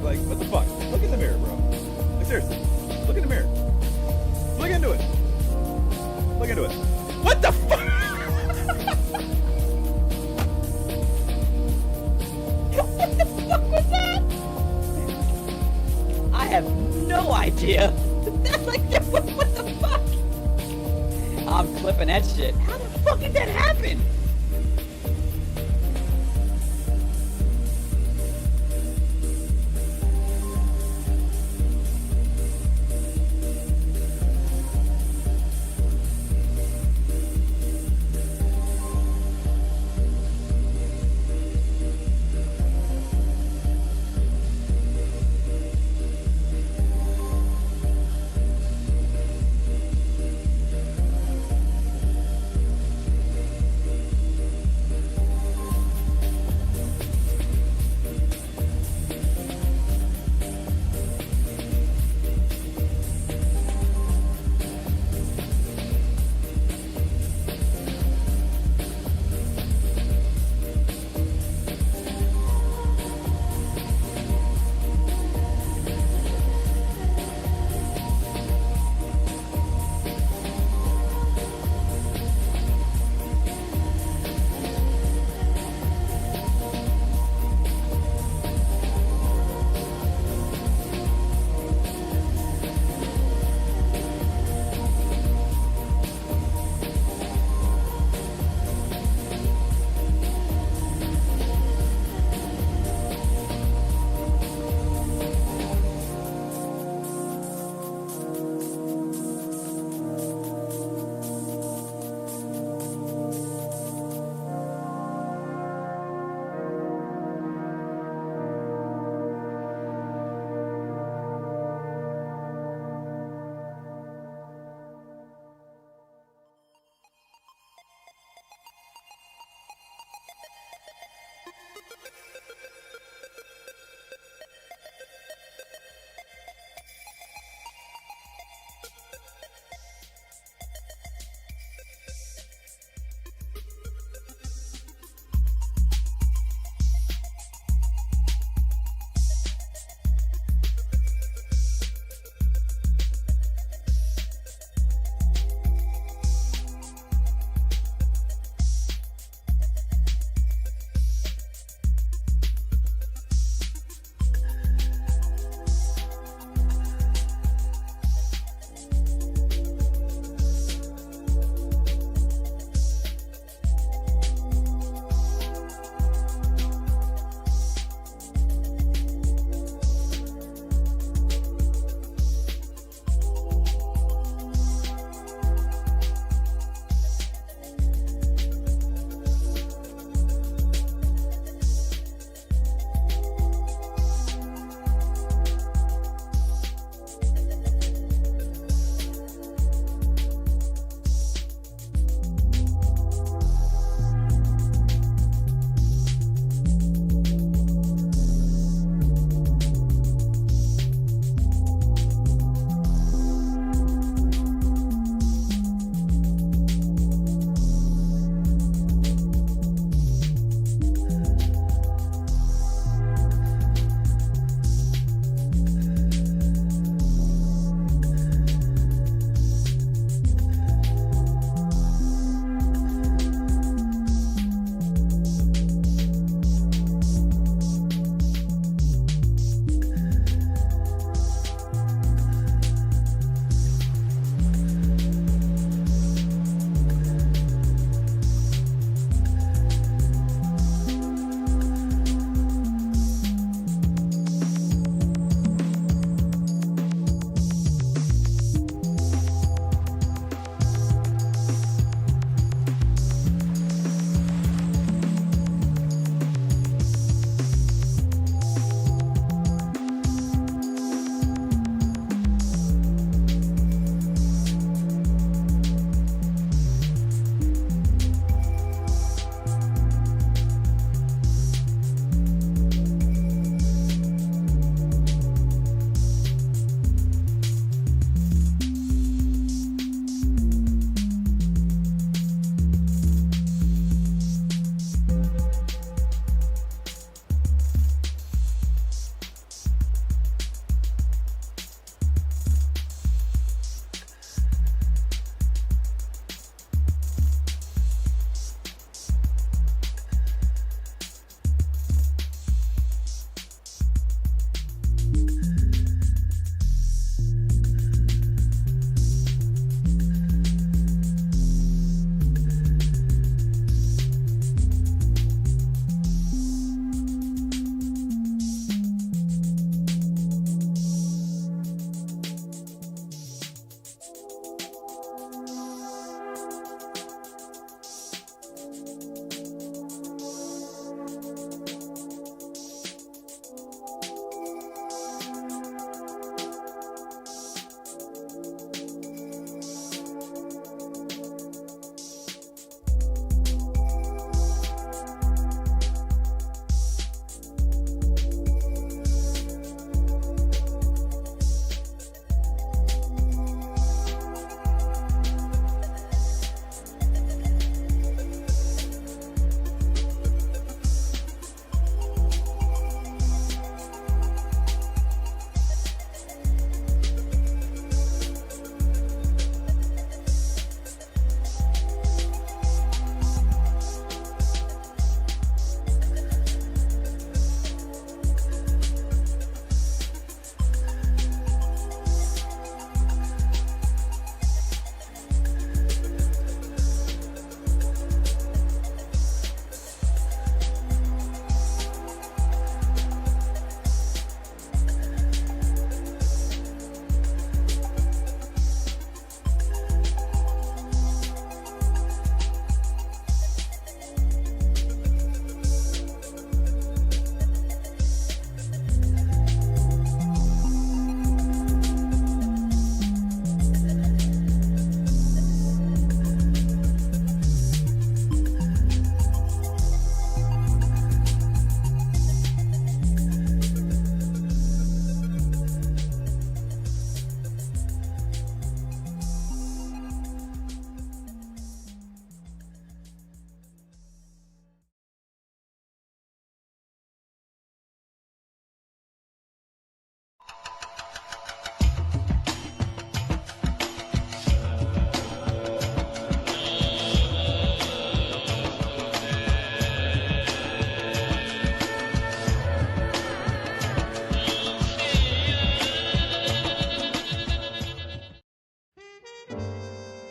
Like, what the fuck? Look in the mirror, bro. Like, seriously. Look in the mirror. Look into it. Look into it. What the fuck? What the fuck was that? I have no idea. Like, what the fuck? I'm clipping that shit. How the fuck did that happen?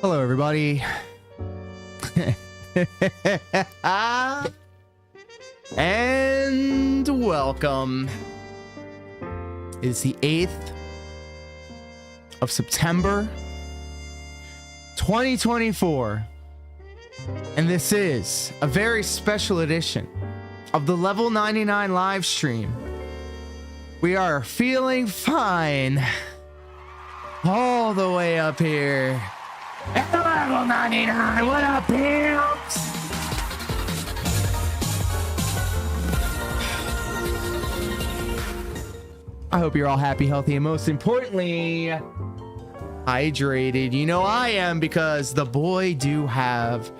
Hello, everybody. And welcome. It's the 8th of September, 2024. And this is a very special edition of the Level 99 live stream. We are feeling fine all the way up here at the Level 99. What up, pimps? I hope you're all happy, healthy, and most importantly, hydrated. You know I am, because the boy do have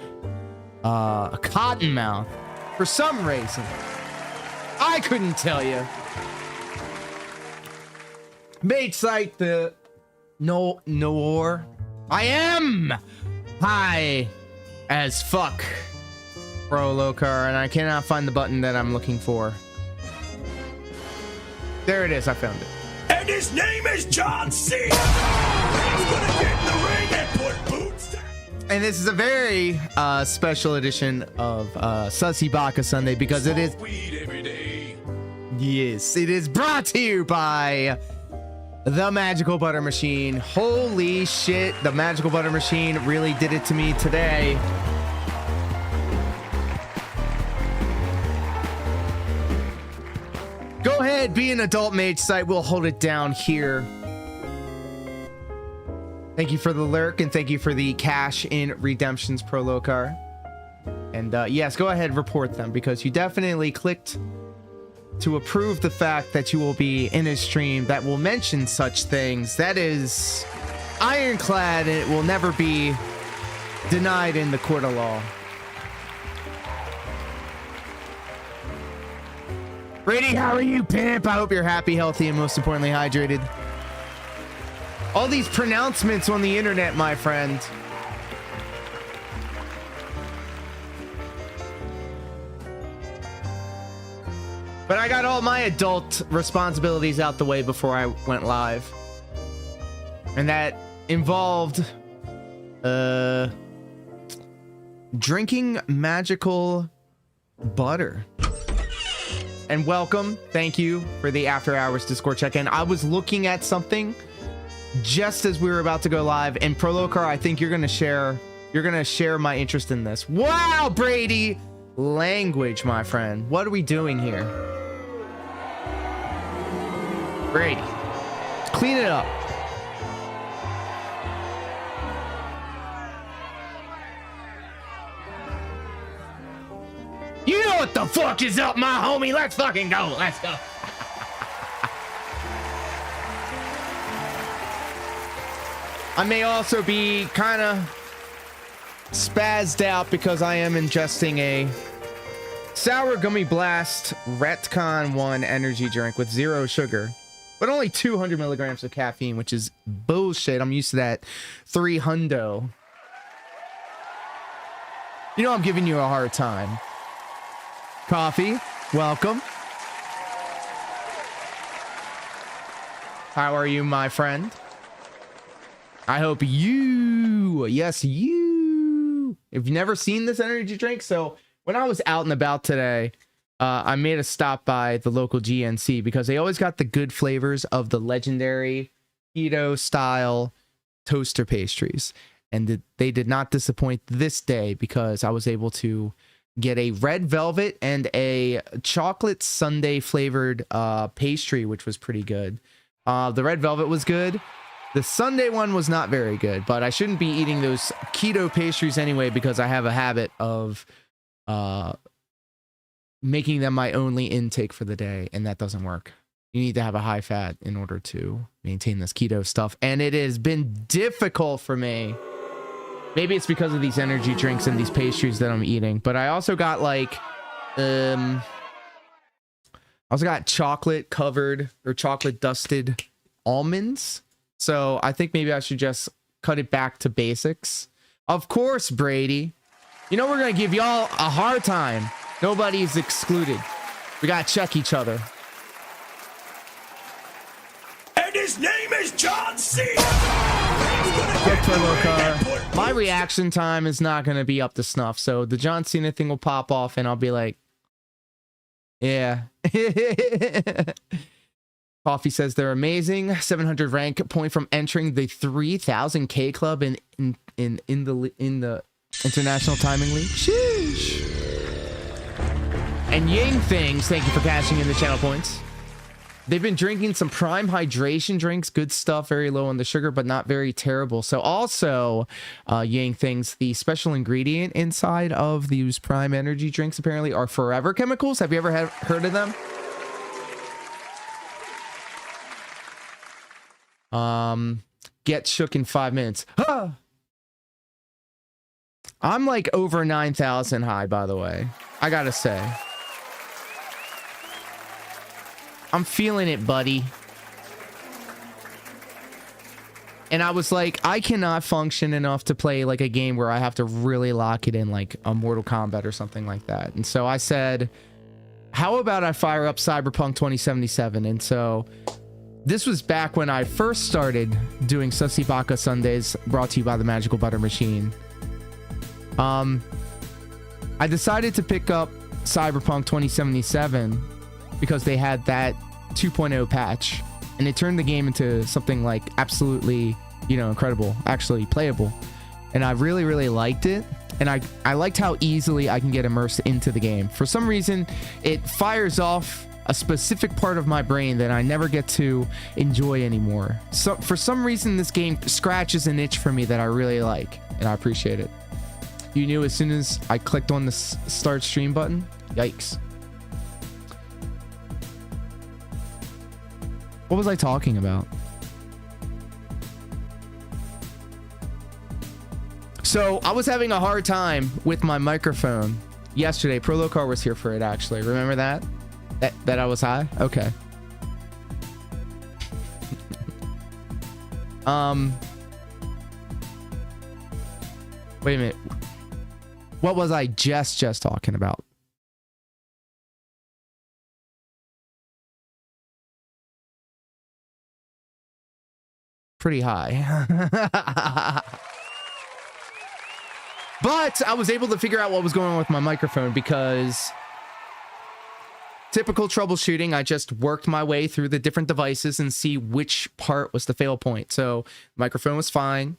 a cotton mouth for some reason. I couldn't tell you. Mate site the Noor. I am high as fuck, bro, Lokar, and I cannot find the button that I'm looking for. There it is. I found it. And his name is John C. He's gonna get in the ring and put boots down. And this is a very special edition of Sussy Baka Sunday, because it is. Weed every day. Yes, it is brought to you by the Magical Butter Machine. Holy shit, the Magical Butter Machine really did it to me today. Go ahead, be an adult mage site. We'll hold it down here. Thank you for the lurk, and thank you for the cash in redemptions, Prolocar. And yes, go ahead, report them, because you definitely clicked to approve the fact that you will be in a stream that will mention such things. That is ironclad, and it will never be denied in the court of law. Brady, how are you, pimp? I hope you're happy, healthy, and most importantly, hydrated. All these pronouncements on the internet, my friend. But I got all my adult responsibilities out the way before I went live. And that involved drinking magical butter. And welcome. Thank you for the after hours Discord check-in. I was looking at something just as we were about to go live, and Prolocar, I think you're gonna share my interest in this. Wow, Brady! Language, my friend. What are we doing here? Brady, clean it up. You know what the fuck is up, my homie? Let's fucking go. Let's go. I may also be kind of spazzed out because I am ingesting a Sour Gummy Blast Retcon 1 energy drink with 0 sugar, but only 200 milligrams of caffeine, which is bullshit. I'm used to that 300. You know I'm giving you a hard time. Coffee, welcome. How are you, my friend? I hope you, yes, you. If you've never seen this energy drink, so when I was out and about today, I made a stop by the local GNC because they always got the good flavors of the legendary keto style toaster pastries. And they did not disappoint this day, because I was able to get a red velvet and a chocolate sundae flavored pastry, which was pretty good. The red velvet was good. The sundae one was not very good, but I shouldn't be eating those keto pastries anyway, because I have a habit of making them my only intake for the day, and that doesn't work. You need to have a high fat in order to maintain this keto stuff, and it has been difficult for me. Maybe it's because of these energy drinks and these pastries that I'm eating, but I also got like chocolate covered or chocolate dusted almonds. So I think maybe I should just cut it back to basics. Of course, Brady. You know, we're going to give y'all a hard time. Nobody's excluded. We got to check each other. And his name is John C. My my reaction time is not going to be up to snuff. So the John Cena thing will pop off and I'll be like, yeah. Coffee says they're amazing. 700 rank point from entering the 3000K club in the International Timing League. Sheesh. And Ying Things, thank you for cashing in the channel points. They've been drinking some Prime hydration drinks. Good stuff, very low on the sugar, but not very terrible. So also, Yang Things, the special ingredient inside of these Prime energy drinks apparently are forever chemicals. Have you ever heard of them? Get shook in 5 minutes. Ah! I'm like over 9,000 high, by the way. I gotta say. I'm feeling it, buddy. And I was like, I cannot function enough to play like a game where I have to really lock it in, like a Mortal Kombat or something like that. And so I said, how about I fire up Cyberpunk 2077? And so this was back when I first started doing Sussy Baka Sundays, brought to you by the Magical Butter Machine. I decided to pick up Cyberpunk 2077 because they had that 2.0 patch, and it turned the game into something like absolutely, you know, incredible, actually playable. And I really, really liked it. And I liked how easily I can get immersed into the game. For some reason, it fires off a specific part of my brain that I never get to enjoy anymore. So for some reason, this game scratches an itch for me that I really like, and I appreciate it. You knew as soon as I clicked on the start stream button? Yikes. What was I talking about? So I was having a hard time with my microphone yesterday. Prolocar was here for it, actually. Remember that? That I was high? Okay. Wait a minute. What was I just talking about? Pretty high. But I was able to figure out what was going on with my microphone because typical troubleshooting, I just worked my way through the different devices and see which part was the fail point. So microphone was fine.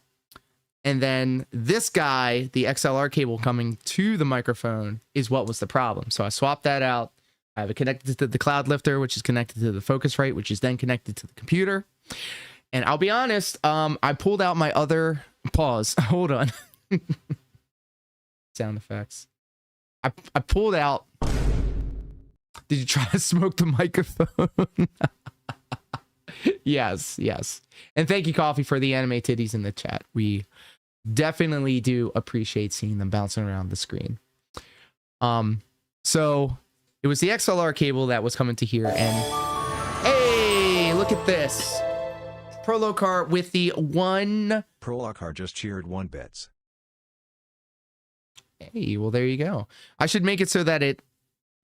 And then this guy, the XLR cable coming to the microphone is what was the problem. So I swapped that out. I have it connected to the cloud lifter, which is connected to the Focusrite, which is then connected to the computer. And I'll be honest, I pulled out my other pause. Hold on. Sound effects. I pulled out. Did you try to smoke the microphone? Yes. And thank you, Coffee, for the anime titties in the chat. We definitely do appreciate seeing them bouncing around the screen. So it was the XLR cable that was coming to here, and hey, look at this. Prolocar with the one. Prolocar just cheered 1 bits. Hey, well, there you go. I should make it so that it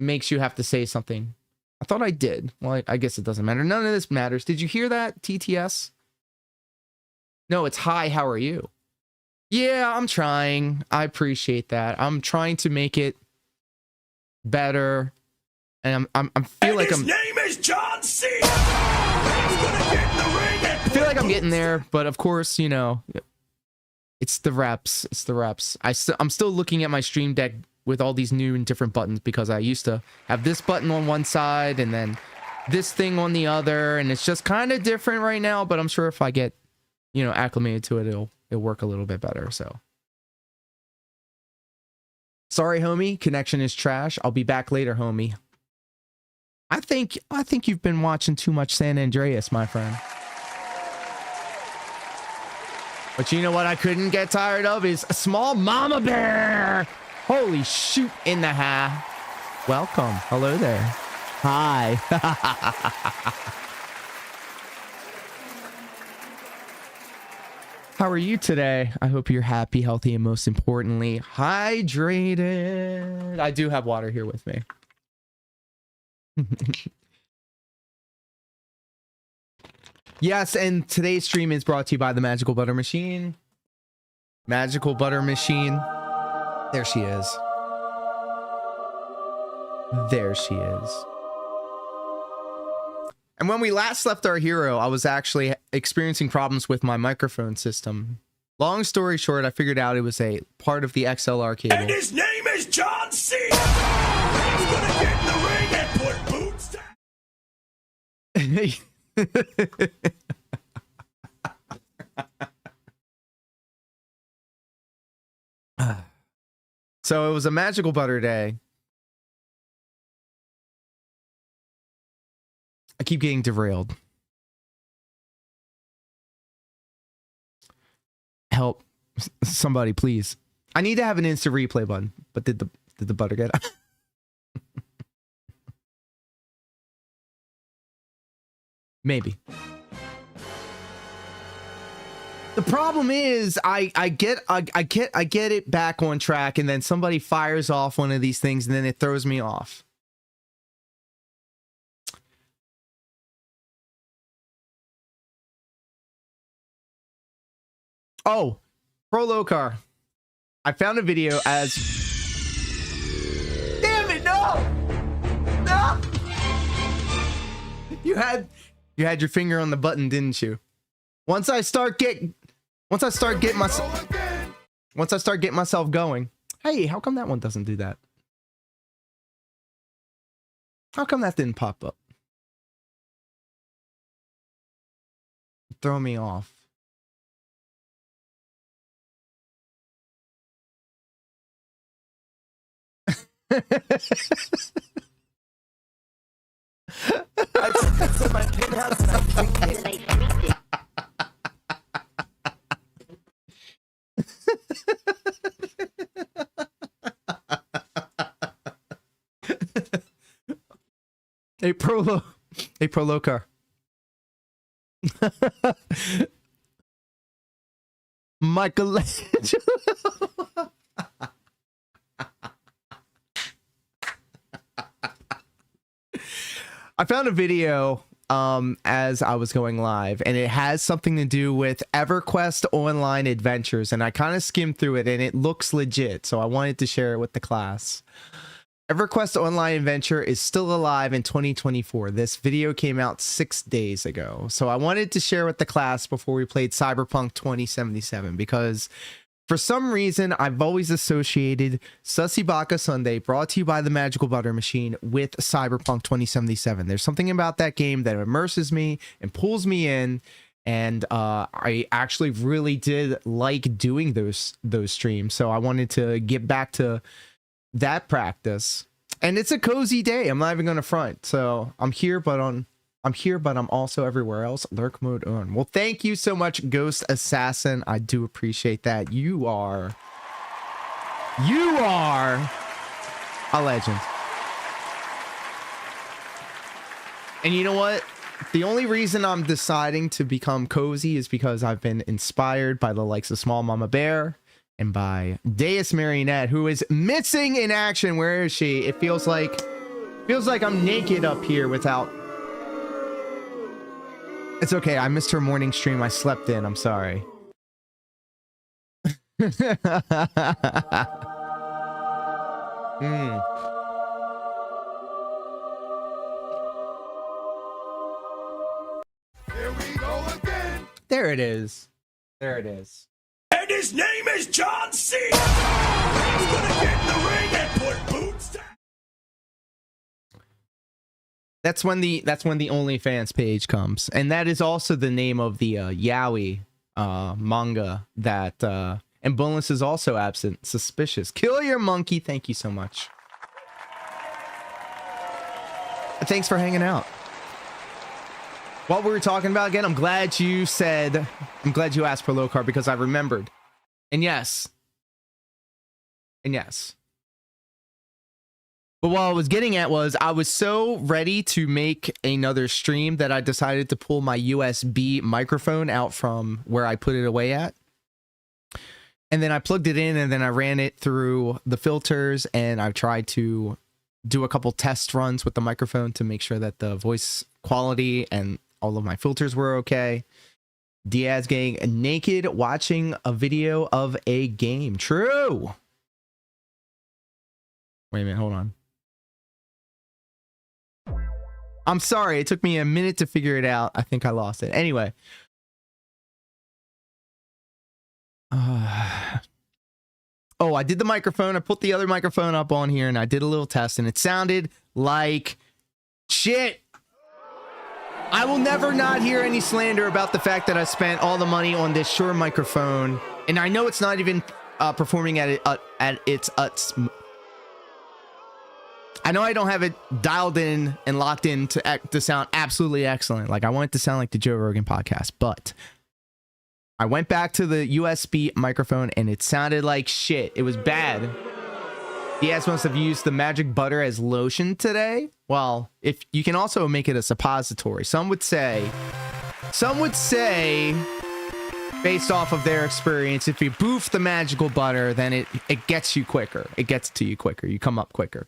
makes you have to say something. I thought I did. Well, I guess it doesn't matter. None of this matters. Did you hear that, TTS? No, it's hi, how are you? Yeah, I'm trying. I appreciate that. I'm trying to make it better. And I feel like his name is John C. He's gonna get in the ring and I feel like I'm getting there, but of course, you know, it's the reps. It's the reps. I'm still looking at my stream deck with all these new and different buttons because I used to have this button on one side and then this thing on the other, and it's just kind of different right now, but I'm sure if I get, you know, acclimated to it, it'll work a little bit better. So sorry, homie, connection is trash. I'll be back later, homie. I think you've been watching too much San Andreas, my friend. But you know what I couldn't get tired of is a small mama bear. Holy shoot in the ha. Welcome. Hello there. Hi. How are you today? I hope you're happy, healthy, and most importantly, hydrated. I do have water here with me. Yes, and today's stream is brought to you by the Magical Butter Machine. Magical butter machine. There she is. There she is. And when we last left our hero, I was actually experiencing problems with my microphone system. Long story short, I figured out it was a part of the XLR cable. And his name is John C. He's gonna get in the ring and put boots down. So it was a magical butter day. I keep getting derailed. Help. Somebody, please. I need to have an instant replay button. But did the butter get out? Maybe. The problem is I get it back on track, and then somebody fires off one of these things and then it throws me off. Oh, Prolocar. I found a video as... Damn it, no! No! You had your finger on the button, didn't you? Once I start getting myself going. Hey, how come that one doesn't do that? How come that didn't pop up? Throw me off. Hey, Prolocar. Michelangelo. I found a video as I was going live, and it has something to do with EverQuest Online Adventures, and I kind of skimmed through it and it looks legit, so I wanted to share it with the class. EverQuest Online Adventure is still alive in 2024. This video came out 6 days ago, so I wanted to share with the class before we played Cyberpunk 2077, because for some reason, I've always associated Sussy Baka Sunday, brought to you by the Magical Butter Machine, with Cyberpunk 2077. There's something about that game that immerses me and pulls me in, and I actually really did like doing those streams. So I wanted to get back to that practice. And it's a cozy day. I'm not even going to front. So I'm here, but I'm also everywhere else. Lurk mode on. Well, thank you so much, Ghost Assassin. I do appreciate that. You are a legend. And you know what? The only reason I'm deciding to become cozy is because I've been inspired by the likes of Small Mama Bear and by Deus Marionette, who is missing in action. Where is she? It feels like I'm naked up here without... It's okay. I missed her morning stream. I slept in. I'm sorry. Here we go again. There it is. There it is. And his name is John C. He's gonna get in the ring and put boots down. That's when the OnlyFans page comes, and that is also the name of the yaoi manga that and bonus is also absent. Suspicious. Kill your monkey. Thank you so much. Thanks for hanging out. What we were talking about again, I'm glad you asked for low carb, because I remembered. And yes. But what I was getting at was I was so ready to make another stream that I decided to pull my USB microphone out from where I put it away at. And then I plugged it in, and then I ran it through the filters, and I tried to do a couple test runs with the microphone to make sure that the voice quality and all of my filters were okay. Diaz getting naked watching a video of a game. True. Wait a minute, hold on. I'm sorry, it took me a minute to figure it out. I think I lost it. Anyway. Oh, I did the microphone. I put the other microphone up on here and I did a little test and it sounded like shit. I will never not hear any slander about the fact that I spent all the money on this Shure microphone. And I know it's not even performing at its I know I don't have it dialed in and locked in to sound absolutely excellent. Like I want it to sound like the Joe Rogan podcast, but I went back to the USB microphone and it sounded like shit. It was bad. Diaz must have used the magic butter as lotion today. Well, if you can also make it a suppository. Some would say, based off of their experience, if you boof the magical butter, then it gets you quicker. It gets to you quicker. You come up quicker.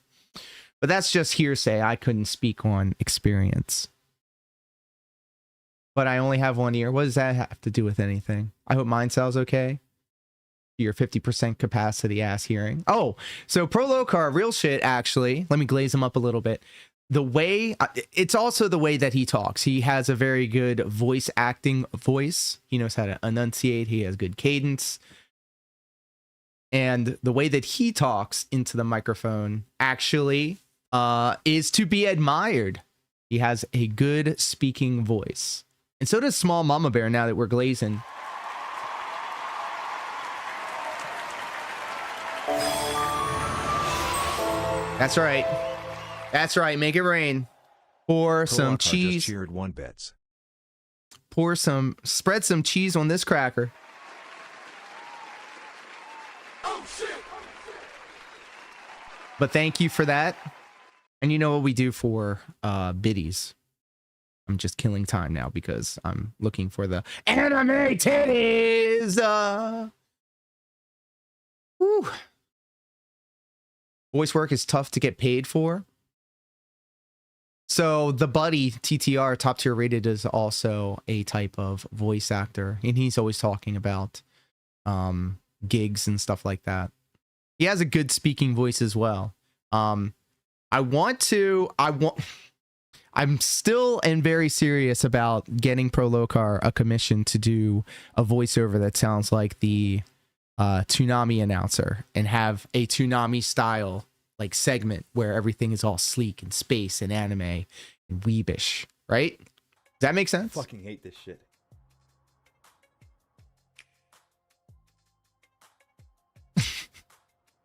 But that's just hearsay. I couldn't speak on experience. But I only have one ear. What does that have to do with anything? I hope mine sounds okay. Your 50% capacity ass hearing. Oh, so Pro Locar, real shit, actually. Let me glaze him up a little bit. The way, it's also the way that he talks. He has a very good voice acting voice. He knows how to enunciate. He has good cadence. And the way that he talks into the microphone actually is to be admired. He has a good speaking voice. And so does Small Mama Bear now that we're glazing. That's right. That's right. Make it rain. Pour some cheese. Just cheered 1 bits. Spread some cheese on this cracker. Oh, shit. But thank you for that. And you know what we do for biddies. I'm just killing time now because I'm looking for the anime titties. Whew. Voice work is tough to get paid for. So the buddy TTR, top tier rated, is also a type of voice actor, and he's always talking about gigs and stuff like that. He has a good speaking voice as well. I'm still and very serious about getting Pro Locar a commission to do a voiceover that sounds like the Toonami announcer and have a Toonami style like segment where everything is all sleek and space and anime and weebish, right? Does that make sense? I fucking hate this shit.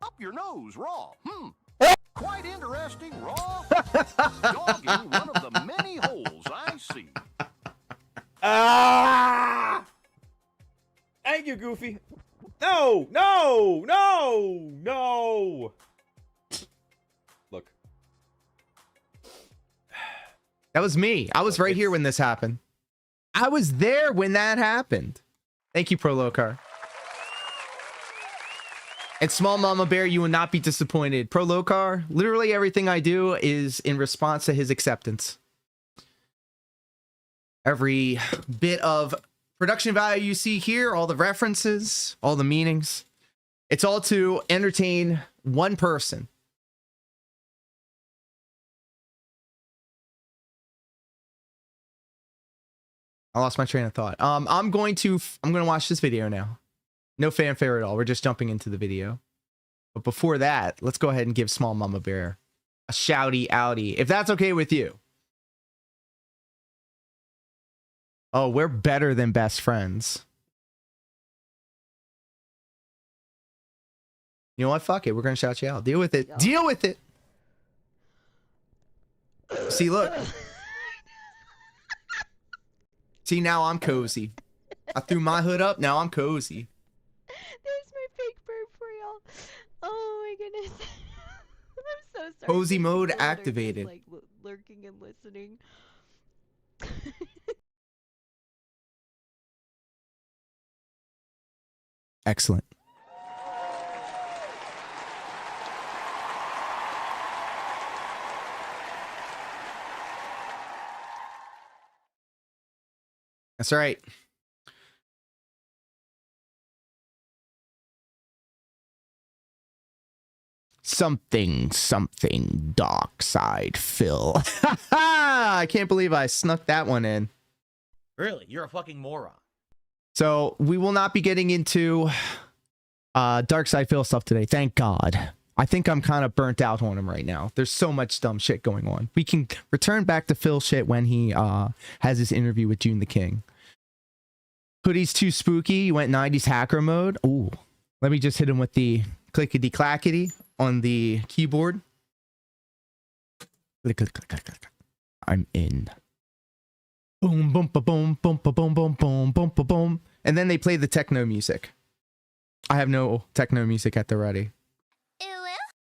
Up your nose, raw. Quite interesting, raw. Dogging one of the many holes I see. Ah! Thank you, Goofy. No, no, no, no. Look. That was me. I was right here when this happened. I was there when that happened. Thank you, Pro Locar. And Small Mama Bear, you will not be disappointed. Pro Locar, literally everything I do is in response to his acceptance. Every bit of production value you see here, all the references, all the meanings, it's all to entertain one person. I lost my train of thought. I'm going to watch this video now. No fanfare at all. We're just jumping into the video. But before that, let's go ahead and give Small Mama Bear a shouty outie, if that's okay with you. Oh, we're better than best friends. You know what? Fuck it. We're going to shout you out. Deal with it. Yeah. Deal with it. See, look. See, now I'm cozy. I threw my hood up. Now I'm cozy. There's my fake burp for y'all. Oh my goodness. I'm so sorry. Cozy for mode people that are just, activated. like lurking and listening. Excellent. That's right. something dark side Phil. I can't believe I snuck that one in. Really? You're a fucking moron. So we will not be getting into dark side Phil stuff today. Thank God. I think I'm kind of burnt out on him right now. There's so much dumb shit going on. We can return back to Phil shit when he has his interview with June the King. Hoodie's too spooky. You went 90s hacker mode. Ooh. Let me just hit him with the clickety clackety on the keyboard. Click, click, click, click, click. I'm in. Boom, boom, ba, boom, boom, ba, boom, boom, boom, boom, ba, boom. And then they play the techno music. I have no techno music at the ready.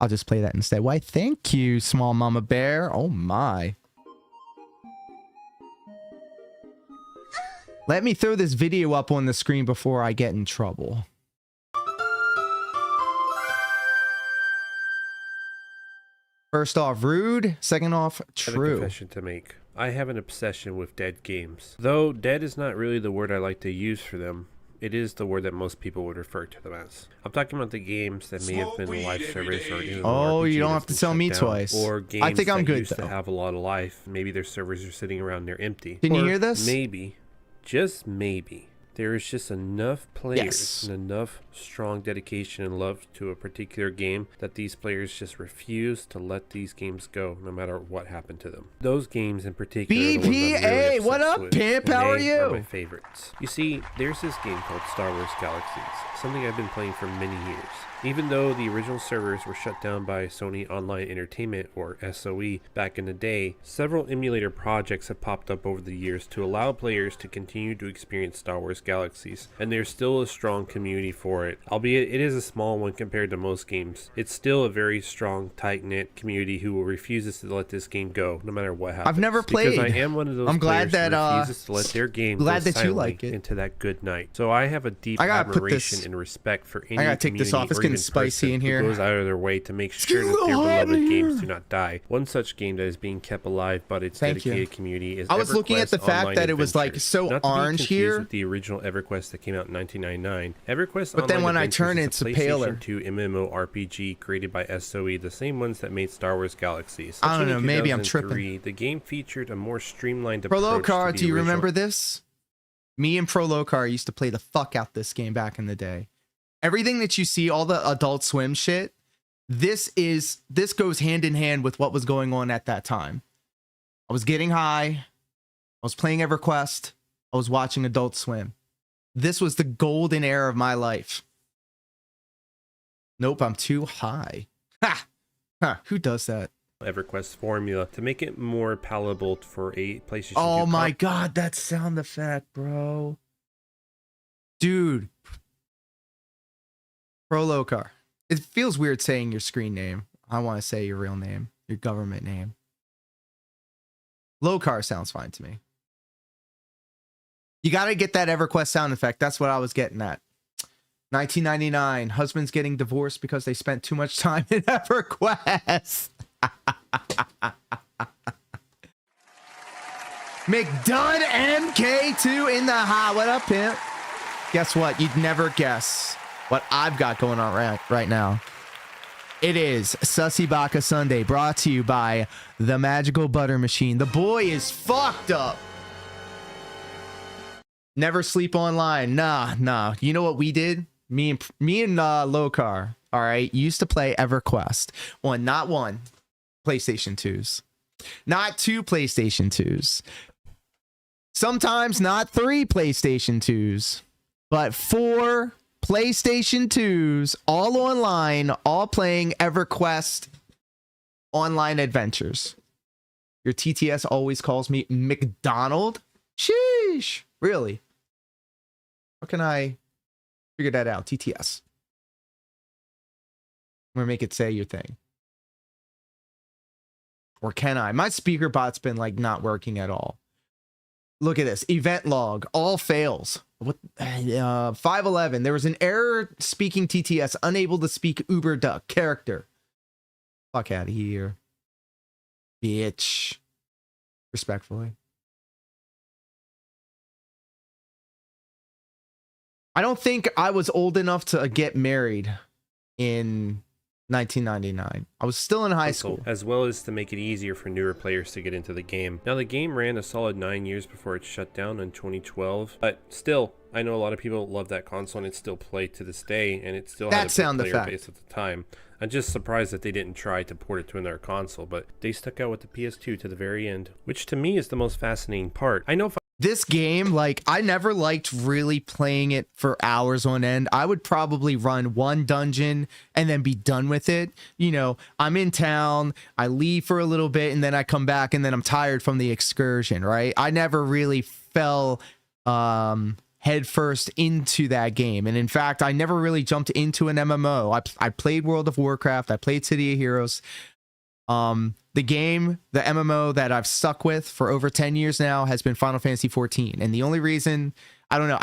I'll just play that instead. Why, thank you, small mama bear. Oh my. Let me throw this video up on the screen before I get in trouble. First off, rude. Second off, I have a true. confession to make. I have an obsession with dead games. Though dead is not really the word I like to use for them, it is the word that most people would refer to them as. I'm talking about the games that may have been live service or Oh, you don't have to tell me twice. Or games I think I'm that good, used though. to have a lot of life. Maybe their servers are sitting around there empty. Can you Or hear this? Maybe, just maybe, there is just enough players Yes. and enough strong dedication and love to a particular game that these players just refuse to let these games go no matter what happened to them. Those games in particular are the ones I'm really BPA, what obsessed up, with, pimp? and How are they you? my favorites. You see, there's this game called Star Wars Galaxies, something I've been playing for many years. Even though the original servers were shut down by Sony Online Entertainment, or SOE, back in the day, several emulator projects have popped up over the years to allow players to continue to experience Star Wars Galaxies, and there's still a strong community for it. Albeit it is a small one compared to most games, it's still a very strong, tight-knit community who refuses to let this game go, no matter what happens. I've never played. Because I am one of those I'm glad players that, who refuses to let their game glad go that you silently like it. into that good night. So I have a deep I gotta put admiration this- and respect for any I gotta take this community off. It's or getting even spicy person in who here. goes out of their way to make It's sure getting that a their little hot beloved in games here. do not die. One such game that is being kept alive by its Thank you. dedicated community is I was looking at the EverQuest fact Online that it was, like, Adventures. so Not to be orange confused here. with the original EverQuest that came out in 1999. EverQuest But then Online when I Adventures turn is it's a a paler. PlayStation 2 MMORPG created by SOE, the same ones that made Star Wars Galaxies. I don't Launching know, in maybe I'm 2003, the game featured a more streamlined Prolocar, approach to do the you original remember this? Me and Prolocar used to play the fuck out this game back in the day. Everything that you see, all the Adult Swim shit, this goes hand in hand with what was going on at that time. I was getting high. I was playing EverQuest. I was watching Adult Swim. This was the golden era of my life. Nope, I'm too high. Ha! Huh, who does that? EverQuest formula to make it more palatable for a PlayStation 2 Oh my console. god, that sound effect, bro. Dude. Prolocar. It feels weird saying your screen name. I want to say your real name, your government name. Locar sounds fine to me. You got to get that EverQuest sound effect. That's what I was getting at. 1999. Husbands getting divorced because they spent too much time in EverQuest. McDunn MK2 in the high. What up, pimp? Guess what? You'd never guess what I've got going on right now. It is Sussy Baka Sunday, brought to you by the Magical Butter Machine. The boy is fucked up. Never sleep online. Nah. You know what we did? Me and Locar, all right, used to play EverQuest on not one PlayStation 2s, not two PlayStation 2s, sometimes not three PlayStation 2s, but four PlayStation 2s, all online, all playing EverQuest Online Adventures. Your TTS always calls me McDonald. Sheesh. Really? How can I figure that out? TTS. I'm gonna make it say your thing. Or can I? My speaker bot's been like not working at all. Look at this. Event log. All fails. What? 511. There was an error speaking TTS. Unable to speak Uber Duck character. Fuck out of here. Bitch. Respectfully. I don't think I was old enough to get married in 1999. I was still in high console, school. as well as to make it easier for newer players to get into the game. Now, the game ran a solid 9 years before it shut down in 2012, but still, I know a lot of people love that console and it still played to this day, and it still had a big player base at the time. I'm just surprised that they didn't try to port it to another console, but they stuck out with the PS2 to the very end, which to me is the most fascinating part. I know This game, like, I never liked really playing it for hours on end. I would probably run one dungeon and then be done with it. You know, I'm in town, I leave for a little bit, and then I come back, and then I'm tired from the excursion, right? I never really fell headfirst into that game. And in fact, I never really jumped into an MMO. I played World of Warcraft, I played City of Heroes. The game, the MMO that I've stuck with for over 10 years now has been Final Fantasy 14. And the only reason, I don't know,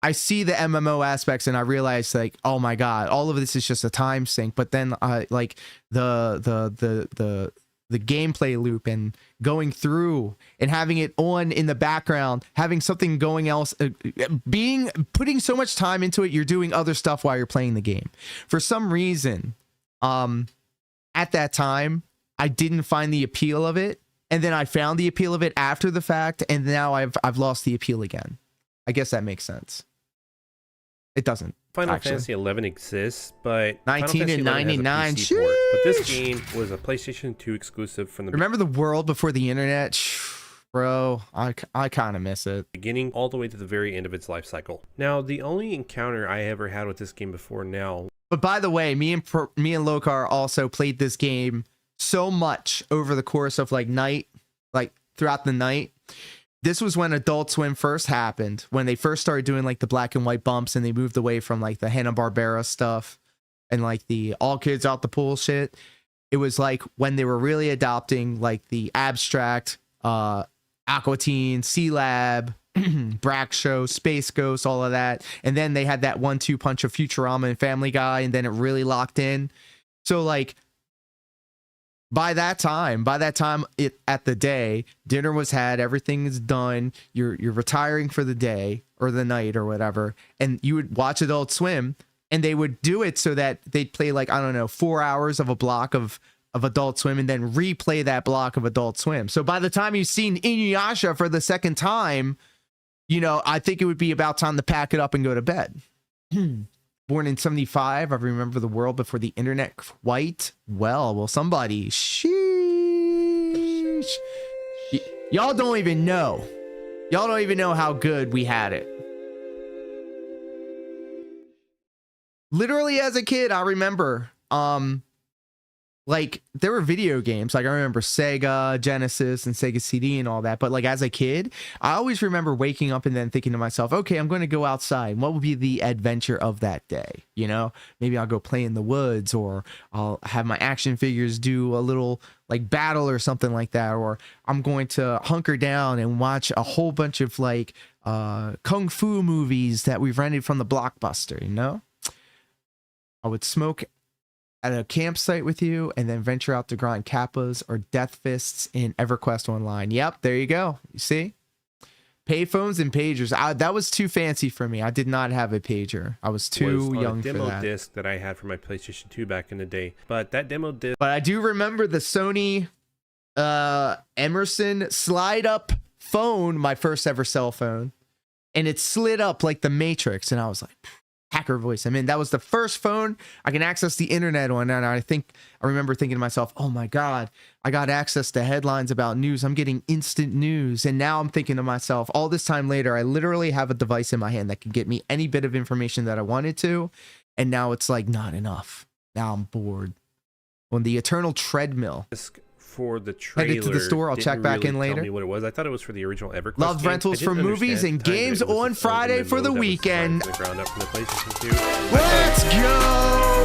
I see the MMO aspects and I realize, like, oh my God, all of this is just a time sink. But then like the gameplay loop and going through and having it on in the background, having something going else, putting so much time into it, you're doing other stuff while you're playing the game. For some reason, at that time, I didn't find the appeal of it, and then I found the appeal of it after the fact, and now I've lost the appeal again. I guess that makes sense. It doesn't. Final actually. Fantasy 11 exists, but 1999. But this game was a PlayStation 2 exclusive from the Remember the world before the internet? Bro, I kind of miss it. beginning all the way to the very end of its life cycle. Now, the only encounter I ever had with this game before now. But by the way, me and Lokar also played this game so much over the course of like throughout the night. This was when Adult Swim first happened, when they first started doing like the black and white bumps, and they moved away from like the Hanna-Barbera stuff and like the all kids out the pool shit. It was like when they were really adopting like the abstract, Aqua Teen, C-Lab, Brack Show, Space Ghost, all of that. And then they had that 1-2 punch of Futurama and Family Guy, and then it really locked in. So like by that time at the day, dinner was had, everything is done, you're retiring for the day or the night or whatever, and you would watch Adult Swim, and they would do it so that they'd play like, I don't know, 4 hours of a block of Adult Swim and then replay that block of Adult Swim. So by the time you've seen Inuyasha for the second time, you know, I think it would be about time to pack it up and go to bed. Born in 75, I remember the world before the internet quite well. Well, somebody, sheesh. Y'all don't even know. Y'all don't even know how good we had it. Literally as a kid, I remember, like there were video games, like I remember Sega Genesis and Sega CD and all that, but like as a kid, I always remember waking up and then thinking to myself, okay, I'm going to go outside. What will be the adventure of that day? You know, maybe I'll go play in the woods, or I'll have my action figures do a little like battle or something like that, or I'm going to hunker down and watch a whole bunch of like kung fu movies that we've rented from the Blockbuster. You know, I would smoke at a campsite with you and then venture out to grind kappas or death fists in EverQuest Online. Yep, there you go. You see? Payphones and pagers. That was too fancy for me. I did not have a pager. I was too young for that. Demo disc that I had for my PlayStation 2 back in the day. But that demo disc. But I do remember the Sony Emerson slide up phone, my first ever cell phone, and it slid up like the Matrix, and I was like, hacker voice. I mean, that was the first phone I can access the internet on, and I remember thinking to myself, oh my God, I got access to headlines about news. I'm getting instant news. And now I'm thinking to myself, all this time later, I literally have a device in my hand that can get me any bit of information that I wanted to, and now it's like not enough. Now I'm bored. On the eternal treadmill. For the trailer, headed to the store. I'll check back in later. Tell me what it was. I thought it was for the original EverQuest. Loved rentals for movies and games on Friday for the weekend. Let's go!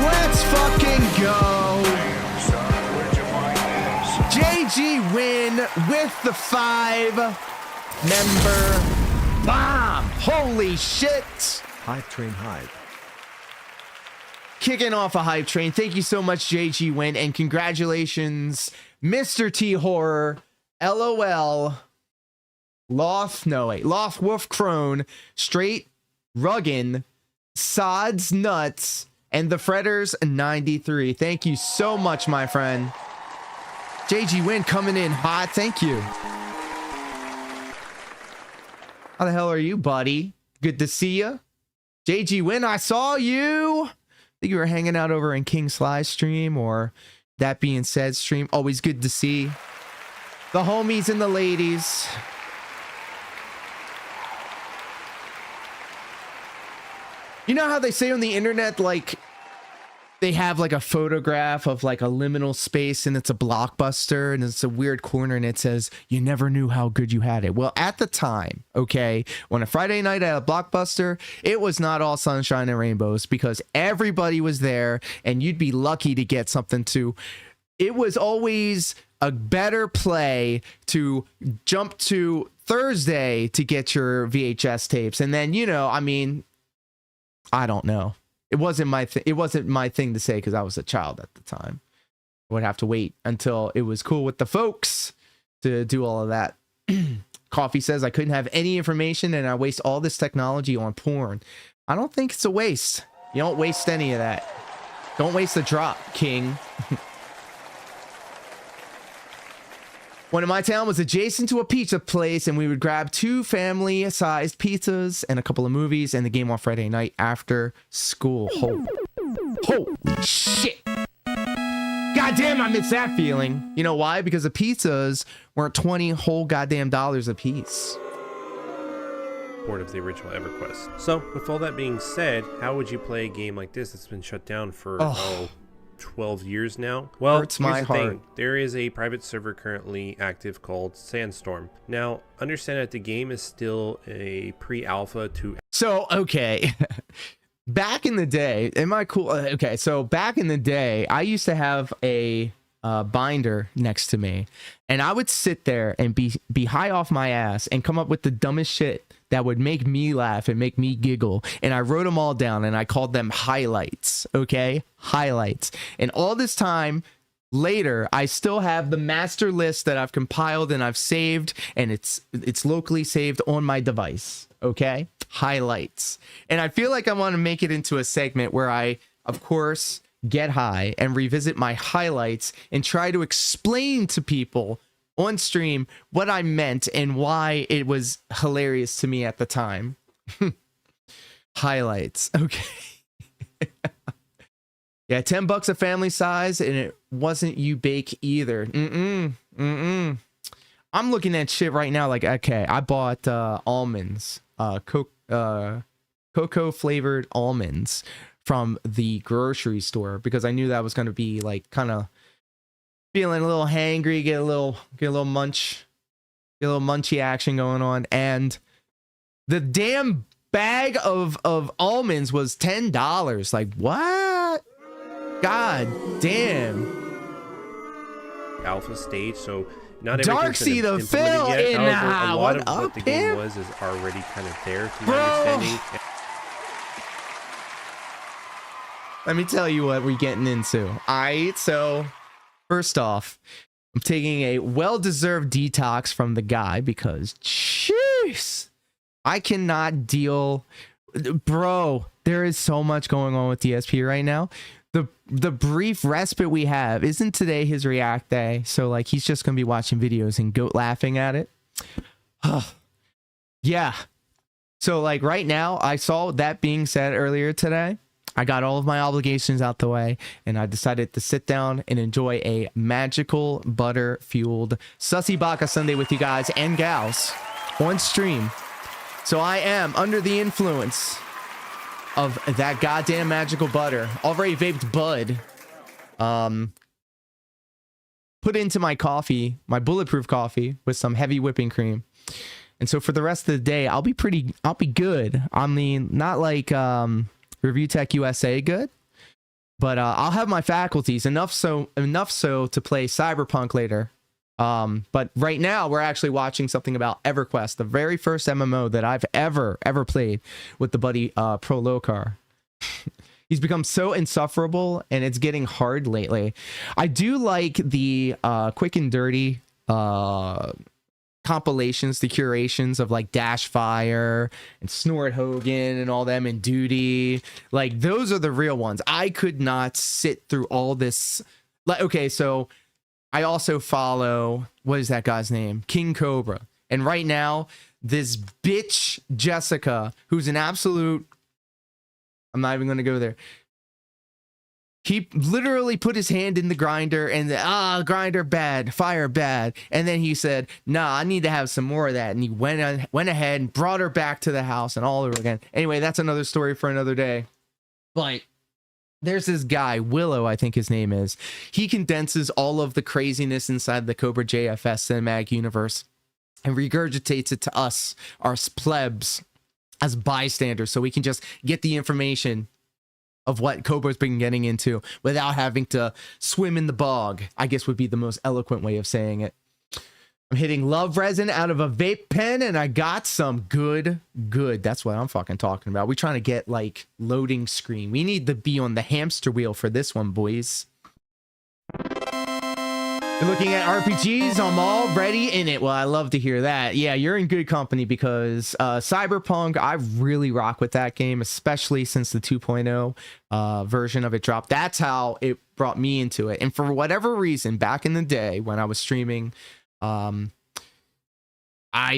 Let's fucking go! JG win with the 5-member bomb. Holy shit! Hype train hype. Kicking off a hype train. Thank you so much, JG Win, and congratulations, Mr. T Horror, LOL, Loth Wolf Crone, Straight Ruggin, Sods Nuts, And the Fretters 93. Thank you so much, my friend. JG Win coming in hot. Thank you. How the hell are you, buddy? Good to see you. JG Win, I saw you. I think you were hanging out over in King Sly stream or That Being Said stream. Always good to see the homies and the ladies. You know how they say on the internet, like, they have like a photograph of like a liminal space and it's a Blockbuster and it's a weird corner and it says, you never knew how good you had it. Well, at the time, okay, when a Friday night at a Blockbuster, it was not all sunshine and rainbows because everybody was there and you'd be lucky to get something to. It was always a better play to jump to Thursday to get your VHS tapes. And then, you know, I mean, I don't know. It wasn't my thing to say because I was a child at the time. I would have to wait until it was cool with the folks to do all of that. Coffee says I couldn't have any information and I waste all this technology on porn. I don't think it's a waste. You don't waste any of that. Don't waste a drop, King. One in my town was adjacent to a pizza place, and we would grab 2 family-sized pizzas and a couple of movies and the game on Friday night after school. Holy shit. Goddamn, I miss that feeling. You know why? Because the pizzas weren't 20 whole goddamn dollars a piece. Port of the original EverQuest. So, with all that being said, how would you play a game like this that's been shut down for 12 years now? Well, Hurts my heart. There is a private server currently active called Sandstorm. Now, understand that the game is still a pre-alpha to... So, okay. Back in the day, am I cool? Okay, so back in the day, I used to have a binder next to me, and I would sit there and be high off my ass and come up with the dumbest shit that would make me laugh and make me giggle. And I wrote them all down and I called them highlights. Okay, highlights. And all this time later, I still have the master list that I've compiled and I've saved, and it's locally saved on my device. Okay, highlights. And I feel like I want to make it into a segment where I, of course, get high and revisit my highlights and try to explain to people on stream what I meant and why it was hilarious to me at the time. Highlights. Okay. Yeah, $10 a family size, and it wasn't you bake either. I'm looking at shit right now like, okay, I bought almonds, cocoa flavored almonds from the grocery store because I knew that was going to be like kind of feeling a little hangry, get a little munchy action going on, and the damn bag of almonds was $10. Like, what? God damn. Alpha stage, so not Darksea the everything's Phil implemented yet. in However, a lot what of what up, the game him? was is already kind of there, to my Bro. understanding. Let me tell you what we're getting into. Alright, so first off, I'm taking a well-deserved detox from the guy because, jeez, I cannot deal. Bro, there is so much going on with DSP right now. The brief respite we have, isn't today his react day? So like he's just gonna be watching videos and goat laughing at it. Yeah. So like right now, I saw That Being Said earlier today. I got all of my obligations out the way, and I decided to sit down and enjoy a magical butter-fueled Sussy Baka Sunday with you guys and gals on stream. So I am under the influence of that goddamn magical butter. Already vaped bud. Put into my coffee, my bulletproof coffee, with some heavy whipping cream. And so for the rest of the day, I'll be good. I mean, not like Review Tech USA good, but I'll have my faculties enough so to play Cyberpunk later. But right now we're actually watching something about EverQuest, the very first MMO that I've ever played with the buddy Pro Locar. He's become so insufferable, and it's getting hard lately. I do like the quick and dirty compilations, the curations of like Dash Fire and Snort Hogan and all them and Duty. Like those are the real ones. I could not sit through all this. Like, okay, so I also follow, what is that guy's name? King Cobra. And right now, this bitch Jessica, who's an absolute, I'm not even going to go there. He literally put his hand in the grinder and grinder bad, fire bad. And then he said, nah, I need to have some more of that. And he went ahead and brought her back to the house and all over again. Anyway, that's another story for another day. But there's this guy, Willow, I think his name is. He condenses all of the craziness inside the Cobra JFS cinematic universe and regurgitates it to us, our plebs, as bystanders, so we can just get the information of what Cobra's been getting into without having to swim in the bog, I guess would be the most eloquent way of saying it. I'm hitting love resin out of a vape pen and I got some good. That's what I'm fucking talking about. We're trying to get like loading screen. We need to be on the hamster wheel for this one, boys. You're looking at RPGs, I'm already in it. Well, I love to hear that. Yeah, you're in good company because Cyberpunk, I really rock with that game, especially since the 2.0 version of it dropped. That's how it brought me into it. And for whatever reason, back in the day when I was streaming, I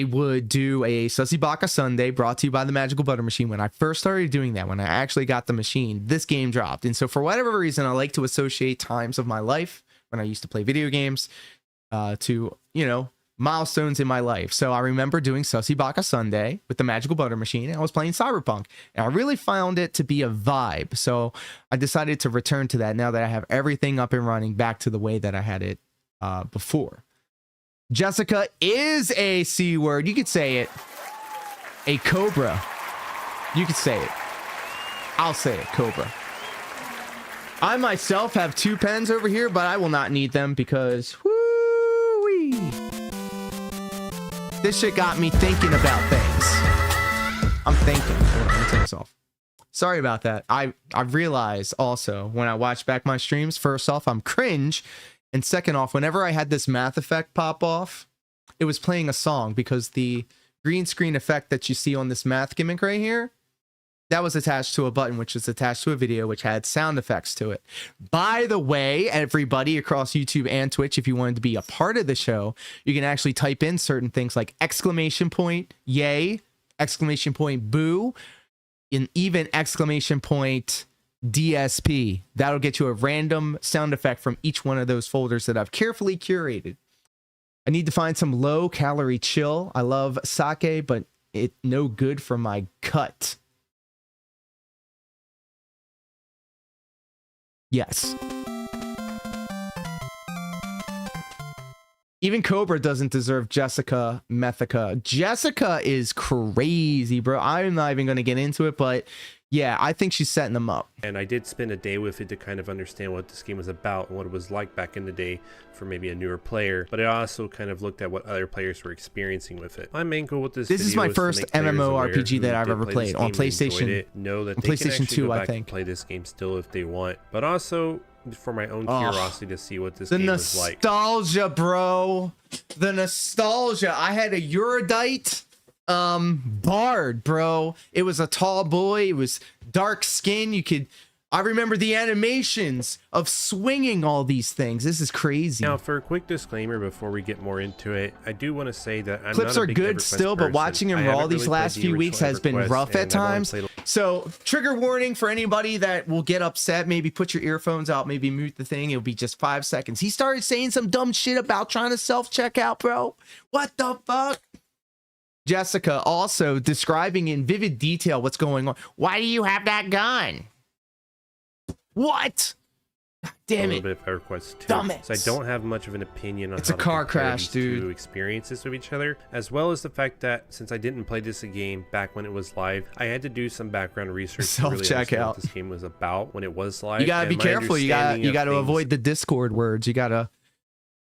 would do a Sussy Baka Sunday brought to you by the Magical Butter Machine. When I first started doing that, when I actually got the machine, this game dropped. And so for whatever reason, I like to associate times of my life when I used to play video games to, you know, milestones in my life. So I remember doing Sussy Baka Sunday with the Magical Butter Machine, and I was playing Cyberpunk, and I really found it to be a vibe. So I decided to return to that now that I have everything up and running back to the way that I had it before. Jessica is a C word. You could say it. A cobra. You could say it. I'll say it, cobra. I myself have 2 pens over here, but I will not need them because whoo-wee. This shit got me thinking about things. I'm thinking. Hold on, let me take this off. Sorry about that. I realized also when I watch back my streams, first off, I'm cringe. And second off, whenever I had this math effect pop off, it was playing a song because the green screen effect that you see on this math gimmick right here, that was attached to a button, which is attached to a video, which had sound effects to it. By the way, everybody across YouTube and Twitch, if you wanted to be a part of the show, you can actually type in certain things like exclamation point, yay, exclamation point, boo, and even exclamation point, DSP. That'll get you a random sound effect from each one of those folders that I've carefully curated. I need to find some low calorie chill. I love sake, but it's no good for my gut. Yes. Even Cobra doesn't deserve Jessica Methica. Jessica is crazy, bro. I'm not even going to get into it, but yeah, I think she's setting them up. And I did spend a day with it to kind of understand what this game was about and what it was like back in the day for maybe a newer player. But I also kind of looked at what other players were experiencing with it. My main goal with this is my first MMORPG that I've ever played on PlayStation. Know that on they PlayStation can 2, go I back think. And play this game still if they want. But also for my own curiosity to see what this game was like. The nostalgia, bro. The nostalgia. I had a Eurodite bard, bro. It was a tall boy. It was dark skin. I remember the animations of swinging all these things. This is crazy. Now, for a quick disclaimer before we get more into it, I do want to say that I'm clips not a are big good EverQuest still, but person. watching him I raw haven't these really last played the few weeks original has been EverQuest, rough at and I've only times. played So trigger warning for anybody that will get upset. Maybe put your earphones out, maybe mute the thing. It'll be just 5 seconds. He started saying some dumb shit about trying to self-checkout, bro. What the fuck? Jessica also describing in vivid detail what's going on. Why do you have that gun? What? God damn a it. little bit of EverQuest too. Dumbass. So I don't have much of an opinion on It's how a to car compare crash, these dude. two experiences with each other, as well as the fact that since I didn't play this game back when it was live, I had to do some background research to really understand what this game was about when it was live. You gotta be careful. You gotta avoid the Discord words.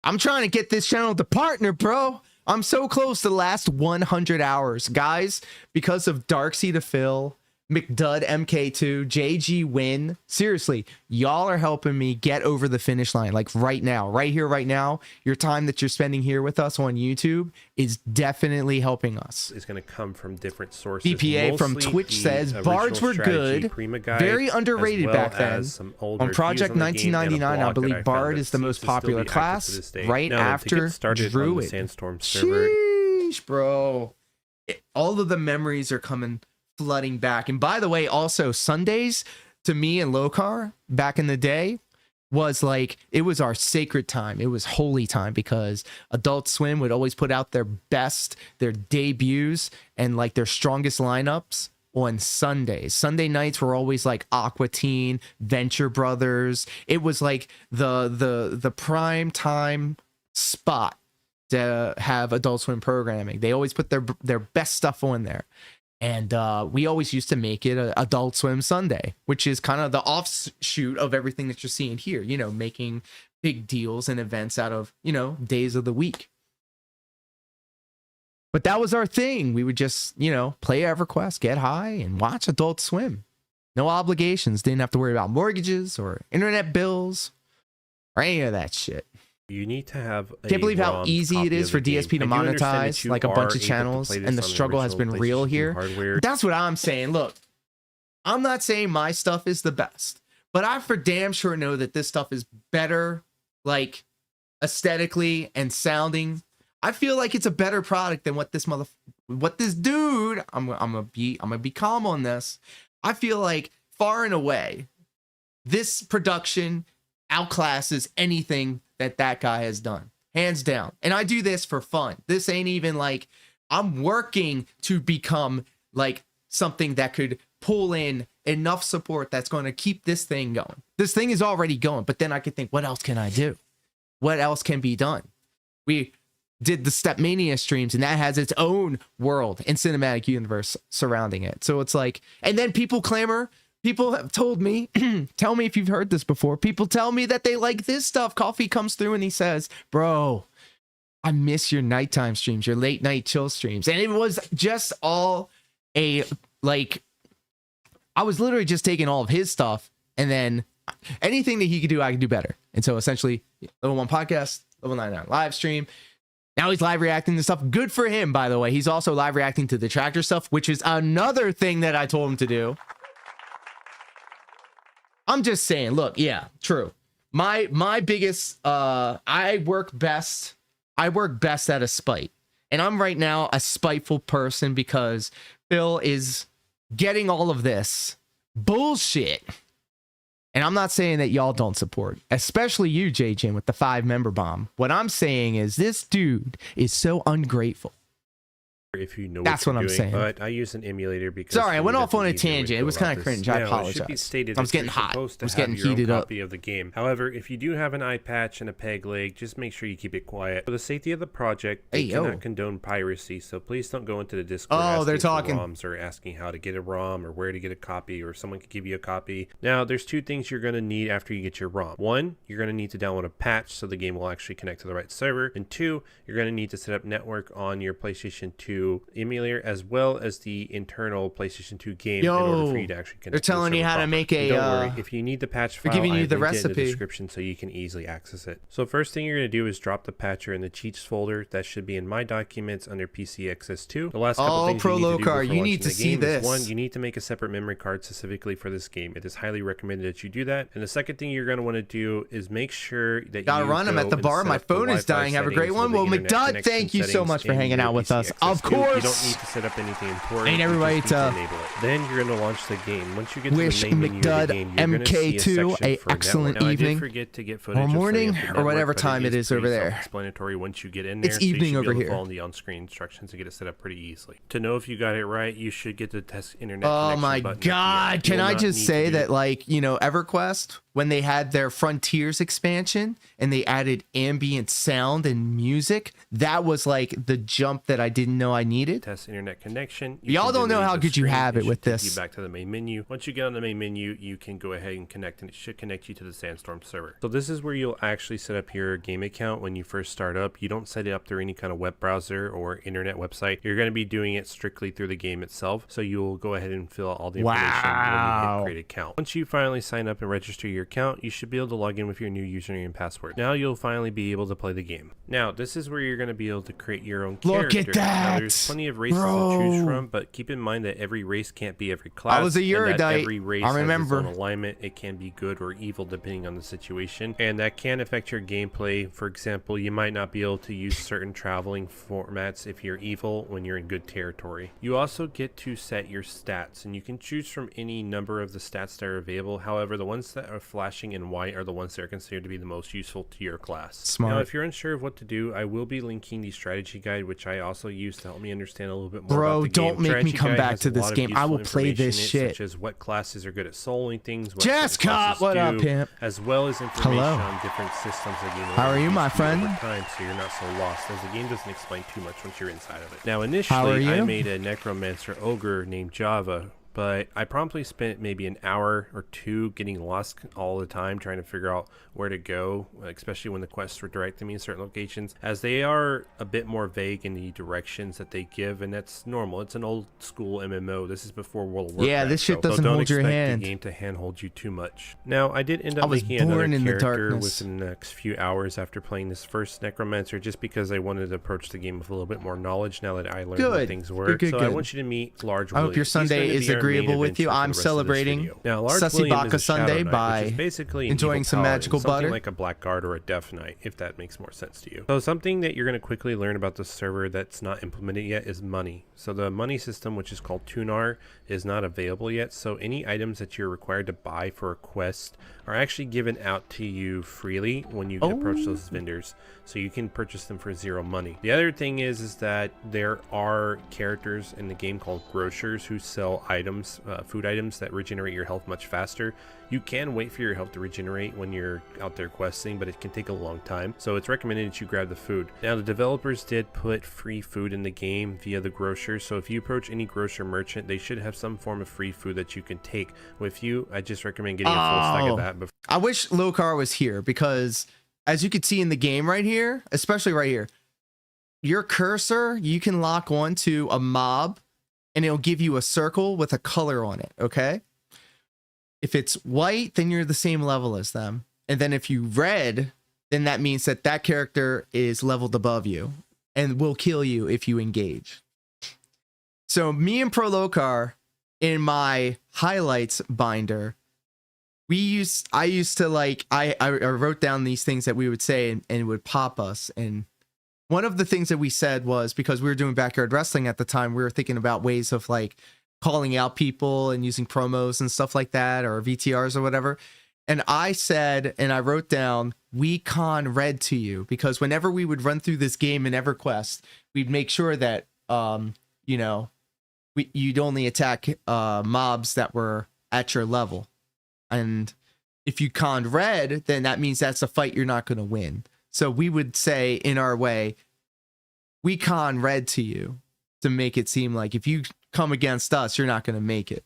I'm trying to get this channel to partner, bro. I'm so close to the last 100 hours, guys, because of Darkseid to Phil, McDud MK2, JG Win. Seriously, y'all are helping me get over the finish line. Like right now, right here, right now. Your time that you're spending here with us on YouTube is definitely helping us. Is going to come from different sources. BPA from Mostly Twitch the says original bards were strategy good, Prima guide, very underrated as well back then. as some older On Project reviews on the game and a 1999, I blog that believe found Bard that is the seems most to still be popular active to class, this day. right Now, to after get started on the Druid. Sandstorm server, Sheesh, bro. All of the memories are coming flooding back. And by the way, also Sundays to me and Lokar back in the day was like, it was our sacred time. It was holy time because Adult Swim would always put out their best, their debuts and like their strongest lineups on Sundays. Sunday nights were always like Aqua Teen, Venture Brothers. It was like the prime time spot to have Adult Swim programming. They always put their best stuff on there. And we always used to make it a Adult Swim Sunday, which is kind of the offshoot of everything that you're seeing here, you know, making big deals and events out of, you know, days of the week. But that was our thing. We would just, you know, play EverQuest, get high, and watch Adult Swim. No obligations. Didn't have to worry about mortgages or internet bills or any of that shit. you need to have a Can't believe how ROM easy copy it is of for the game. DSP to I do understand that monetize you like a are bunch of able to channels, play this and the on struggle has original been real PlayStation here. hardware. That's what I'm saying. Look, I'm not saying my stuff is the best, but I for damn sure know that this stuff is better, like aesthetically and sounding. I feel like it's a better product than what this dude. I'm gonna be calm on this. I feel like far and away, this production outclasses anything that guy has done, hands down. And I do this for fun. This ain't even like I'm working to become like something that could pull in enough support that's going to keep this thing going. This thing is already going, but then I could think, what else can I do? What else can be done? We did the Stepmania streams, and that has its own world and cinematic universe surrounding it. So it's like, and then people clamor. People have told me, tell me if you've heard this before. People tell me that they like this stuff. Coffee comes through and he says, bro, I miss your nighttime streams, your late night chill streams. And it was just all a, like, I was literally just taking all of his stuff, and then anything that he could do, I could do better. And so essentially, Level 1 podcast, Level 99 live stream. Now he's live reacting to stuff. Good for him, by the way. He's also live reacting to the tractor stuff, which is another thing that I told him to do. I'm just saying, look, yeah, true. My biggest, I work best at a spite. And I'm right now a spiteful person because Phil is getting all of this bullshit. And I'm not saying that y'all don't support, especially you, JJ, with the 5-member bomb. What I'm saying is this dude is so ungrateful. If you know That's what I'm doing, saying. But I use an emulator because Sorry, I went it off on a doesn't need tangent. It was about kind of this. cringe. I Now, apologize. It should be stated I was that getting you're hot. supposed to I was have getting your own heated up. copy of the game. However, if you do have an eye patch and a peg leg, just make sure you keep it quiet. For the safety of the project, they cannot condone piracy, so please don't go into the Discord they're asking talking for ROMs or asking how to get a ROM or where to get a copy, or someone could give you a copy. Now, there's two things you're going to need after you get your ROM. One, you're going to need to download a patch so the game will actually connect to the right server. And two, you're going to need to set up network on your PlayStation 2 emulator as well as the internal PlayStation 2 game in order for you to actually connect. They're telling you how to make a. Don't worry, if you need the patch file, giving you the linked it in the recipe. description so you can easily access it. So first thing you're going to do is drop the patcher in the cheats folder. That should be in My Documents under PCXS2. The last couple things you need to do before launching the game is, one, you need to make a separate memory card specifically for this game. It is highly recommended that you do that. And the second thing you're going to want to do is make sure that gotta run. I'm at the bar. My phone is dying. Have a great one. Well, McDudd, thank you so much for hanging out with us. Of course. You don't need to set up anything important. Ain't everybody to enable it. Then you're going to launch the game. Once you get Wish to the main menu of the game, you're going to see a section for excellent network. Now, evening, I did forget to get footage or morning, of setting up the or whatever network, time it is over there. Self-explanatory once you get in there. It's so you evening should be over able to here. follow the on-screen instructions to get it set up pretty easily. To know if you got it right, you should get the test internet. Oh my god! Can I just say that, like, you know, EverQuest when they had their Frontiers expansion and they added ambient sound and music. That was like the jump that I didn't know I needed. Test internet connection. Y'all don't know how good you have it with Take this. you back to the main menu. Once you get on the main menu, you can go ahead and connect, and it should connect you to the Sandstorm server. So this is where you'll actually set up your game account when you first start up. You don't set it up through any kind of web browser or internet website. You're going to be doing it strictly through the game itself. So you'll go ahead and fill out all the information when you hit create account. Once you finally sign up and register your account, you should be able to log in with your new username and password. Now you'll finally be able to play the game. Now this is where you're going to be able to create your own character. Look at that! Now, there's plenty of races to choose from, but keep in mind that every race can't be every class. I was a Eurodite. Every race I remember. has its own alignment. It can be good or evil depending on the situation, and that can affect your gameplay. For example, you might not be able to use certain traveling formats if you're evil when you're in good territory. You also get to set your stats, and you can choose from any number of the stats that are available. However, the ones that are flashing in white are the ones that are considered to be the most useful to your class. Smart. Now, if you're unsure of what to do, I will be linking the strategy guide, which I also use to help me understand a little bit more about the game. Don't make me come back to this game. I will play this shit. Such as what classes are good at soloing things, what Jessica, what up, pimp? as well as information Hello. on different systems that you know. How are you, my friend? Over time, so you're not so lost, as the game doesn't explain too much once you're inside of it. Now, How are initially, I you? made a necromancer ogre named Java, but I promptly spent maybe an hour or two getting lost all the time trying to figure out where to go, especially when the quests were directing me in certain locations, as they are a bit more vague in the directions that they give, and that's normal. It's an old school MMO. This is before World of Warcraft. Yeah, this shit so doesn't don't hold your expect hand. the game to handhold you too much. Now, I did end I up was making another born in the character darkness. within the next few hours after playing this first necromancer, just because I wanted to approach the game with a little bit more knowledge now that I learned how Good. things work. Good, So I good. want you to meet Large I hope William. your He's Sunday going to is be our main agreeable with you. adventure for I'm the rest of this celebrating video. Now, Large Sussy William Baka is a Shadow Sunday Knight, by which is basically an enjoying evil some paladin, magical something butter. like a Blackguard or a Death Knight, if that makes more sense to you. So something that you're going to quickly learn about the server that's not implemented yet is money. So the money system, which is called Tunar, is not available yet. So any items that you're required to buy for a quest are actually given out to you freely when you approach those vendors. So you can purchase them for 0 money. The other thing is that there are characters in the game called grocers who sell items, food items that regenerate your health much faster. You can wait for your health to regenerate when you're out there questing, but it can take a long time. So it's recommended that you grab the food. Now, the developers did put free food in the game via the grocers. So if you approach any grocer merchant, they should have some form of free food that you can take with you. I just recommend getting a full stack of that before. I wish Lokar was here, because as you can see in the game right here, especially right here, your cursor, you can lock on to a mob and it'll give you a circle with a color on it. Okay. If it's white, then you're the same level as them. And then if you red, then that means that that character is leveled above you and will kill you if you engage. So me and Prolokar, in my highlights binder, I used to like, I wrote down these things that we would say and it would pop us. And one of the things that we said was, because we were doing backyard wrestling at the time, we were thinking about ways of like calling out people and using promos and stuff like that, or VTRs or whatever. And I said, and I wrote down, "We con red to you," because whenever we would run through this game in EverQuest, we'd make sure that, you know, you'd only attack mobs that were at your level. And if you con red, then that means that's a fight you're not going to win. So we would say in our way, "We con red to you," to make it seem like if you come against us, you're not going to make it.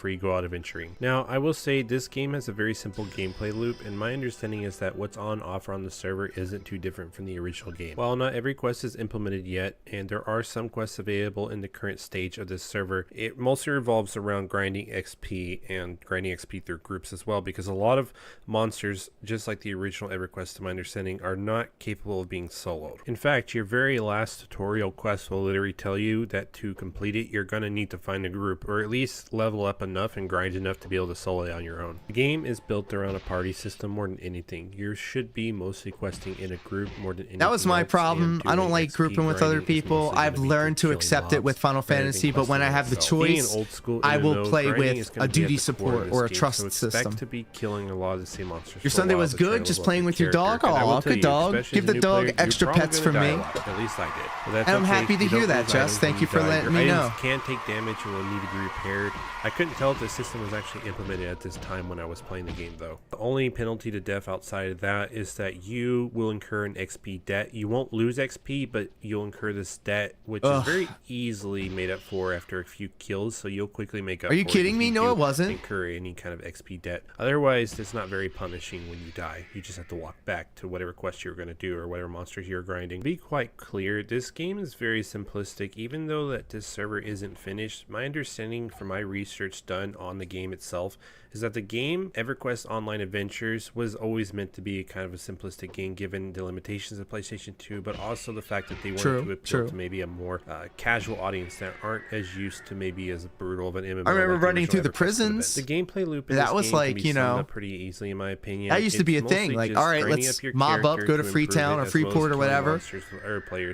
You go out adventuring. Now, I will say this game has a very simple gameplay loop, and my understanding is that what's on offer on the server isn't too different from the original game. While not every quest is implemented yet, and there are some quests available in the current stage of this server, it mostly revolves around grinding XP and grinding XP through groups as well, because a lot of monsters, just like the original EverQuest to my understanding, are not capable of being soloed. In fact, your very last tutorial quest will literally tell you that to complete it, you're going to need to find a group, or at least level up enough and grind enough to be able to solo it on your own. The game is built around a party system more than anything. You should be mostly questing in a group more than anything. That was my else, problem. and I don't doing like XP grouping with other grinding is people. mostly I've gonna be learned to killing accept it with mobs Final rather than Fantasy, but when I have the questing itself. Being an choice, old school I will MMO, play grinding is with gonna a be at duty the core of support this or a game, trust so expect system. to be killing a lot of the same monsters. Your for a Sunday while was to try good, to just level up playing your with your character. dog? And I will Aw, tell good you, dog. especially Give as the a new dog player, you're extra probably pets gonna from die me. a lot. At least I did. But that's And I'm okay. happy to You don't hear that, lose Jess. items Thank when you for die. letting Your me items know. can take damage and will need to be repaired. I couldn't can tell that the system was actually implemented at this time when I was playing the game though. The only penalty to death outside of that is that you will incur an XP debt. You won't lose XP, but you'll incur this debt, which is very easily made up for after a few kills, so you'll quickly make up for it. Are you kidding me? No, it wasn't. Incur any kind of XP debt. Otherwise, it's not very punishing when you die. You just have to walk back to whatever quest you were going to do or whatever monsters you're grinding. To be quite clear, this game is very simplistic. Even though that this server isn't finished, my understanding from my research done on the game itself is that the game EverQuest Online Adventures was always meant to be kind of a simplistic game given the limitations of PlayStation 2, but also the fact that they wanted to appeal to maybe a more casual audience that aren't as used to maybe as brutal of an MMO. I remember like running through the EverQuest prisons. The gameplay loop in that this was game like, can be you summed know, up pretty easily in my opinion. that used to be a thing. Like, all right, let's mob up, go to Freetown or Freeport or whatever,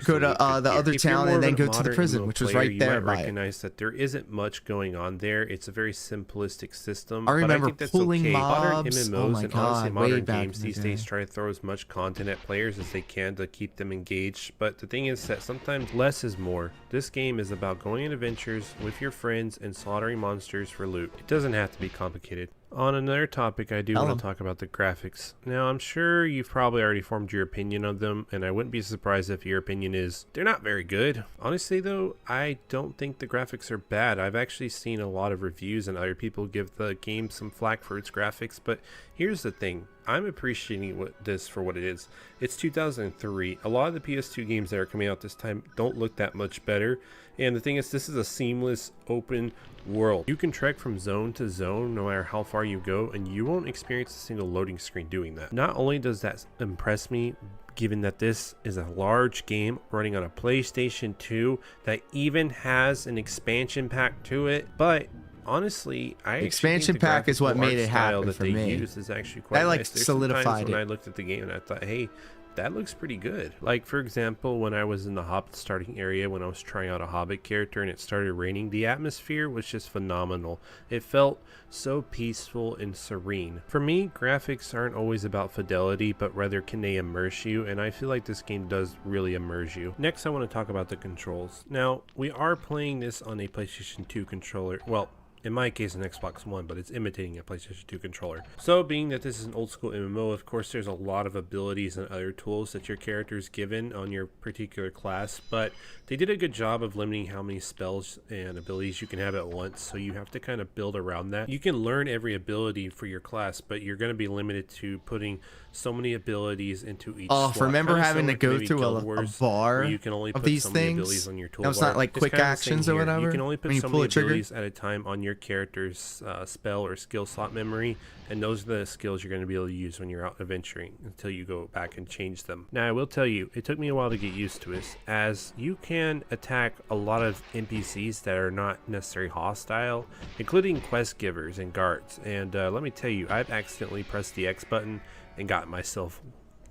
go to the other town, and then go to the prison, which was right there. You might recognize that there isn't much going on there. It's a very simplistic system. I remember but I think that's pulling okay. Modern mobs. MMOs Oh my and God, honestly way modern back games in the these day. days try to throw as much content at players as they can to keep them engaged. But the thing is that sometimes less is more. This game is about going on adventures with your friends and slaughtering monsters for loot. It doesn't have to be complicated. On another topic, I do want to talk about the graphics. Now, I'm sure you've probably already formed your opinion of them, and I wouldn't be surprised if your opinion is they're not very good. Honestly, though, I don't think the graphics are bad. I've actually seen a lot of reviews and other people give the game some flack for its graphics, but here's the thing. I'm appreciating this for what it is. It's 2003. A lot of the PS2 games that are coming out this time don't look that much better. And the thing is, this is a seamless open world. You can trek from zone to zone no matter how far you go, and you won't experience a single loading screen doing that. Not only does that impress me, given that this is a large game running on a PlayStation 2 that even has an expansion pack to it, but honestly, the expansion pack is what made it happen for me. Is actually quite that like nice. There's solidified when it. I looked at the game and I thought, hey, that looks pretty good. Like, for example, when I was in the Hobbit starting area, when I was trying out a Hobbit character and it started raining, the atmosphere was just phenomenal. It felt so peaceful and serene. For me, graphics aren't always about fidelity, but rather can they immerse you, and I feel like this game does really immerse you. Next, I want to talk about the controls. Now, we are playing this on a PlayStation 2 controller. Well, in my case, an Xbox One, but it's imitating a PlayStation 2 controller. So, being that this is an old school MMO, of course, there's a lot of abilities and other tools that your character is given on your particular class, but they did a good job of limiting how many spells and abilities you can have at once, so you have to kind of build around that. You can learn every ability for your class, but you're going to be limited to putting so many abilities into each slot. Remember having to go through a bar you can only of put these so many things? abilities on your toolbar. That was not like quick actions or whatever? You can only put when you so pull many a trigger? abilities at a time on your character's spell or skill slot memory, and those are the skills you're going to be able to use when you're out adventuring until you go back and change them. Now, I will tell you, it took me a while to get used to this, as you can attack a lot of NPCs that are not necessarily hostile, including quest givers and guards, and let me tell you, I've accidentally pressed the X button and got myself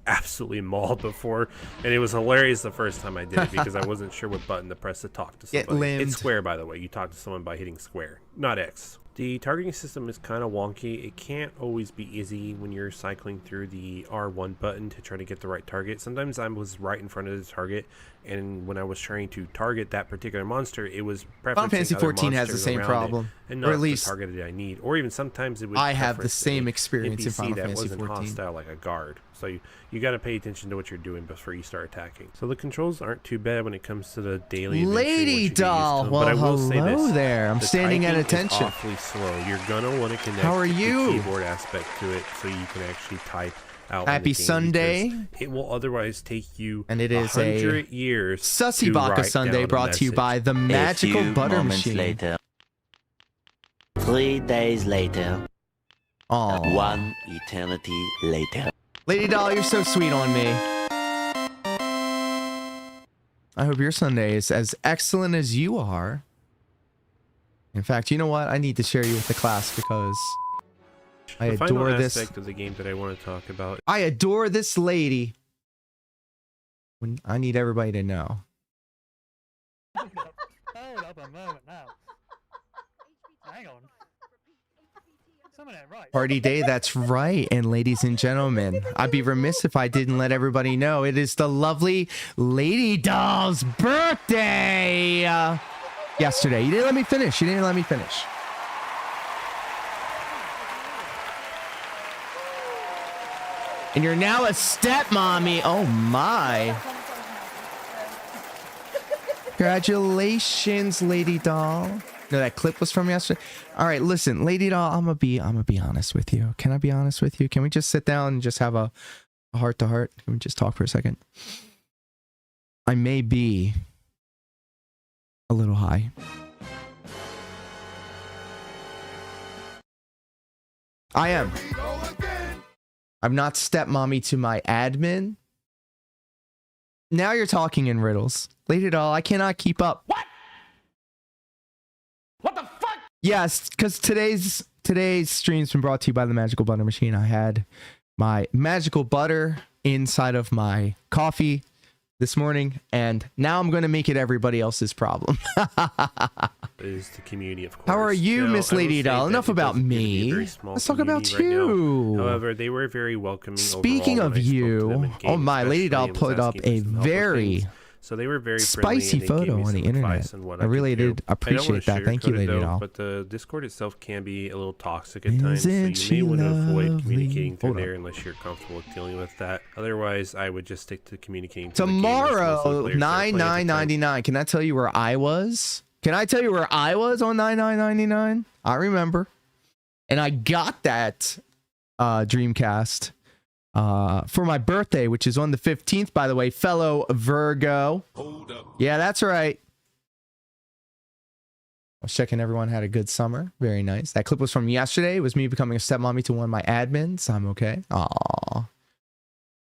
absolutely mauled before, and it was hilarious the first time I did it because I wasn't sure what button to press to talk to somebody. It's square, by the way. You talk to someone by hitting square, not X. The targeting system is kind of wonky. It can't always be easy when you're cycling through the R1 button to try to get the right target. Sometimes I was right in front of the target, and when I was trying to target that particular monster, it was preferencing Final Fantasy other 14 has the monsters same around problem, it, and or not at least the target that I need. Or even sometimes it would I have the preference same a experience in NPC Final that Fantasy wasn't 14. hostile, like a guard. So you got to pay attention to what you're doing before you start attacking. So the controls aren't too bad when it comes to the daily Lady doll, well, but I will say hello this, there. I'm the standing at typing is attention. awfully slow. You're gonna want to connect How are you? the keyboard aspect to it so you can actually type out. Happy Sunday. It will otherwise take you And it is 100 years. Sussy to Baka write Sunday down a brought to you message. by the Magical Butter Machine. Later. 3 days later. Aw. 1 eternity later. Lady doll, you're so sweet on me. I hope your Sunday is as excellent as you are. In fact, you know what? I need to share you with the class because I The adore final this. aspect of the game that I want to talk about. I adore this lady. When I need everybody to know. Hold up a moment now. Hang on. Some of that right. Party day, that's right. And ladies and gentlemen, I'd be remiss if I didn't let everybody know it is the lovely Lady Doll's birthday. Yesterday. You didn't let me finish. And you're now a stepmommy. Oh my. Congratulations, Lady Doll. No, that clip was from yesterday. All right, listen, Lady Doll, I'm gonna be honest with you. Can I be honest with you? Can we just sit down and just have a heart to heart? Can we just talk for a second? I may be a little high. I am. I'm not stepmommy to my admin. Now you're talking in riddles. Lady Doll, I cannot keep up. What? What the fuck? Yes, because today's stream's been brought to you by the Magical Butter Machine. I had my magical butter inside of my coffee this morning, and now I'm going to make it everybody else's problem. Is the community, of course. How are you, Now, Miss I will Lady say Doll? that Enough it about does appear to be a me. very small Let's talk about community right now. you. However, they were very welcoming. Speaking overall of when I spoke to them you, in oh game, my, Lady Doll especially, and was put up asking a for some help with very things. So they were very friendly, spicy and they gave photo me on some the internet. advice on what I really could do. did appreciate that. Thank you, sugarcoat it, Lady though, Doll. But the Discord itself can be a little toxic at times, so Isn't you may want to avoid she communicating through lovely? there unless you're comfortable with dealing with that. Otherwise, I would just stick to communicating through the gamers, Tomorrow, mostly players that are playing at the time. $9.99. Can I tell you where I was? Can I tell you where I was on $9.99? I remember. And I got that Dreamcast for my birthday, which is on the 15th, by the way, fellow Virgo. Hold up. Yeah, that's right. I was checking everyone had a good summer. Very nice. That clip was from yesterday. It was me becoming a stepmommy to one of my admins. I'm okay. Aw.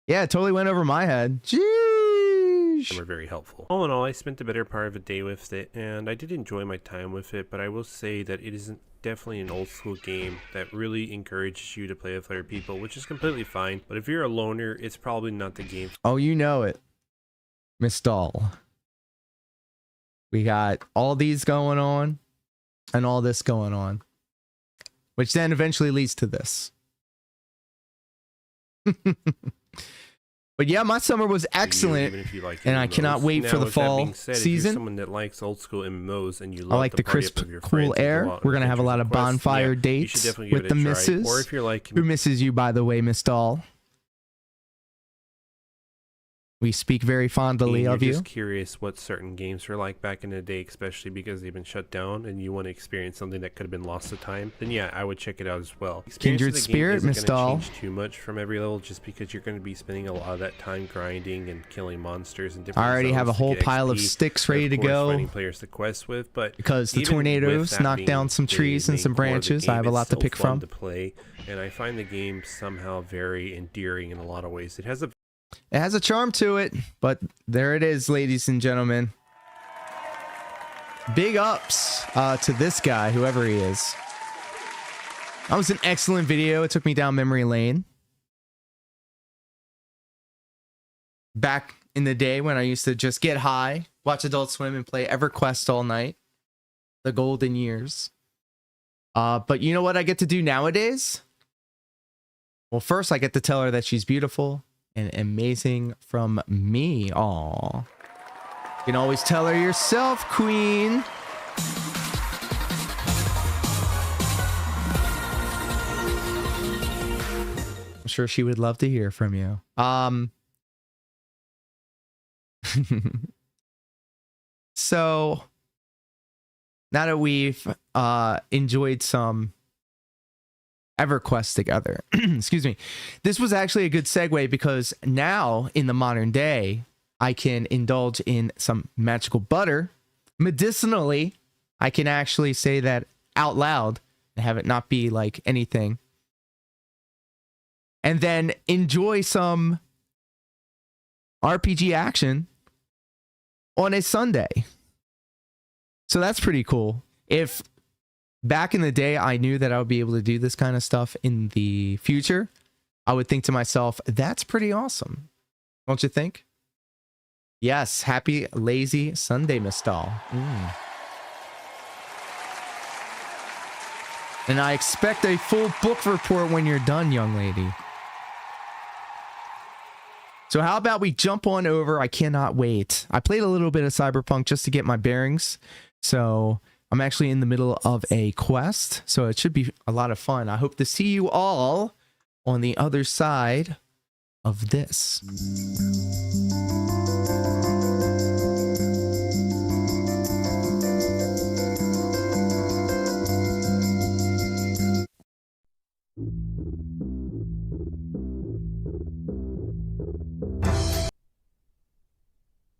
Yeah, it totally went over my head. Jeez. Were very helpful. All in all, I spent the better part of a day with it, and I did enjoy my time with it, but I will say that it isn't definitely an old school game that really encourages you to play with other people, which is completely fine. But if you're a loner, it's probably not the game. Oh, you know it. Miss Doll. We got all these going on and all this going on, which then eventually leads to this. But yeah, my summer was excellent, Even if you like and I MMOs. cannot wait for Now, the with that fall being said, if season. you're someone that likes old school MMOs and you love I like the party crisp, up with your cool friends and air. go out We're on gonna have a lot of adventures and quests, bonfire you should dates definitely give with it the a try. missus. Or if you're like Who misses you, by the way, Miss Doll? We speak very fondly you're of you. just curious what certain games were like back in the day, especially because they've been shut down, and you want to experience something that could have been lost to time, then yeah, I would check it out as well. Kindred Spirit, Miss Doll. Change too much from every level, just because you're going to be spending a lot of that time grinding and killing monsters and different. I already have a zones to whole get pile of XP, sticks and ready of to course, go. finding players to quest with, but Because the even with tornadoes that knocked being down some the trees and main some core of the branches. I have a game, lot it's to so pick fun from. to play, and I find the game somehow very endearing in a lot of ways. It has a It has a charm to it, but there it is, ladies and gentlemen. Big ups to this guy, whoever he is. That was an excellent video. It took me down memory lane. Back in the day when I used to just get high, watch Adult Swim, and play EverQuest all night. The golden years. But you know what I get to do nowadays? Well, first I get to tell her that she's beautiful and amazing from me. Aw. You can always tell her yourself, queen. I'm sure she would love to hear from you. So now that we've enjoyed some EverQuest together, excuse me, this was actually a good segue because now in the modern day, I can indulge in some magical butter. Medicinally, I can actually say that out loud and have it not be like anything. And then enjoy some RPG action on a Sunday. So that's pretty cool. If back in the day I knew that I would be able to do this kind of stuff in the future, I would think to myself, that's pretty awesome. Don't you think? Yes, happy lazy Sunday, Miss Doll. And I expect a full book report when you're done, young lady. So how about we jump on over? I cannot wait. I played a little bit of Cyberpunk just to get my bearings. So I'm actually in the middle of a quest. So it should be a lot of fun. I hope to see you all on the other side of this.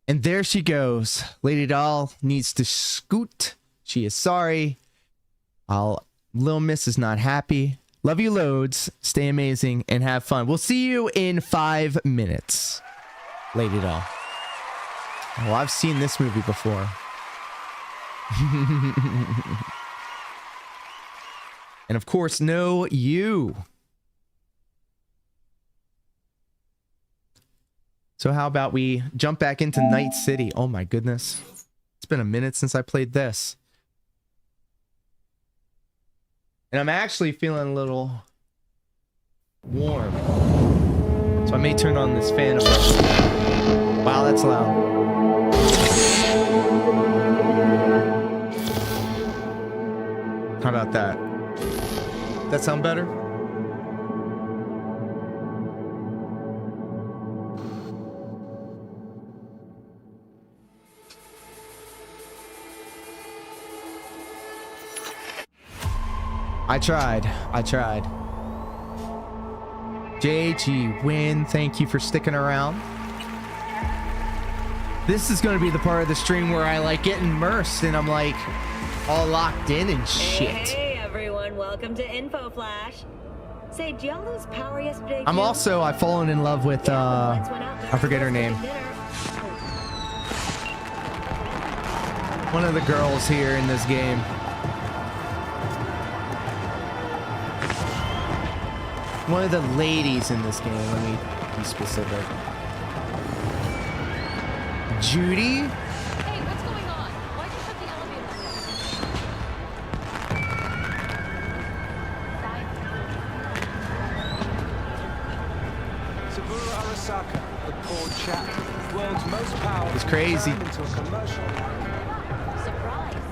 And there she goes. Lady Doll needs to scoot. She is sorry. Lil Miss is not happy. Love you loads. Stay amazing and have fun. We'll see you in 5 minutes. Lady Doll. Oh, I've seen this movie before. And of course, no you. So how about we jump back into Night City? Oh my goodness. It's been a minute since I played this. And I'm actually feeling a little warm. So I may turn on this fan a bit. Wow, that's loud. How about that? That sound better? I tried. JG Win, thank you for sticking around. This is going to be the part of the stream where I like get immersed and I'm like all locked in and shit. Hey everyone, welcome to Info Flash. Say, did y'all lose power yesterday? I've fallen in love with I forget her name. One of the girls here in this game. One of the ladies in this game, let me be specific. Judy? Hey, what's going on? Why'd you shut the elevator? Saburo Arasaka, the poor chap, world's most powerful. It's crazy. Into a commercial. Surprised.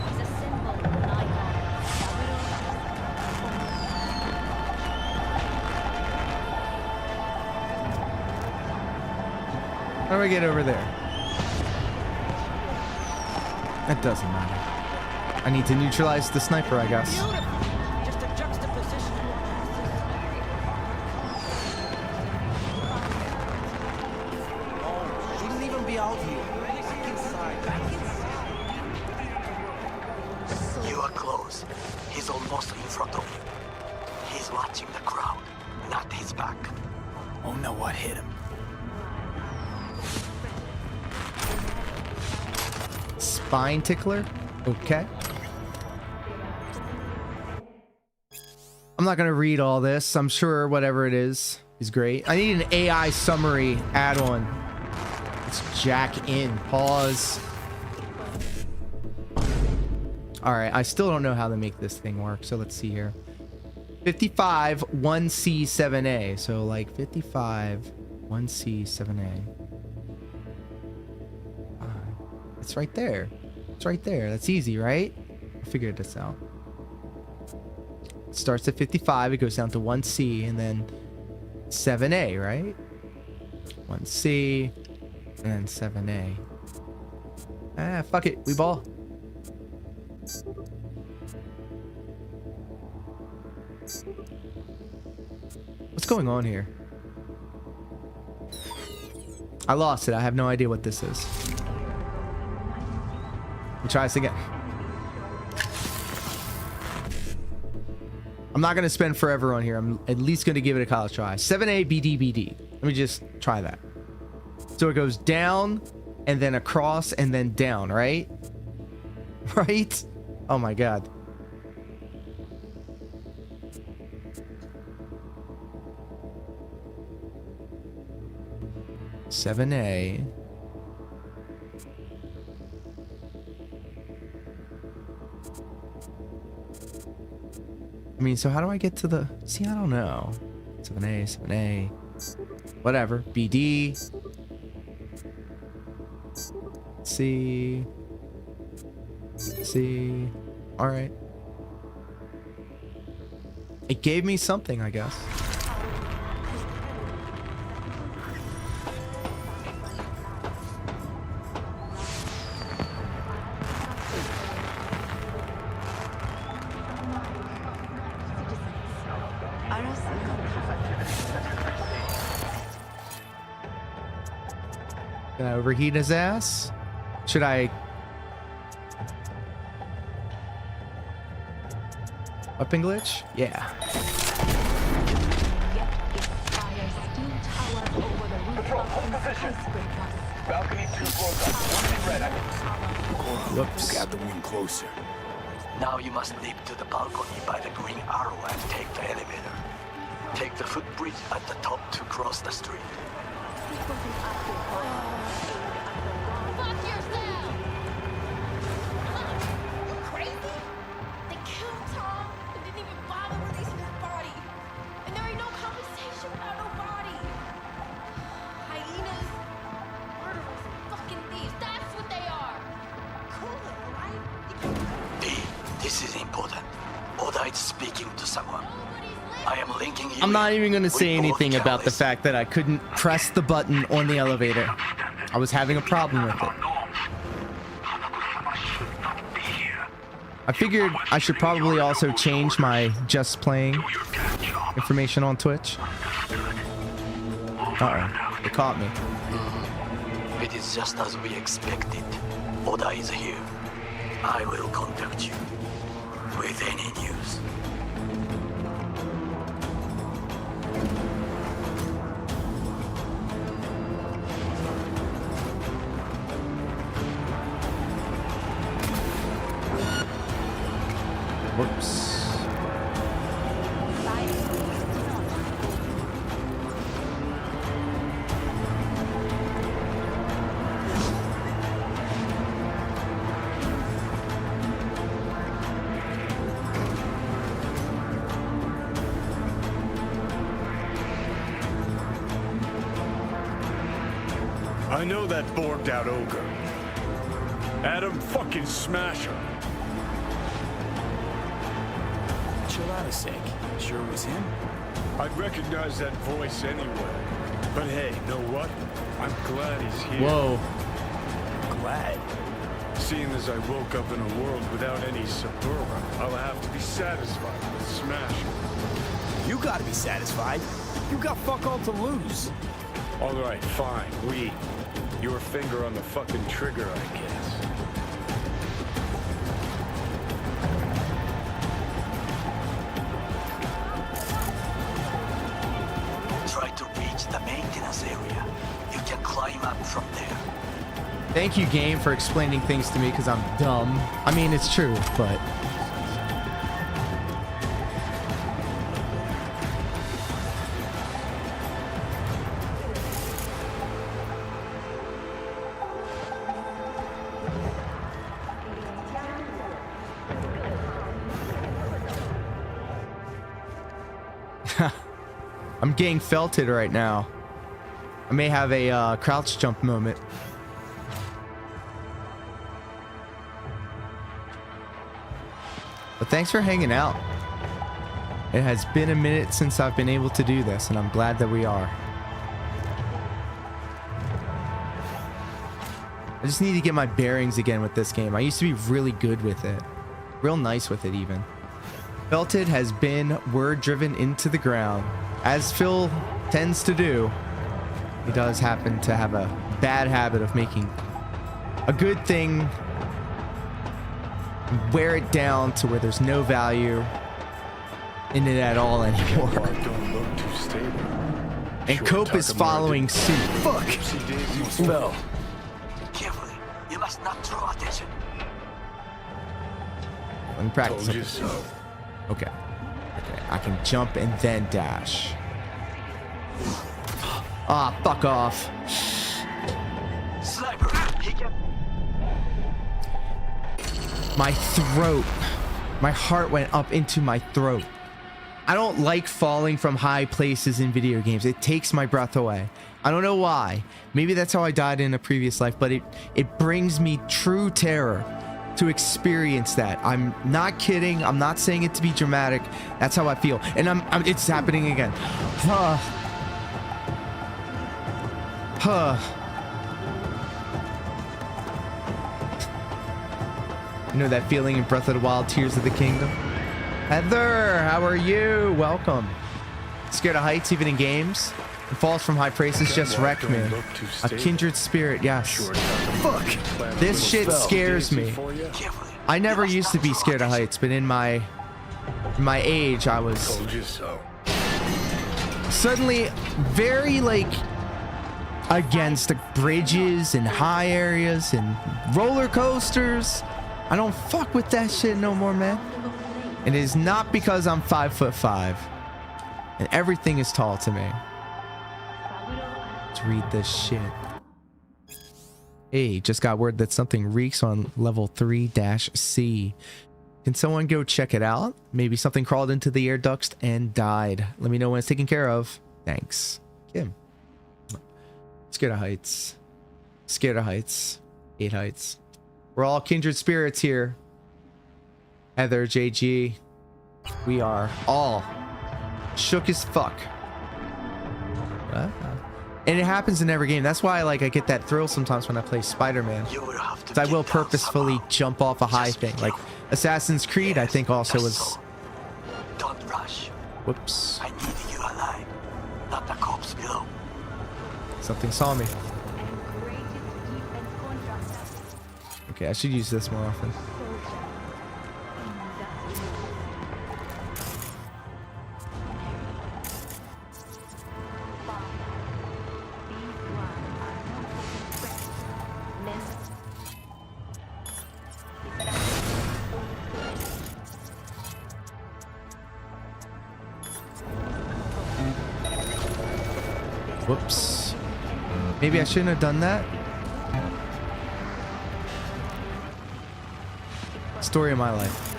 He's a symbol, an icon. How do I get over there? That doesn't matter. I need to neutralize the sniper, I guess. Just a juxtaposition. Oh, shouldn't even be out here. Back inside. You are close. He's almost in front of you. He's watching the crowd, not his back. Oh no, what hit him? Spine tickler? Okay. I'm not gonna read all this. I'm sure whatever it is great. I need an AI summary add-on. Let's jack in. Pause. Alright, I still don't know how to make this thing work, so let's see here. 55 1C 7A. So like 55 1C 7A. It's right there. It's right there. That's easy, right? I figured this out. It starts at 55. It goes down to 1C and then 7A, right? 1C and then 7A. Ah, fuck it. We ball. What's going on here? I lost it. I have no idea what this is. We'll try this again. I'm not going to spend forever on here. I'm at least going to give it a college try. 7A, BD, BD. Let me just try that. So it goes down and then across and then down, right? Right? Oh my God. $7A. I mean, so how do I get to the... See, I don't know. 7A, 7A. Whatever. BD. C. C. Alright. It gave me something, I guess. Can I overheat his ass? Should I? Weapon glitch? Yeah. Whoops. Got the wing closer. Now you must leap to the balcony by the green arrow and take the elevator. Take the footbridge at the top to cross the street. Fuck yourself! You crazy? They killed Tom and didn't even bother releasing his body. And there ain't no compensation without no body. Hyenas, murderers, fucking thieves, that's what they are. Cool it, alright? This is important. Oda is speaking to someone. I am linking you. I'm not even going to with say both anything about the catalysts. fact that I couldn't press the button on the elevator. I was having a problem with it. I figured I should probably also change my just playing information on Twitch. Uh-oh. They caught me. It is just as we expected. Oda is here. I will contact you with any news. Whoops. I know that borked out ogre. Adam fucking Smasher. Chill out a sec. Sure it was him? I'd recognize that voice anywhere. But hey, know what? I'm glad he's here. Whoa. Glad? Seeing as I woke up in a world without any Suburban, I'll have to be satisfied with Smasher. You gotta be satisfied. You got fuck all to lose. All right, fine. Your finger on the fucking trigger, I guess. Try to reach the maintenance area. You can climb up from there. Thank you, game, for explaining things to me because I'm dumb. I mean, it's true, but... I'm getting felted right now. I may have a crouch jump moment. But thanks for hanging out. It has been a minute since I've been able to do this, and I'm glad that we are. I just need to get my bearings again with this game. I used to be really good with it. Real nice with it, even. Felted has been word driven into the ground. As Phil tends to do, he does happen to have a bad habit of making a good thing wear it down to where there's no value in it at all anymore. Don't look too stable. And Cope is following suit. Fuck! Fell. Carefully. You must not draw attention. Let me practice. Told you so. Okay. Okay. I can jump and then dash. Ah, fuck off. Sniper, he can... My throat. My heart went up into my throat. I don't like falling from high places in video games. It takes my breath away. I don't know why. Maybe that's how I died in a previous life, but it brings me true terror to experience that. I'm not kidding. I'm not saying it to be dramatic. That's how I feel. And it's happening again. You know that feeling in Breath of the Wild, Tears of the Kingdom? Heather, how are you? Welcome. Scared of heights even in games? Falls from high praises just wrecked me. A kindred spirit, yes. Fuck! This shit scares me. I never used to be scared of heights, but in my age, I was suddenly very like against the bridges and high areas and roller coasters. I don't fuck with that shit no more, man. And it is not because I'm 5'5" and everything is tall to me. Let's read this shit. Hey, just got word that something reeks on level 3-C. Can someone go check it out? Maybe something crawled into the air ducts and died. Let me know when it's taken care of. Thanks. Kim. Scared of heights. Scared of heights. 8 heights. We're all kindred spirits here. Heather, JG. We are all shook as fuck. And it happens in every game. That's why I get that thrill sometimes when I play Spider-Man. Because I will purposefully jump off a high thing. Like Assassin's Creed, I think also was. Don't rush. Whoops. I need you alive, not the corpse below. Something saw me. Okay, I should use this more often. Whoops. Maybe I shouldn't have done that. Story of my life.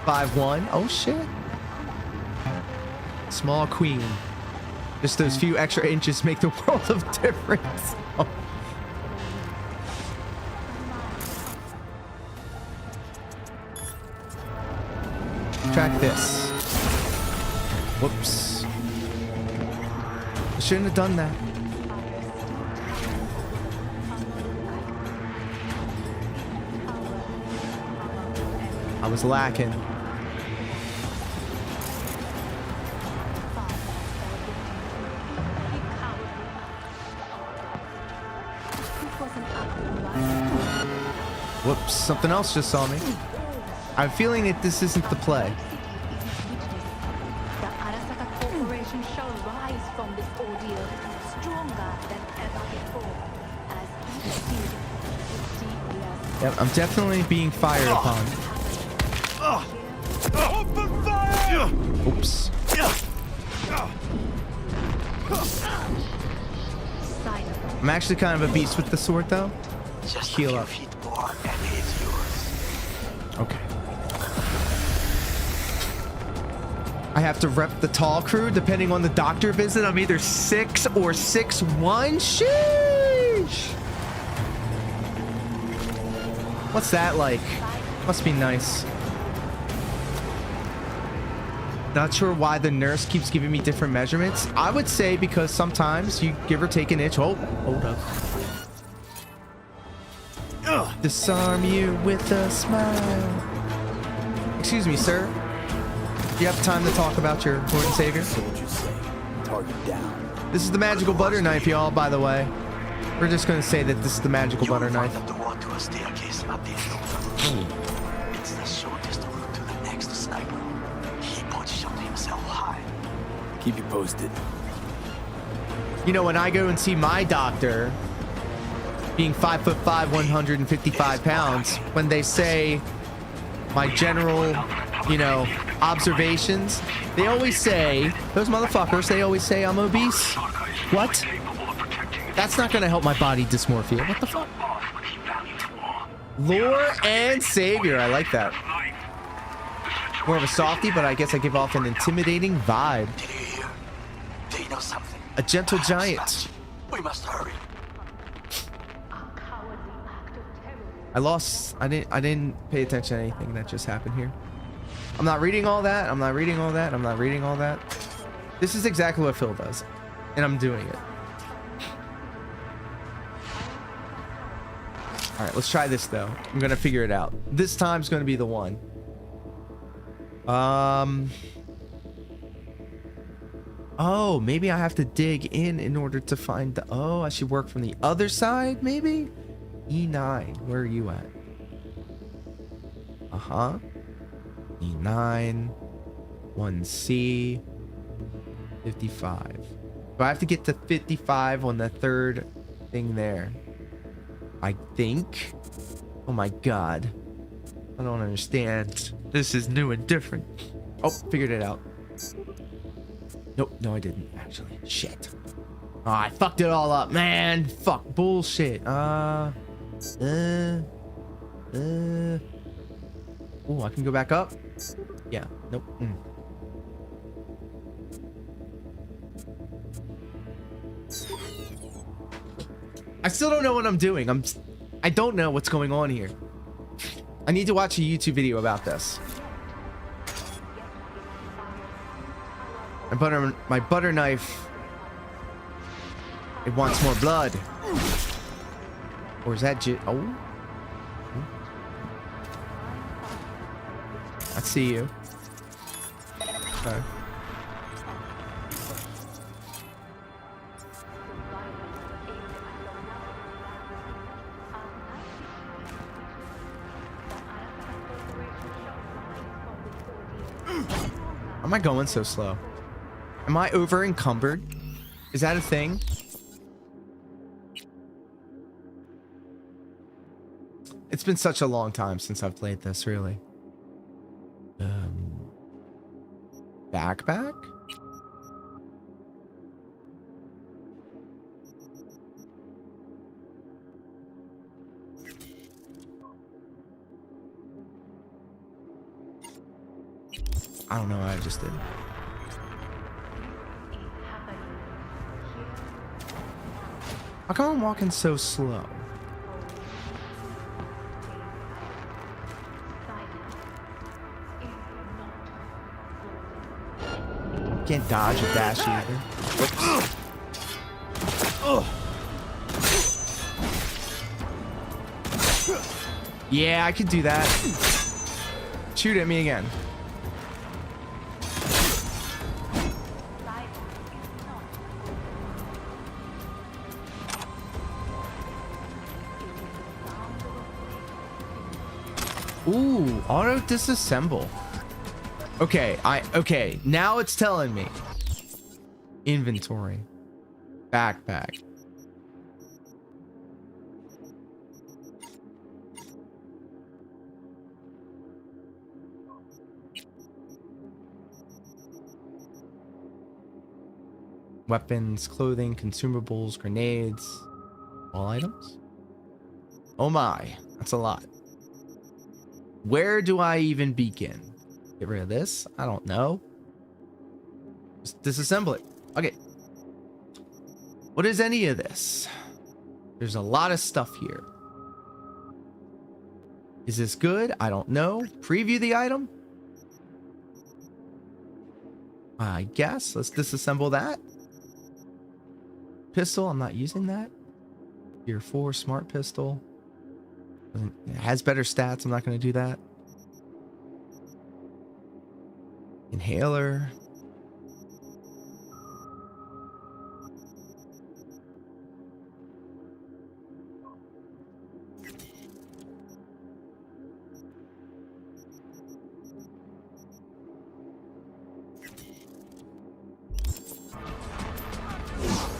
$5-1. Oh shit. Small queen. Just those few extra inches make the world of difference. Oh. Track this. Whoops. I shouldn't have done that. I was lacking. Whoops, something else just saw me. I'm feeling that this isn't the play. The Arasaka Corporation shall rise from this ordeal stronger than ever before, as each seed is deeply as Yep, I'm definitely being fired upon. Open fire! Oops. I'm actually kind of a beast with the sword, though. Just heal up. feet more and it's yours. Okay. I have to rep the tall crew depending on the doctor visit. I'm either 6 or 6'1". Sheesh. What's that like? Must be nice. Not sure why the nurse keeps giving me different measurements. I would say because sometimes you give or take an inch. Oh, hold up. Disarm you with a smile. Excuse me, sir. Do you have time to talk about your Lord and Savior? Target down. This is the magical butter knife, y'all, by the way. We're just going to say that this is the magical butter knife. The wall to a staircase at the end of the room. It's the shortest route to the next sniper. He positioned himself high. Keep you posted. You know, when I go and see my doctor, being 5'5", 155 pounds, when they say my general, you know, observations, they always say, those motherfuckers, they always say I'm obese. What? That's not gonna help my body dysmorphia. What the fuck? Lore and Savior. I like that. More of a softie, but I guess I give off an intimidating vibe. Did you hear? They know something. A gentle Perhaps giant. much. We must hurry. I didn't pay attention to anything that just happened here. I'm not reading all that. I'm not reading all that. I'm not reading all that. This is exactly what Phil does. And I'm doing it. All right, let's try this though. I'm going to figure it out. This time's going to be the one. Oh, maybe I have to dig in order to find the... Oh, I should work from the other side, maybe? E9. Where are you at? Uh-huh. E9. 1C. 55. Do I have to get to 55 on the third thing there? I think. Oh my god. I don't understand. This is new and different. Oh, figured it out. Nope, no I didn't actually. Shit. Oh, I fucked it all up, man. Fuck, bullshit. Oh, I can go back up? Yeah, nope. I still don't know what I'm doing. I don't know what's going on here. I need to watch a YouTube video about this. My butter knife. It wants more blood. Or is that oh. I see you. Okay. Why am I going so slow? Am I over encumbered? Is that a thing? It's been such a long time since I've played this, really. Backpack? I don't know what I just did. How come I'm walking so slow? Can't dodge or dash either. Whoops. Yeah, I could do that. Shoot at me again. Ooh, auto disassemble. Okay, now it's telling me. Inventory. Backpack. Weapons, clothing, consumables, grenades. All items? Oh my, that's a lot. Where do I even begin? Get rid of this? I don't know. Just disassemble it. Okay. What is any of this? There's a lot of stuff here. Is this good? I don't know. Preview the item? I guess. Let's disassemble that. Pistol, I'm not using that. Tier 4 smart pistol. It has better stats. I'm not going to do that. Inhaler.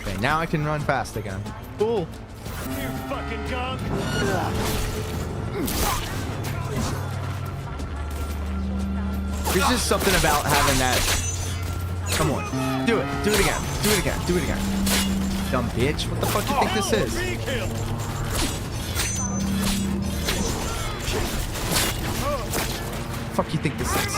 Okay, now I can run fast again. Cool. You fucking gunk. There's just something about having that. Come on. Do it. Do it again. Do it again. Do it again. Dumb bitch. What the fuck do you think this is? Fuck you think this is?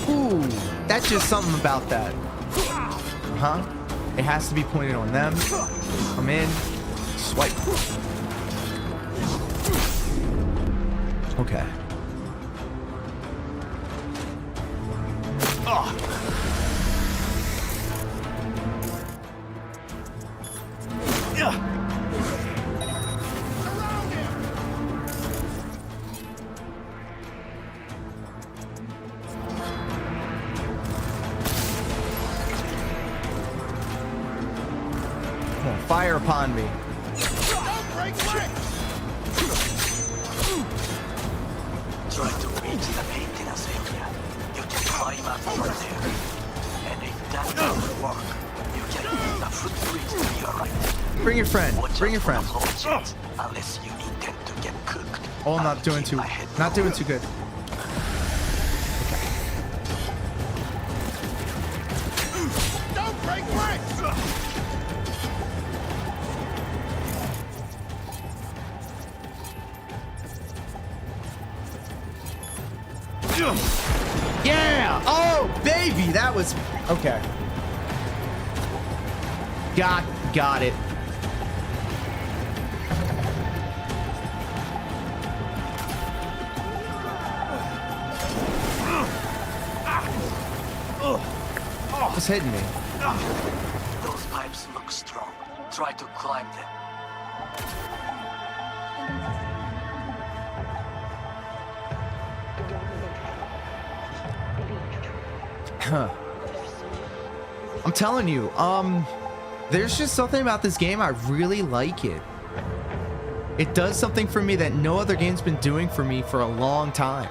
Ooh, that's just something about that. Huh? It has to be pointed on them. Come in. Swipe. Okay. Fire upon me. Try to reach the maintenance area. You can climb up from there. And if that doesn't work, you can use the footbridge to your right. Bring your friend. Bring your friend. Unless you intend to get cooked. Oh, I'm not doing too good. Don't break bricks! Yeah! Oh, baby, that was okay. Got it. What's hitting me? Those pipes look strong. Try to climb them. Huh. I'm telling you, there's just something about this game. I really like it. It does something for me that no other game's been doing for me for a long time.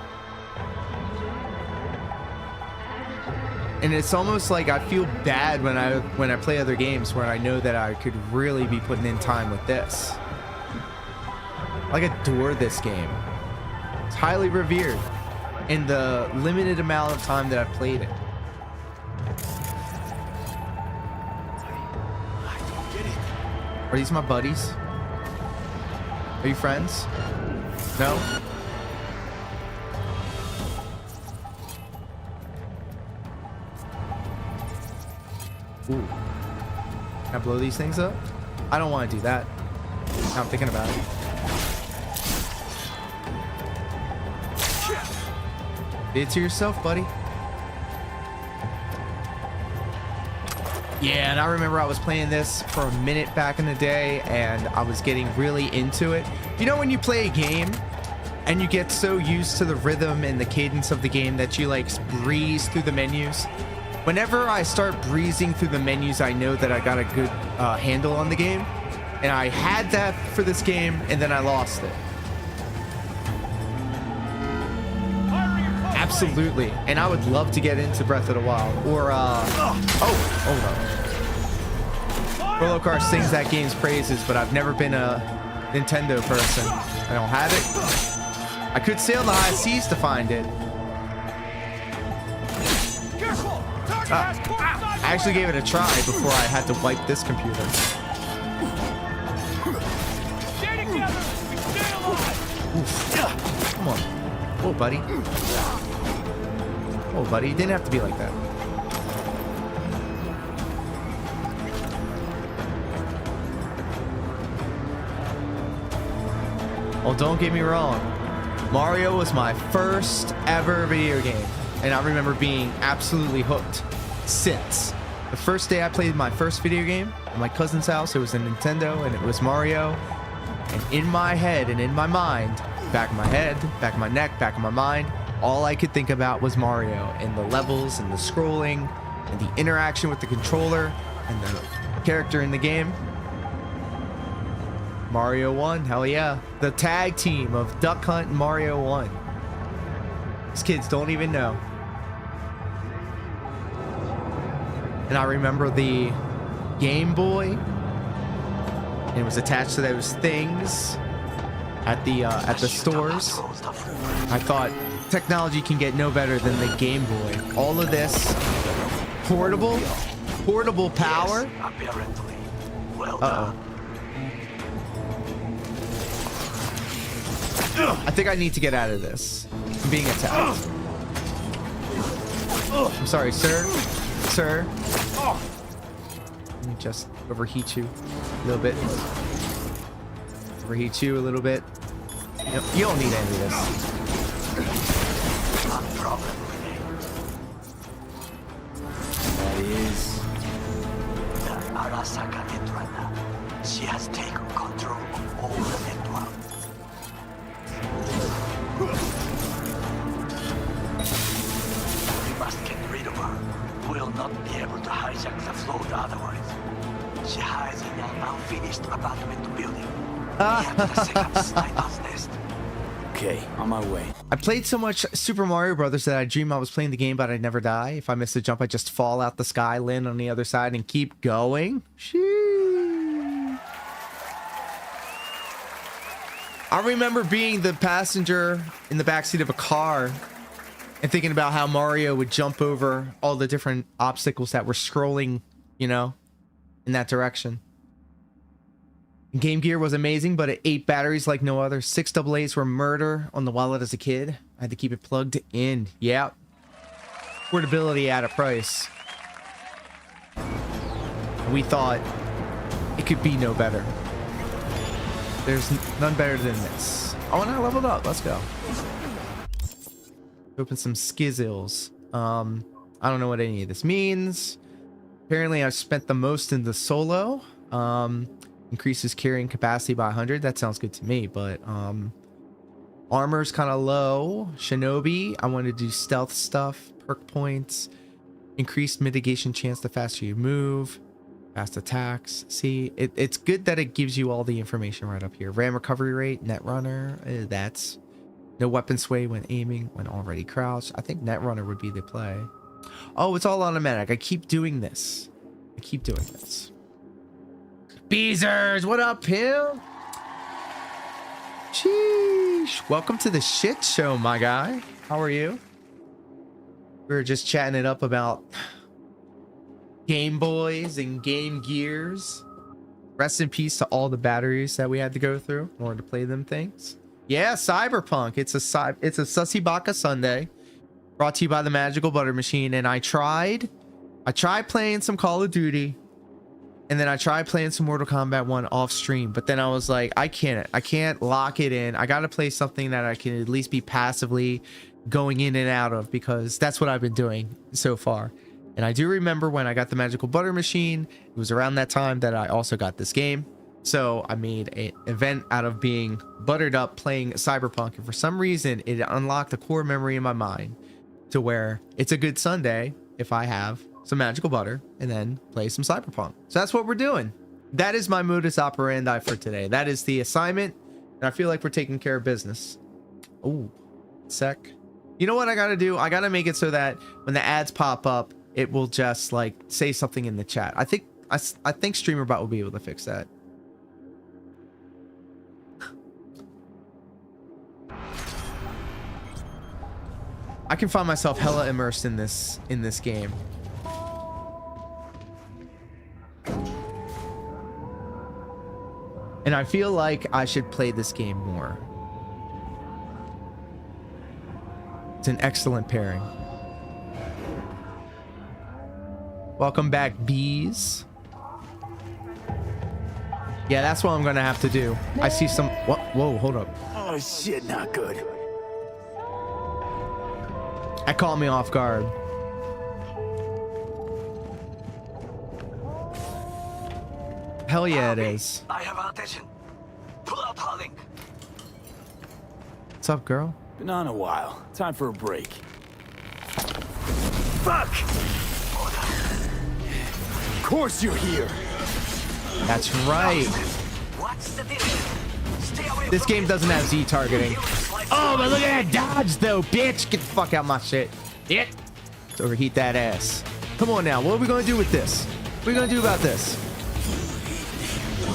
And it's almost like I feel bad when I play other games where I know that I could really be putting in time with this. I adore this game. It's highly revered in the limited amount of time that I've played it. Are these my buddies? Are you friends? No? Ooh. Can I blow these things up? I don't want to do that. Now I'm thinking about it. Did it to yourself, buddy. Yeah, and I remember I was playing this for a minute back in the day, and I was getting really into it. You know when you play a game and you get so used to the rhythm and the cadence of the game that you like breeze through the menus? Whenever I start breezing through the menus, I know that I got a good handle on the game. And I had that for this game, and then I lost it. Absolutely. And I would love to get into Breath of the Wild. Or, oh no. Rolo Car sings that game's praises, but I've never been a Nintendo person. I don't have it. I could sail the high seas to find it. I actually gave it a try before I had to wipe this computer. Oof. Come on. Oh, buddy. Oh, buddy. You didn't have to be like that. Oh, don't get me wrong. Mario was my first ever video game, and I remember being absolutely hooked since. The first day I played my first video game at my cousin's house, it was a Nintendo, and it was Mario. And in my head and in my mind, back of my head, back of my neck, back of my mind, all I could think about was Mario and the levels and the scrolling and the interaction with the controller and the character in the game. Mario 1, hell yeah. The tag team of Duck Hunt and Mario 1. These kids don't even know. And I remember the Game Boy. And it was attached to those things at the stores. I thought technology can get no better than the Game Boy. All of this portable power. Uh-oh. I think I need to get out of this. I'm being attacked. I'm sorry, sir. Sir. Let me just overheat you a little bit. Overheat you a little bit. You don't need any of this. No problem with me. That is... The Arasaka Netrunner. She has taken control of all the network. We must get rid of her. We'll not be able to hijack the float otherwise. She hides in an unfinished apartment building. Near to the second sniper's nest. Okay, on my way. I played so much Super Mario Brothers that I dream I was playing the game, but I'd never die. If I missed a jump, I'd just fall out the sky, land on the other side, and keep going. Shoo. I remember being the passenger in the backseat of a car and thinking about how Mario would jump over all the different obstacles that were scrolling, you know, in that direction. Game Gear was amazing, but it ate batteries like no other. 6 AA's were murder on the wallet as a kid. I had to keep it plugged in. Yeah. Portability at a price. We thought it could be no better. There's none better than this. Oh, and I leveled up. Let's go. Open some skizzles. I don't know what any of this means. Apparently, I've spent the most in the solo. Increases carrying capacity by 100. That sounds good to me, but armor's kind of low. Shinobi, I want to do stealth stuff. Perk points. Increased mitigation chance the faster you move. Fast attacks. See, it's good that it gives you all the information right up here. RAM recovery rate, Netrunner. That's no weapon sway when aiming, when already crouched. I think Netrunner would be the play. Oh, it's all automatic. I keep doing this. Beezers, what up, Pim? Sheesh. Welcome to the shit show, my guy. How are you? We were just chatting it up about Game Boys and Game Gears. Rest in peace to all the batteries that we had to go through in order to play them things. Yeah, Cyberpunk. It's a Sussy Baka Sunday. Brought to you by the Magical Butter Machine. And I tried playing some Call of Duty. And then I tried playing some Mortal Kombat 1 off stream, but then I was like, I can't lock it in. I got to play something that I can at least be passively going in and out of, because that's what I've been doing so far. And I do remember when I got the Magical Butter Machine, it was around that time that I also got this game. So I made an event out of being buttered up playing Cyberpunk. And for some reason, it unlocked a core memory in my mind to where it's a good Sunday if I have some magical butter and then play some Cyberpunk. So that's what we're doing. That is my modus operandi for today. That is the assignment, and I feel like we're taking care of business. Oh, sec. You know what I gotta do? I gotta make it so that when the ads pop up, it will just like say something in the chat. I think StreamerBot will be able to fix that. I can find myself hella immersed in this game. And I feel like I should play this game more. It's an excellent pairing. Welcome back, bees. Yeah, that's what I'm gonna have to do. I see some... What? Whoa, hold up. Oh shit, not good. That caught me off guard. Hell yeah, it is. I have attention. Pull out her link. What's up, girl? Been on a while. Time for a break. Fuck! Of course you're here. That's right. What's the difference? Stay away This game doesn't have Z targeting. Oh, but look at that dodge, though, bitch. Get the fuck out my shit. Yeah. Let's overheat that ass. Come on now. What are we going to do with this? What are we going to do about this?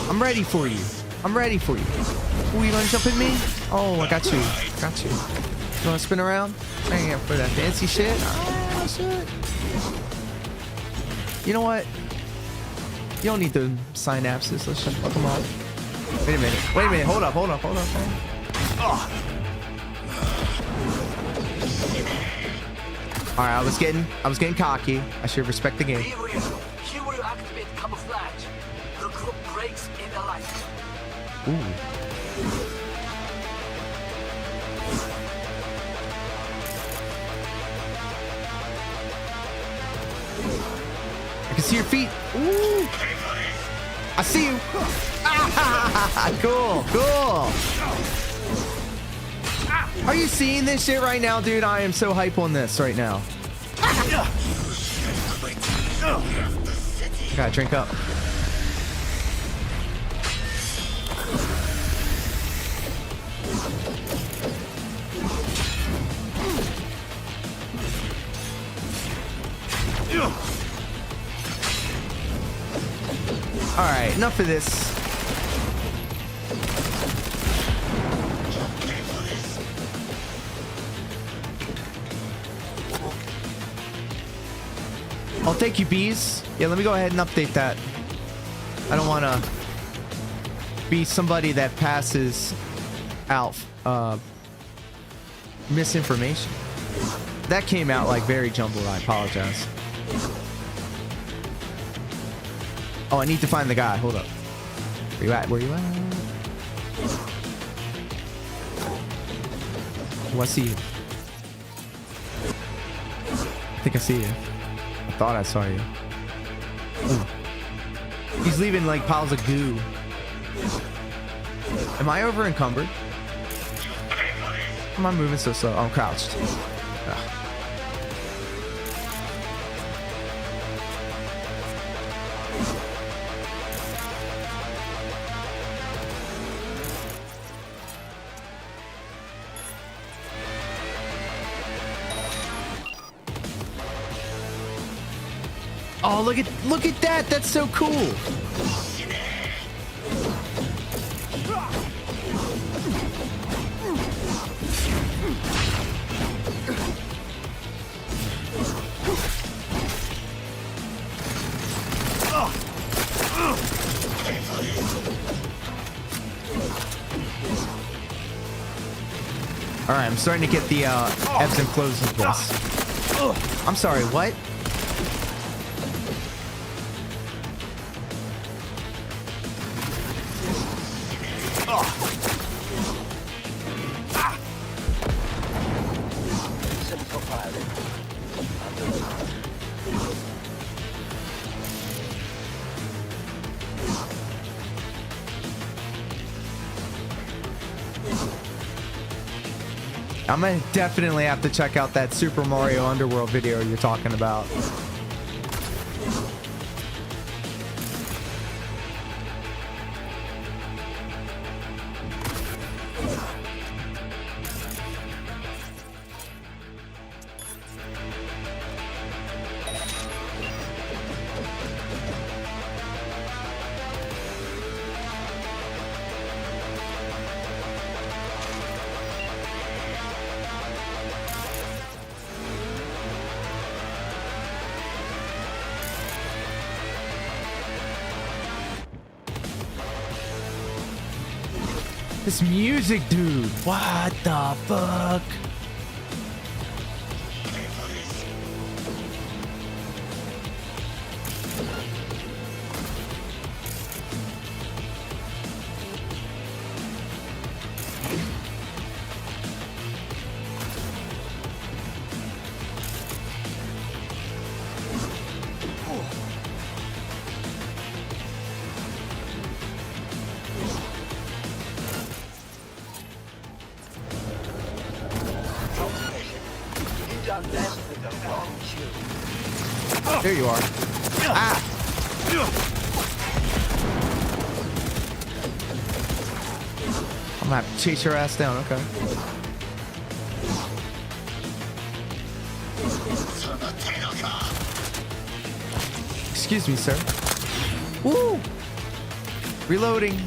I'm ready for you. I'm ready for you. Oh, you going to jump at me? Oh, I got you. Got you. You want to spin around? Damn, for that fancy shit. Oh, shit. You know what? You don't need the synapses. Let's just fuck them off. Wait a minute. Wait a minute. Hold up. Hold up. Hold up. Oh. All right, I was getting cocky. I should respect the game. He will activate camouflage. The group breaks in the light. Ooh. I see you. Cool, cool. Are you seeing this shit right now, dude? I am so hype on this right now. Gotta drink up. All right, enough of this. I'll take you, bees. Yeah, let me go ahead and update that. I don't want to be somebody that passes out misinformation. That came out like very jumbled. I apologize. Oh, I need to find the guy. Hold up. Where you at? Where you at? Oh, I see you. I think I see you. I thought I saw you. Ooh. He's leaving like piles of goo. Am I over encumbered? Why am I moving so slow? I'm crouched. Ugh. Oh, look at that. That's so cool. All right, I'm starting to get the ebbs and flows of this. I'm sorry, what? I'm gonna definitely have to check out that Super Mario Underworld video you're talking about. This music, dude. What the fuck? There you are. Ah! I'm gonna have to chase your ass down, okay. Excuse me, sir. Woo! Reloading.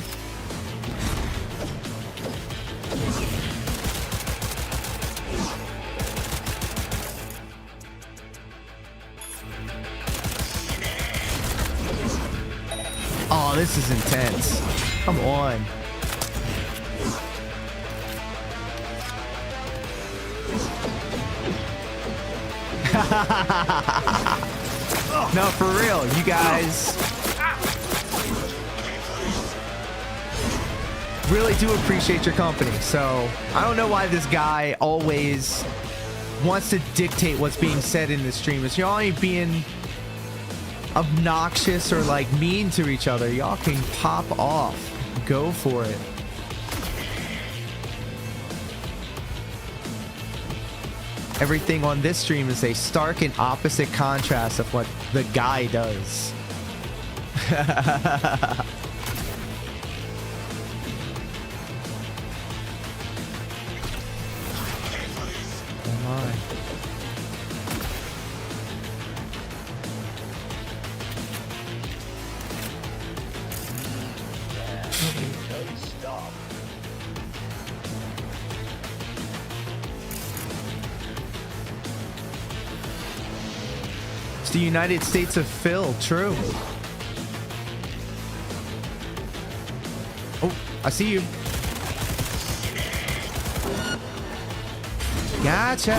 Oh, this is intense. Come on. No, for real, you guys really do appreciate your company. So I don't know why this guy always wants to dictate what's being said in the stream. Is y'all ain't being obnoxious or like mean to each other, y'all can pop off. Go for it. Everything on this stream is a stark and opposite contrast of what the guy does. Oh my. It's the United States of Phil, true. Oh, I see you. Gotcha.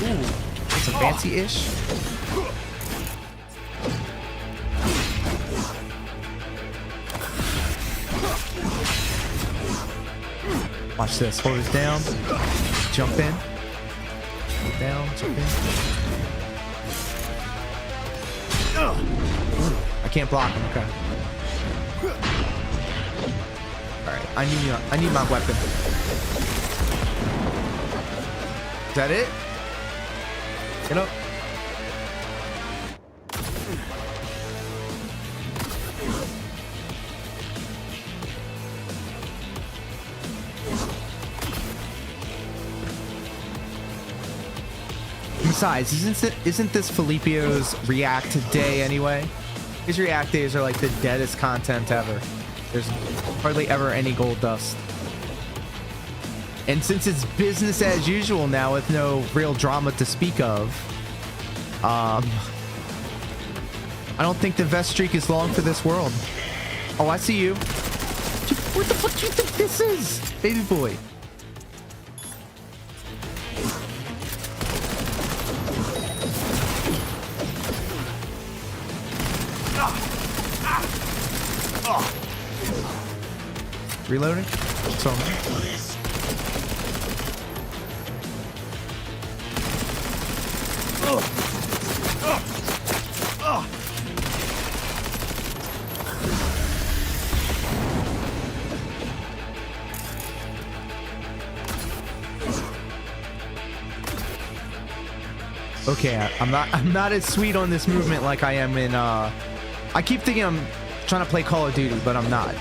Ooh, it's a fancy-ish. Watch this. Hold it down. Jump in. Hold it down. Jump in. Ooh, I can't block him. Okay. All right. I need my weapon. Is that it? Get up. Besides, isn't this Felipio's React Day anyway? His React Days are like the deadest content ever. There's hardly ever any gold dust. And since it's business as usual now with no real drama to speak of, I don't think the vest streak is long for this world. Oh, I see you. What the fuck do you think this is? Baby boy. Reloading? So okay, I'm not as sweet on this movement like I am in I keep thinking I'm trying to play Call of Duty, but I'm not.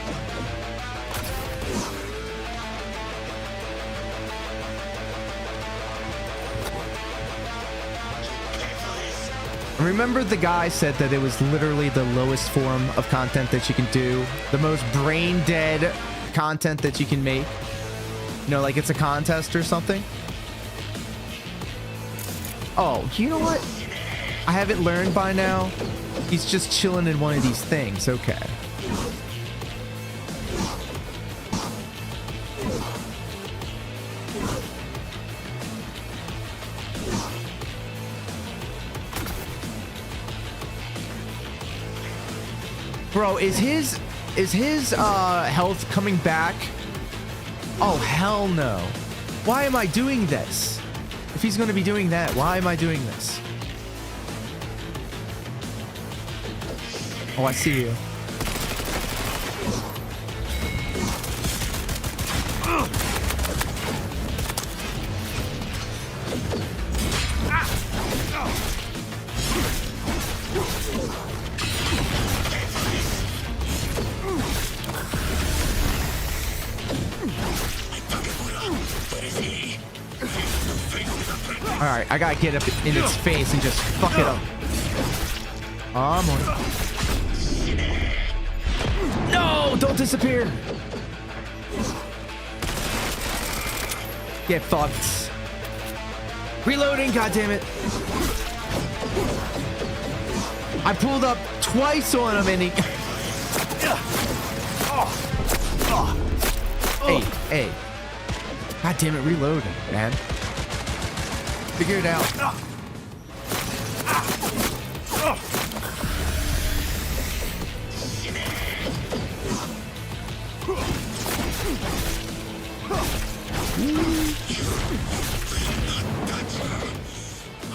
Remember the guy said that it was literally the lowest form of content that you can do, the most brain dead content that you can make, you know, like it's a contest or something. Oh, you know what? I haven't learned by now. He's just chilling in one of these things. Okay. Bro, is his health coming back? Oh, hell no. Why am I doing this? If he's going to be doing that, why am I doing this? Oh, I see you. Alright, I gotta get up in its face and just fuck it up. I'm on. No! Don't disappear! Get fucked. Reloading, goddammit. I pulled up twice on him and he... Hey. God damn it, reloading, man. Figure it out.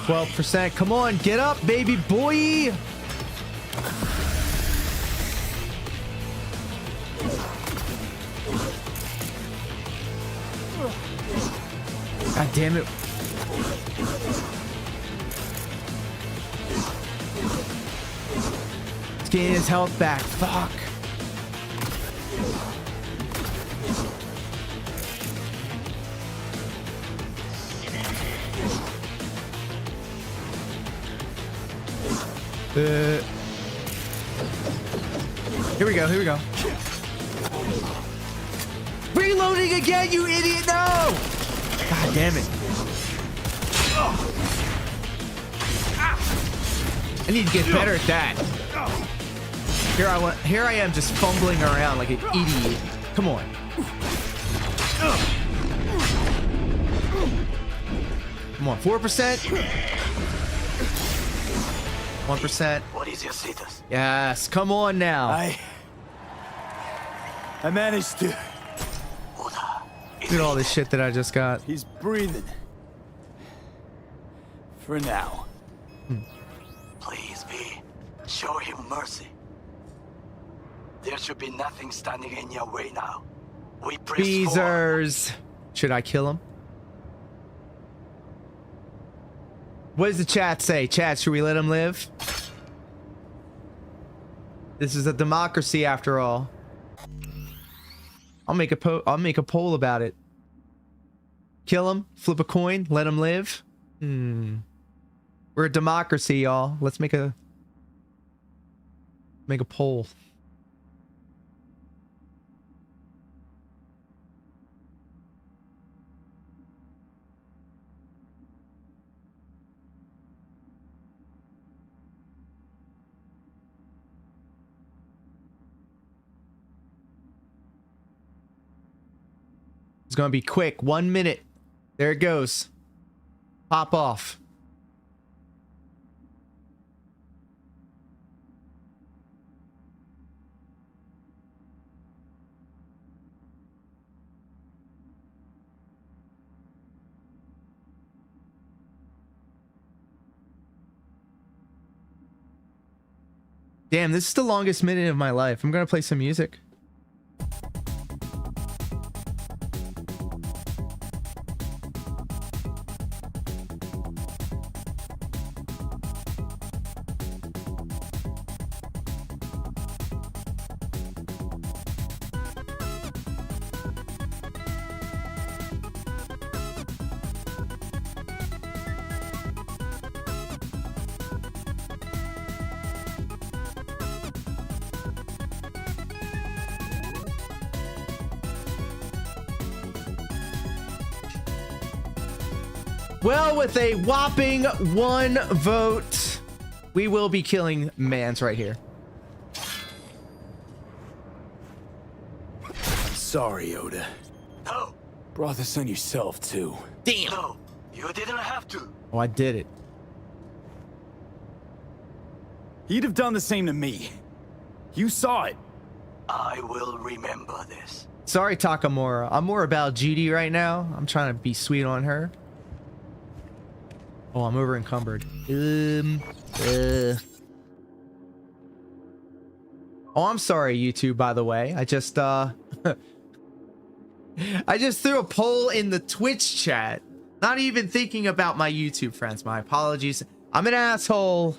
12%. Come on, get up, baby boy. God damn it. He's getting his health back. Fuck. Here we go, here we go. Reloading again, you idiot! No! God damn it. I need to get better at that. Here I am just fumbling around like an idiot. Come on. Come on, 4%. 1%. What is your status? Yes, come on now. I managed to. Look at all this shit that I just got. He's breathing. For now. Please, V. Show him mercy. There should be nothing standing in your way now. We press forward. Beezers. Should I kill him? What does the chat say? Chat, should we let him live? This is a democracy after all. I'll make a poll about it. Kill him, flip a coin, let him live. We're a democracy, y'all. Let's make a poll. It's gonna be quick. 1 minute. There it goes. Pop off. Damn, this is the longest minute of my life. I'm gonna play some music. Well, with a whopping 1 vote, we will be killing Mans right here. Sorry, Oda. No. Brought this on yourself, too. Damn. No, you didn't have to. Oh, I did it. He'd have done the same to me. You saw it. I will remember this. Sorry, Takamura. I'm more about Judy right now. I'm trying to be sweet on her. Oh, I'm over encumbered. Oh, I'm sorry, YouTube, by the way. I just I just threw a poll in the Twitch chat. Not even thinking about my YouTube friends. My apologies. I'm an asshole.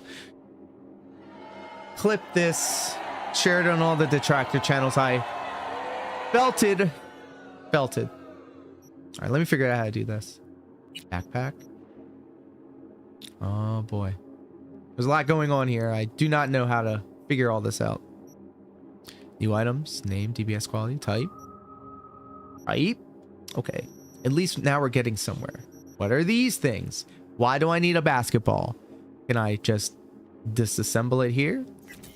Clip this. Share it on all the detractor channels. I belted. All right, let me figure out how to do this. Backpack. Oh boy, there's a lot going on here. I do not know how to figure all this out. New items, name, DBS quality, type. Okay, at least now we're getting somewhere. What are these things? Why do I need a basketball? Can I just disassemble it here?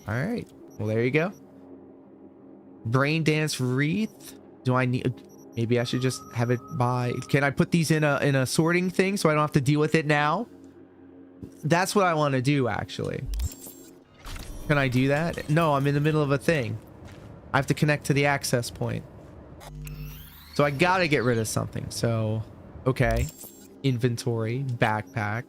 All right, well, there you go. Brain dance wreath. Do I need, maybe I should just have it by, can I put these in a sorting thing so I don't have to deal with it now? That's what I want to do, actually. Can I do that? No, I'm in the middle of a thing. I have to connect to the access point. So I gotta get rid of something. So, okay. Inventory, backpack.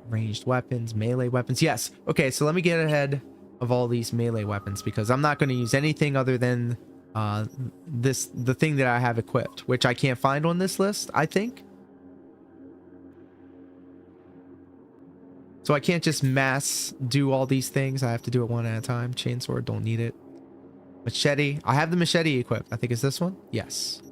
Ranged weapons, melee weapons. Yes. Okay, so let me get ahead of all these melee weapons because I'm not going to use anything other than the thing that I have equipped, which I can't find on this list, I think. So I can't just mass do all these things. I have to do it one at a time. Chainsword, don't need it. Machete. I have the machete equipped. I think it's this one. Yes.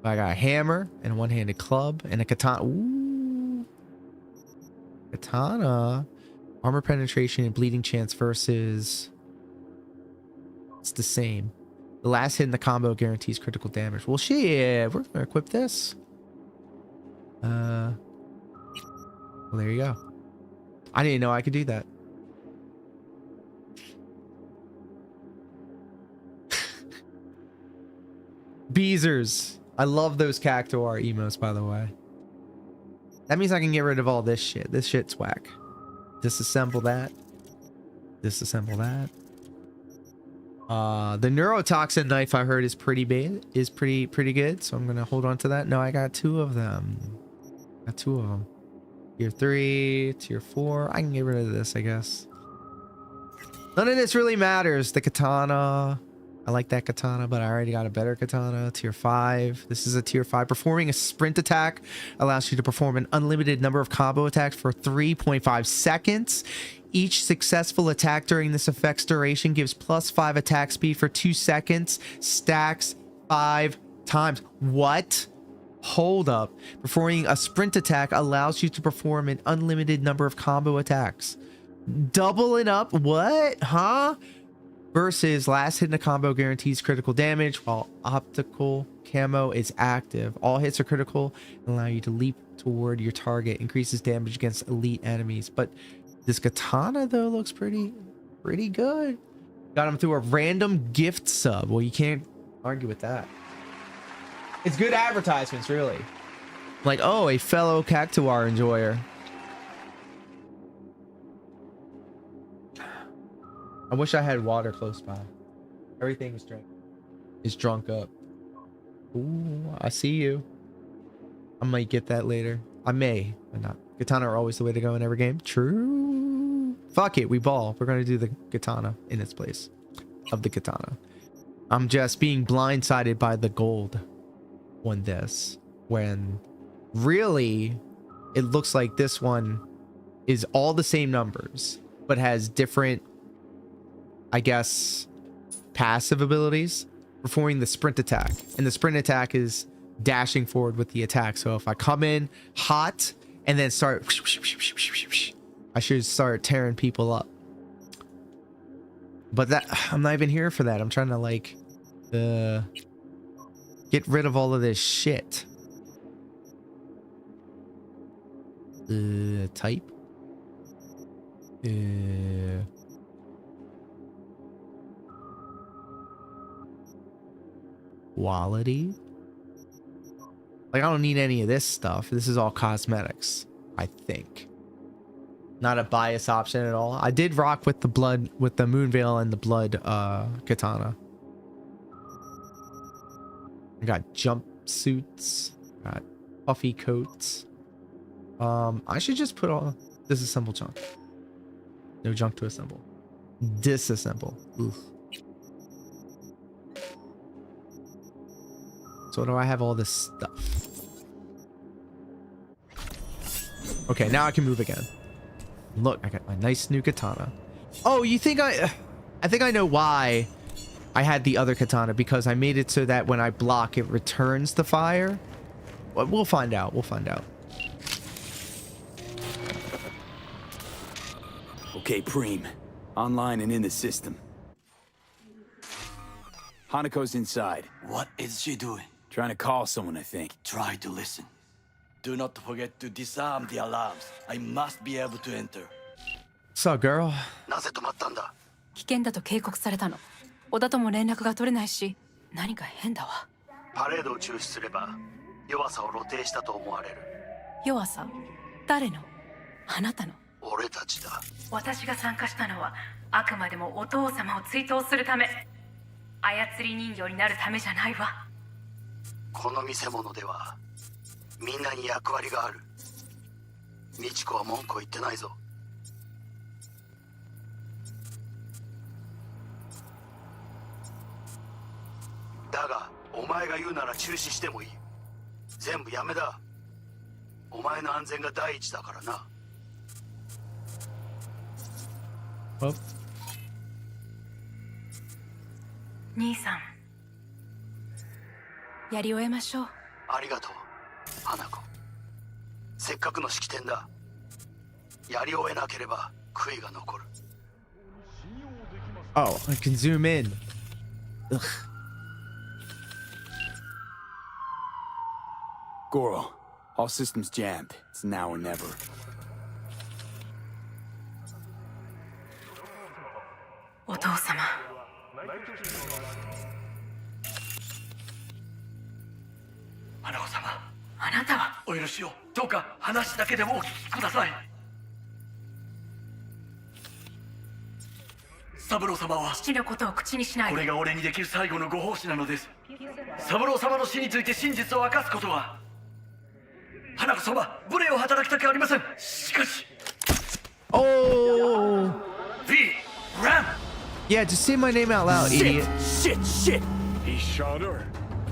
I got a hammer and a one-handed club and a katana. Ooh. Katana. Armor penetration and bleeding chance versus... It's the same. The last hit in the combo guarantees critical damage. Well, shit. We're gonna equip this. Well, there you go. I didn't know I could do that. Beezers. I love those Cactuar emotes, by the way. That means I can get rid of all this shit. This shit's whack. Disassemble that. Disassemble that. The neurotoxin knife I heard is pretty bad. Is pretty good. So I'm gonna hold on to that. No, I got 2 of them. Got 2 of them. Tier 3, tier 4. I can get rid of this, I guess. None of this really matters. The katana. I like that katana, but I already got a better katana. Tier 5. This is a tier 5. Performing a sprint attack allows you to perform an unlimited number of combo attacks for 3.5 seconds. Each successful attack during this effect's duration gives +5 attack speed for 2 seconds. Stacks 5 times. What? Hold up. Performing a sprint attack allows you to perform an unlimited number of combo attacks. Doubling up? What? Huh? Versus last hit in a combo guarantees critical damage while optical camo is active. All hits are critical and allow you to leap toward your target. Increases damage against elite enemies. But this katana though looks pretty good. Got him through a random gift sub. Well, you can't argue with that. It's good advertisements, really. Like, oh, a fellow Cactuar enjoyer. I wish I had water close by. Everything is drunk up. Ooh, I see you. I might get that later. I may, but not. Katana are always the way to go in every game. True. Fuck it, we ball. We're gonna do the katana in its place of the katana. I'm just being blindsided by the gold on this, when really it looks like this one is all the same numbers, but has different, I guess, passive abilities. Performing the sprint attack, and the sprint attack is dashing forward with the attack. So if I come in hot and then start, I should start tearing people up. But that, I'm not even here for that. I'm trying to like get rid of all of this shit. Type. Quality. Like, I don't need any of this stuff. This is all cosmetics, I think. Not a bias option at all. I did rock with the blood, with the Moonveil and the blood katana. I got jumpsuits, got puffy coats. I should just put all disassemble junk. No junk to assemble. Disassemble. Oof. So do I have all this stuff? Okay, now I can move again. Look, I got my nice new katana. Oh, you think I think I know why I had the other katana, because I made it so that when I block, it returns the fire. Well, we'll find out. We'll find out. Okay, Preem. Online and in the system. Hanako's inside. What is she doing? Trying to call someone, I think. Try to listen. Do not forget to disarm the alarms. I must be able to enter. What's up, girl? なぜ止まったんだ? 危険だと警告されたの。小田とも連絡が取れないし、何か変だわ。パレードを中止すれば、弱さを露呈したと思われる。弱さ？誰の？あなたの？俺たちだ。私が参加したのは、あくまでもお父様を追悼するため。操り人形になるためじゃないわ。この見せ物ではみんなに役割がある。美智子は文句を言ってないぞ。だがお前が言うなら中止してもいい。全部やめだ。お前の安全が第一だからな。兄さん、やり終えましょう。ありがとう、花子。せっかくの式典だ。やり終えなければ悔いが残る。Oh, I can zoom in. Ugh. Goro, all systems jammed. It's now or never. Otou-sama. 花子様、あなたはお許しを。どうか話だけでもお聞きください。三郎様は父のことを口にしないで。これが俺にできる最後のご奉仕なのです。三郎様の死について真実を明かすことは、花子様、無礼を働きたくありません。しかし Oh! V! Ram! Yeah, just say my name out loud, idiot. Shit! He shot her.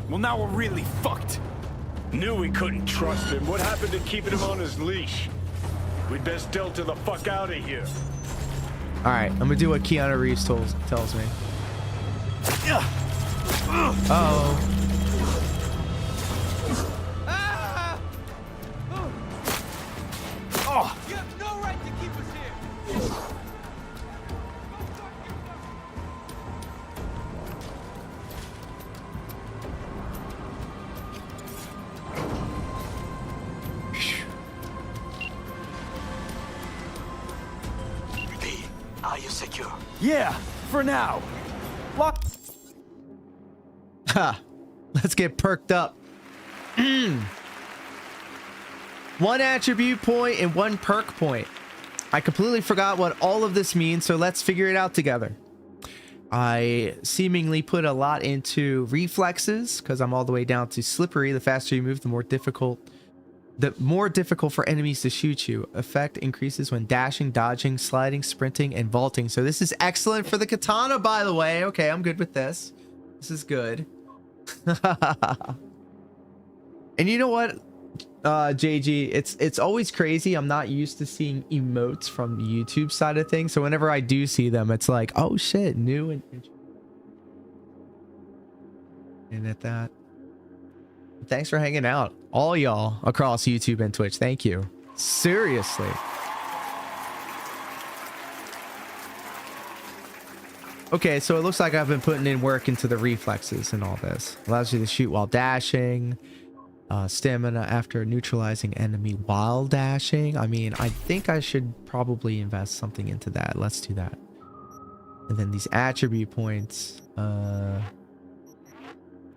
Well, now we're really fucked. Knew we couldn't trust him. What happened to keeping him on his leash? We'd best delta the fuck out of here. Alright, I'm gonna do what Keanu Reeves tells me. Uh-oh. Oh! You have no right to keep us here. V, are you secure? Yeah, for now. Lock. Ha! Let's get perked up. One attribute point and one perk point. I completely forgot what all of this means, so let's figure it out together. I seemingly put a lot into reflexes because I'm all the way down to slippery. The faster you move, the more difficult for enemies to shoot you. Effect increases when dashing, dodging, sliding, sprinting, and vaulting. So this is excellent for the katana, by the way. Okay, I'm good with this. This is good. And you know what, JG, it's always crazy. I'm not used to seeing emotes from the YouTube side of things, so whenever I do see them, it's like, oh shit, new and at that. Thanks for hanging out, all y'all across YouTube and Twitch. Thank you, seriously. Okay, so it looks like I've been putting in work into the reflexes and all this. Allows you to shoot while dashing. Stamina after neutralizing enemy while dashing. I mean, I think I should probably invest something into that. Let's do that. And then these attribute points.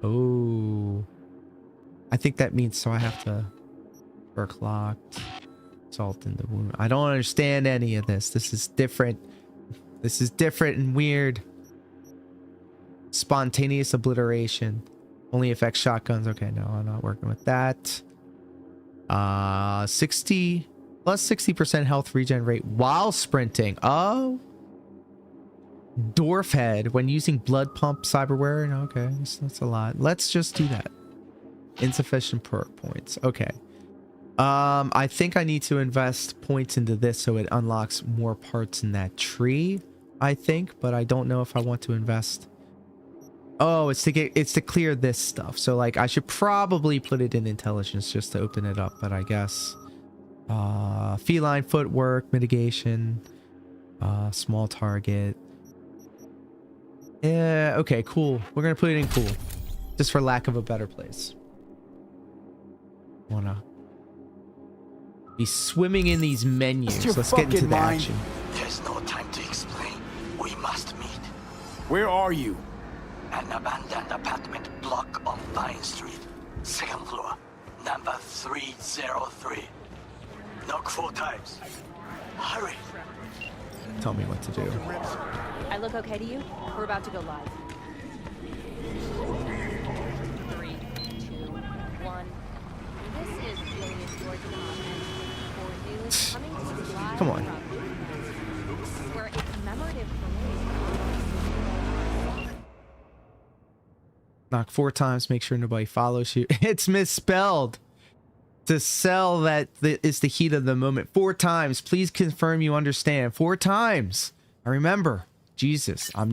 Oh. I think that means so I have to perk locked. Salt in the wound. I don't understand any of this. This is different. This is different and weird. Spontaneous obliteration. Only affects shotguns. Okay, no, I'm not working with that. 60 plus 60% health regen rate while sprinting. Oh. Dwarf head when using blood pump cyberware. Okay, that's a lot. Let's just do that. Insufficient perk points. Okay. I think I need to invest points into this so it unlocks more parts in that tree, I think, but I don't know if I want to invest. Oh, it's to clear this stuff. So like I should probably put it in intelligence just to open it up, but I guess feline footwork, mitigation, small target. Yeah, okay, cool. We're gonna put it in cool, just for lack of a better place. Wanna be swimming in these menus. Let's get into the action. There's no time to explain. We must meet. Where are you? An abandoned apartment block on Vine Street. Second floor. Number 303. Knock 4 times. Hurry. Tell me what to do. I look okay to you? We're about to go live. 3, 2, 1. This is Come on. Where it's commemorative Knock 4 times, make sure nobody follows you. It's misspelled. To sell that is the heat of the moment. 4 times. Please confirm you understand. 4 times. I remember. Jesus. I'm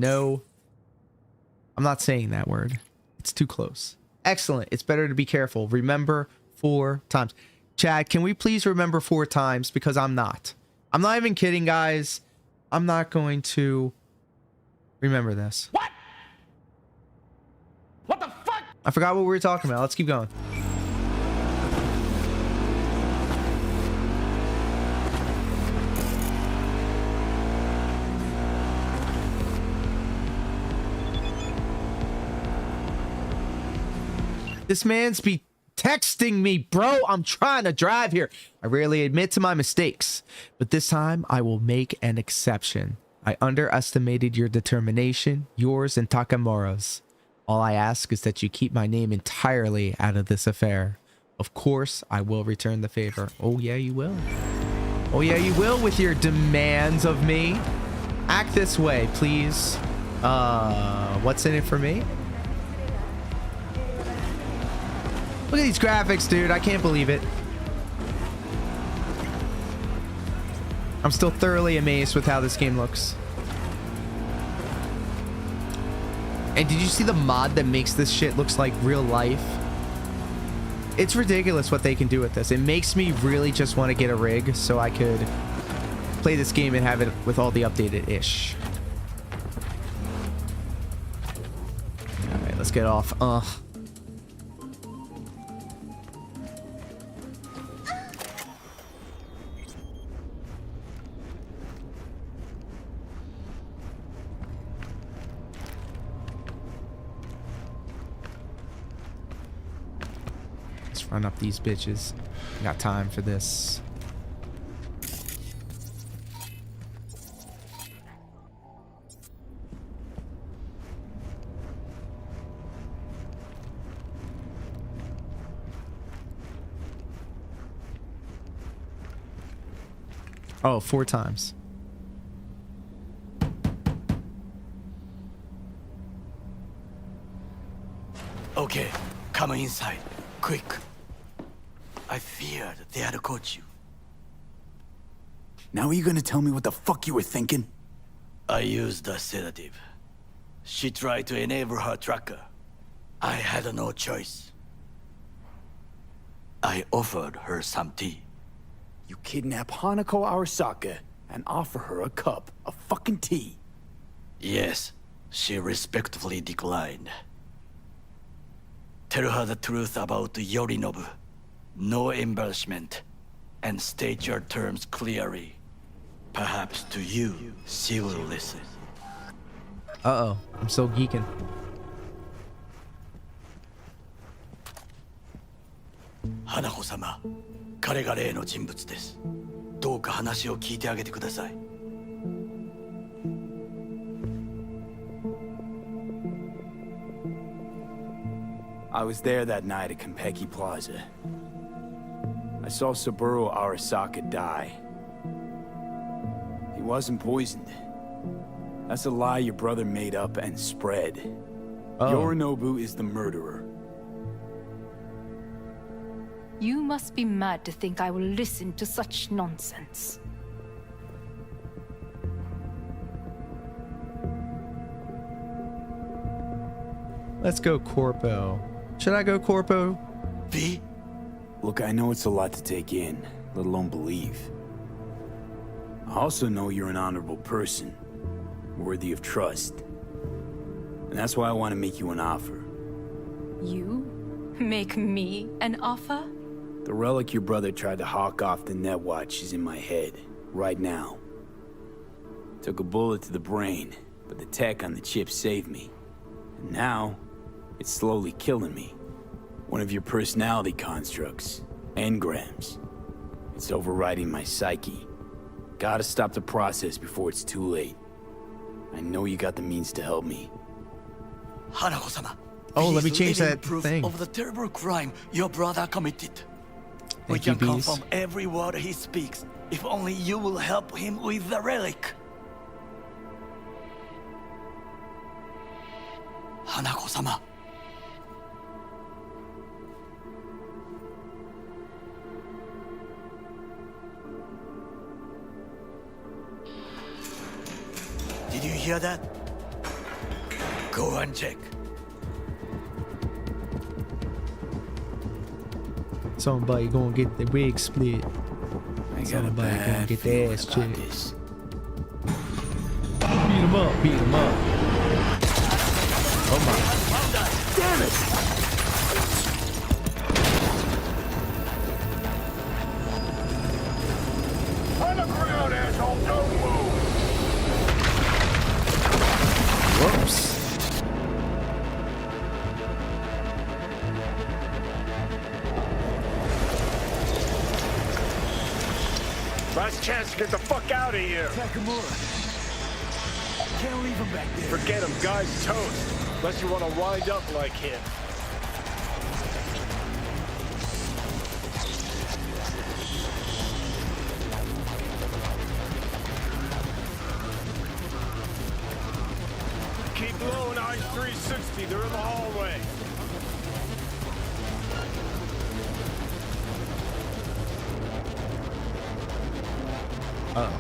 not saying that word. It's too close. Excellent. It's better to be careful. Remember 4 times. Chad, can we please remember 4 times? Because I'm not. I'm not even kidding, guys. I'm not going to remember this. What? What the fuck? I forgot what we were talking about. Let's keep going. This man's be texting me, bro. I'm trying to drive here. I rarely admit to my mistakes, but this time I will make an exception. I underestimated your determination, yours and Takamura's. All I ask is that you keep my name entirely out of this affair. Of course, I will return the favor. Oh, yeah, you will. Oh, yeah, you will with your demands of me. Act this way, please. What's in it for me? Look at these graphics, dude. I can't believe it. I'm still thoroughly amazed with how this game looks. And did you see the mod that makes this shit looks like real life? It's ridiculous what they can do with this. It makes me really just want to get a rig so I could play this game and have it with all the updated ish. All right, let's get off. Run up these bitches. Got time for this. Oh, 4 times. Okay, come inside. Quick. I feared they had caught you. Now are you gonna tell me what the fuck you were thinking? I used a sedative. She tried to enable her tracker. I had no choice. I offered her some tea. You kidnap Hanako Arasaka and offer her a cup of fucking tea. Yes, she respectfully declined. Tell her the truth about Yorinobu. No embellishment. And state your terms clearly. Perhaps to you, she will listen. Uh-oh. I'm so geeking. Hanako-sama, 彼が例の人物です。どうか話を聞いてあげてください。I was there that night at Konpeki Plaza. I saw Saburo Arasaka die. He wasn't poisoned. That's a lie your brother made up and spread. Yorinobu is the murderer. You must be mad to think I will listen to such nonsense. Let's go Corpo. Should I go Corpo? V? Look, I know it's a lot to take in, let alone believe. I also know you're an honorable person, worthy of trust. And that's why I want to make you an offer. You? Make me an offer? The relic your brother tried to hawk off the Netwatch is in my head, right now. Took a bullet to the brain, but the tech on the chip saved me. And now, it's slowly killing me. One of your personality constructs, engrams. It's overriding my psyche. Gotta stop the process before it's too late. I know you got the means to help me. Hanako-sama. Oh, let me change that proof thing. Of the terrible crime your brother committed. We Thank you, can bees. confirm every word he speaks, if only you will help him with the relic. Hanako-sama. Did you hear that? Go and check. Somebody gonna get the wig split. Somebody gonna get the ass checked. Beat him up, beat him up. Oh my. Damn it! On the ground, asshole! Don't move! Whoops. Last chance to get the fuck out of here. Takamura. Can't leave him back there. Forget him, guy's toast. Unless you want to wind up like him. Keep low and eyes 360. They're in the hallway. Uh-oh.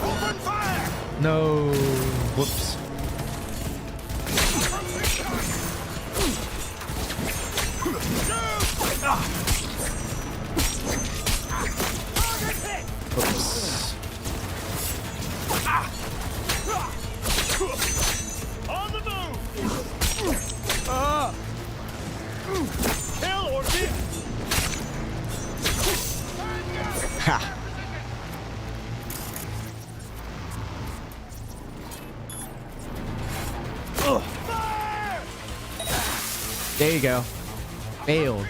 Open fire! No. Whoops. Oops. On the move! Kill or be... Ha. There you go. Failed.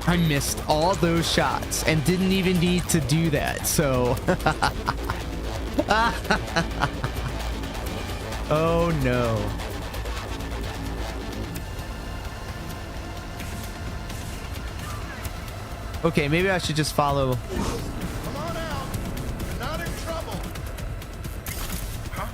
I missed all those shots and didn't even need to do that, so... Oh no. Okay, maybe I should just follow. Come on out. You're not in trouble. Huh?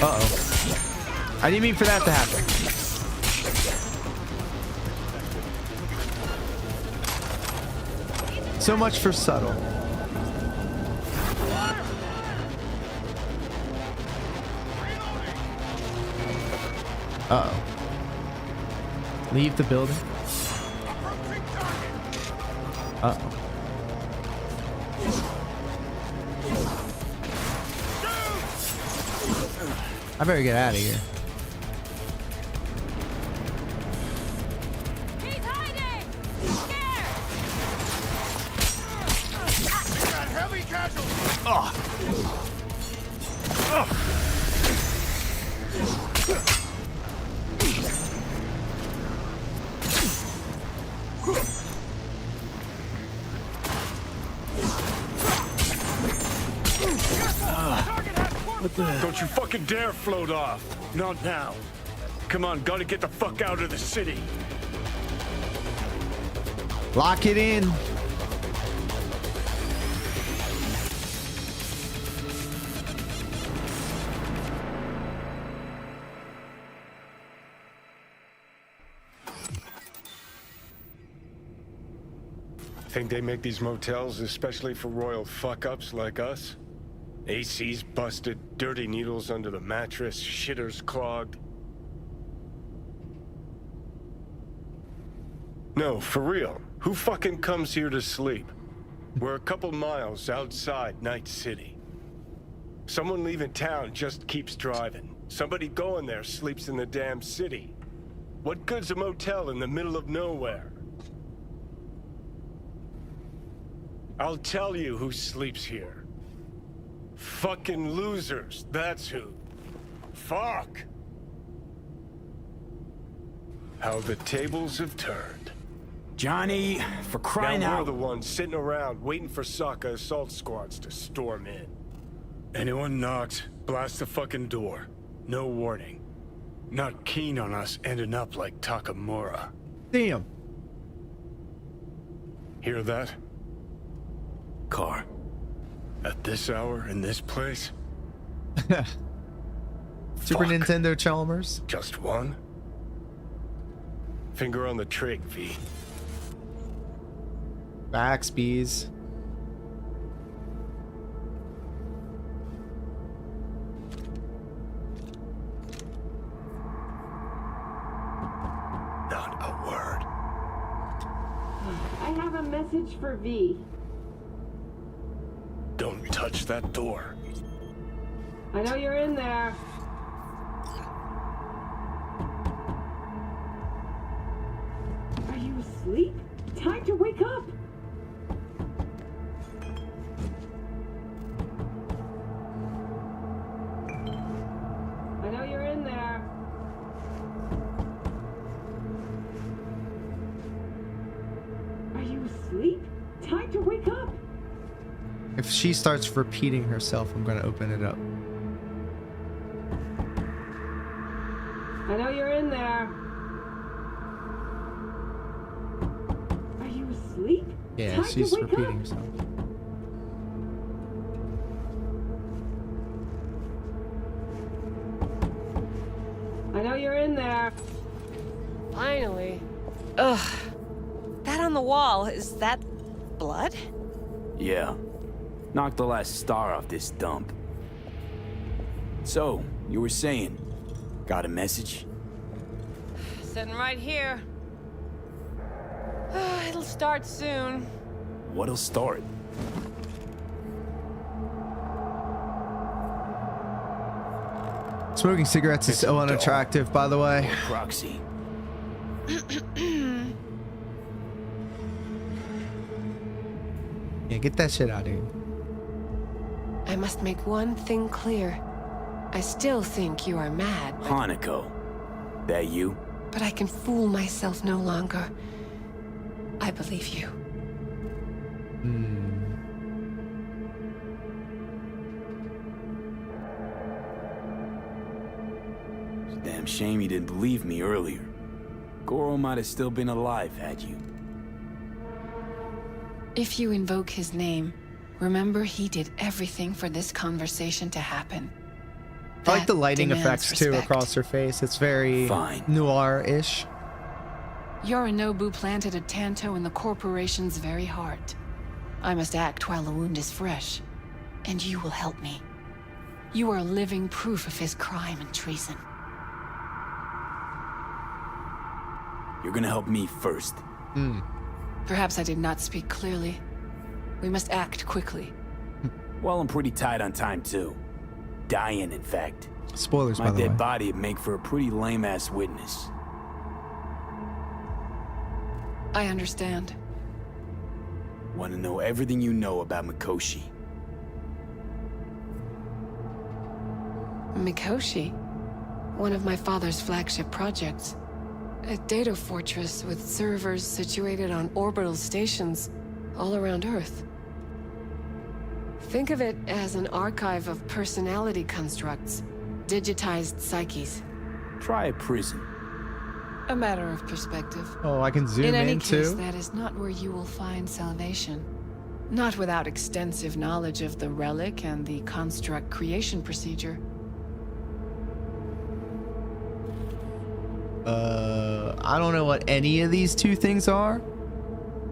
Uh-oh. I didn't mean for that to happen. So much for subtle. Uh-oh. Leave the building. Uh-oh. I better get out of here. He's hiding! Scared! We got heavy casualties. Don't you fucking dare float off. Not now. Come on, gotta get the fuck out of the city. Lock it in. Think they make these motels especially for royal fuck-ups like us? AC's busted, dirty needles under the mattress, shitters clogged. No, for real. Who fucking comes here to sleep? We're a couple miles outside Night City. Someone leaving town just keeps driving. Somebody going there sleeps in the damn city. What good's a motel in the middle of nowhere? I'll tell you who sleeps here. Fucking losers, that's who. Fuck! How the tables have turned. Johnny, for crying now out. we're the ones sitting around waiting for Saka assault squads to storm in. Anyone knocks, blast the fucking door. No warning. Not keen on us ending up like Takamura. Damn. Hear that? Car. At this hour, in this place? Super Nintendo Chalmers. Just one? Finger on the trig, V. Baxby's. Not a word. I have a message for V. Don't touch that door. I know you're in there. Are you asleep? Time to wake up. I know you're in there. Are you asleep? Time to wake up. If she starts repeating herself, I'm gonna open it up. I know you're in there. Are you asleep? Yeah, Time she's to wake repeating up. herself. I know you're in there. Finally. Ugh. That on the wall, is that blood? Yeah. Knocked the last star off this dump. So, you were saying, got a message? Sitting right here. It'll start soon. What'll start? Smoking cigarettes is so unattractive, by the way. Proxy. Yeah, get that shit out, dude. I must make one thing clear. I still think you are mad, Hanako. That you? but I can fool myself no longer. I believe you. It's a damn shame you didn't believe me earlier. Goro might have still been alive had you. If you invoke his name, remember he did everything for this conversation to happen. I like the lighting demands effects too respect. across her face. It's very Fine. noir-ish. Yorinobu planted a Tanto in the corporation's very heart. I must act while the wound is fresh, and you will help me. You are living proof of his crime and treason. You're gonna help me first. Perhaps I did not speak clearly. We must act quickly. Well, I'm pretty tight on time too. Dying, in fact. Spoilers, My by the dead way. body would make for a pretty lame-ass witness. I understand. Want to know everything you know about Mikoshi. Mikoshi, one of my father's flagship projects. A data fortress with servers situated on orbital stations all around Earth. Think of it as an archive of personality constructs, digitized psyches. Try a prison. A matter of perspective. Oh, I can zoom In any in case, too. that is not where you will find salvation. Not without extensive knowledge of the relic and the construct creation procedure. I don't know what any of these two things are.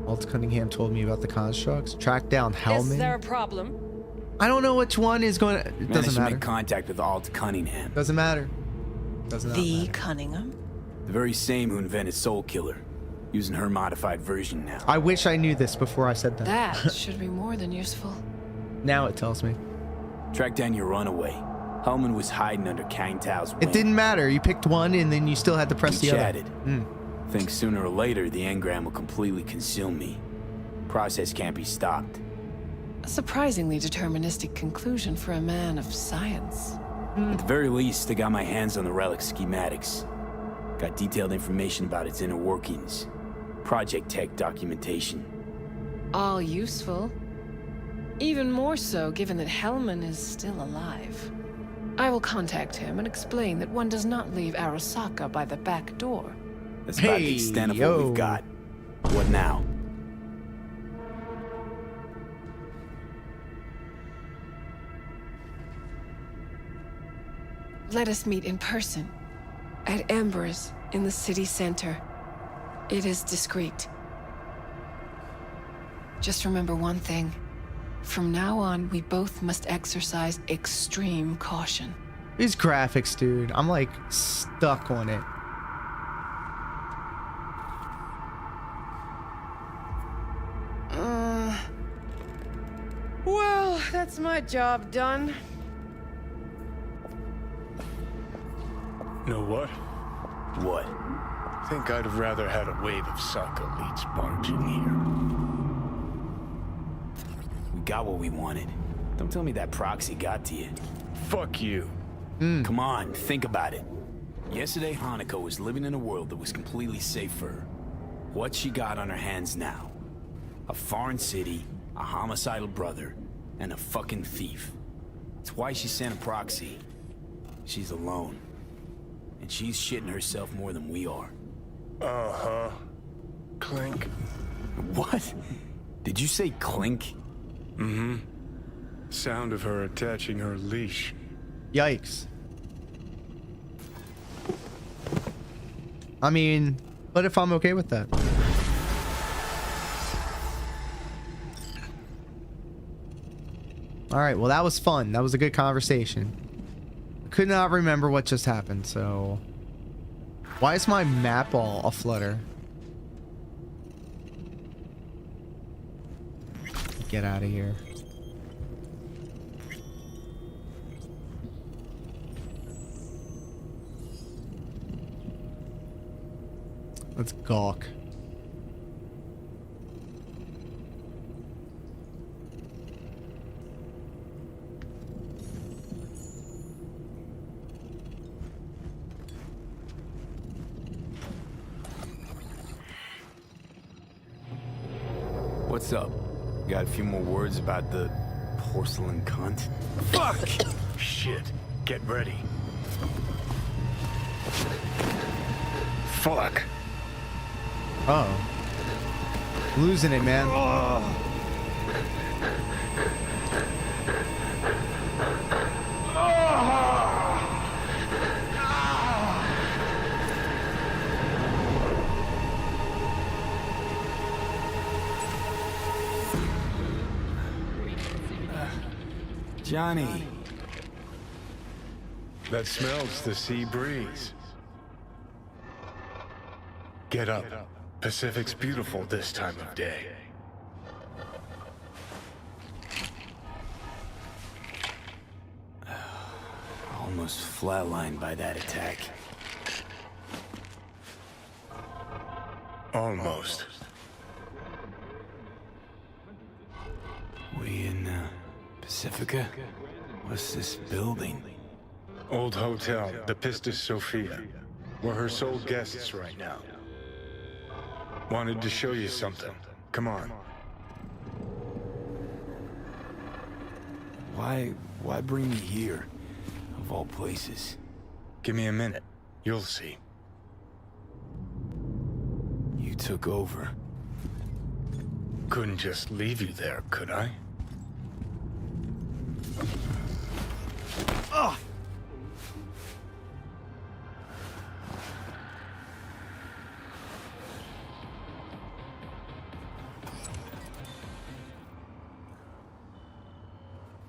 Alt Cunningham told me about the constructs. Track down Is Hellman. there a problem? I don't know which one is going to... It Managed doesn't to matter. make contact with Alt Cunningham. Doesn't matter. Does not The matter. Cunningham? The very same who invented Soul Killer. Using her modified version now. I wish I knew this before I said that. That should be more than useful. Now it tells me. Track down your runaway. Hellman was hiding under Kang Tao's wing. It didn't matter. You picked one and then you still had to press We the chatted. other. Think sooner or later the engram will completely consume me. Process can't be stopped. A surprisingly deterministic conclusion for a man of science. At the very least, I got my hands on the relic schematics. Got detailed information about its inner workings. Project tech documentation. All useful. Even more so given that Hellman is still alive. I will contact him and explain that one does not leave Arasaka by the back door. That's about the extent of what we've got. What now? Let us meet in person. At Embers, in the city center. It is discreet. Just remember one thing. From now on, we both must exercise extreme caution. These graphics, dude. I'm like stuck on it. Well, that's my job done. Know what? What? Think I'd have rather had a wave of Sokka elites barge in here. We got what we wanted. Don't tell me that proxy got to you. Fuck you. Come on, think about it. Yesterday, Hanako was living in a world that was completely safe for her. What's she got on her hands now? A foreign city, a homicidal brother, and a fucking thief. It's why she sent a proxy. She's alone. And she's shitting herself more than we are. Uh-huh. Clink. What? Did you say clink? Mm-hmm. Sound of her attaching her leash. Yikes. I mean, but if I'm okay with that. All right, well, that was fun. That was a good conversation. Could not remember what just happened, so... Why is my map all aflutter? Get out of here. Let's gawk. What's up? Got a few more words about the porcelain cunt? Fuck! Shit. Get ready. Fuck. Uh-oh. Losing it, man. Johnny. That smells the sea breeze. Get up. Pacific's beautiful this time of day. Almost flatlined by that attack. Almost. We in Pacifica? What's this building? Old hotel, the Pistis Sophia. We're her sole guests right now. Wanted to show you something. Come on. Why bring me here? Of all places. Give me a minute. You'll see. You took over. Couldn't just leave you there, could I? Ugh.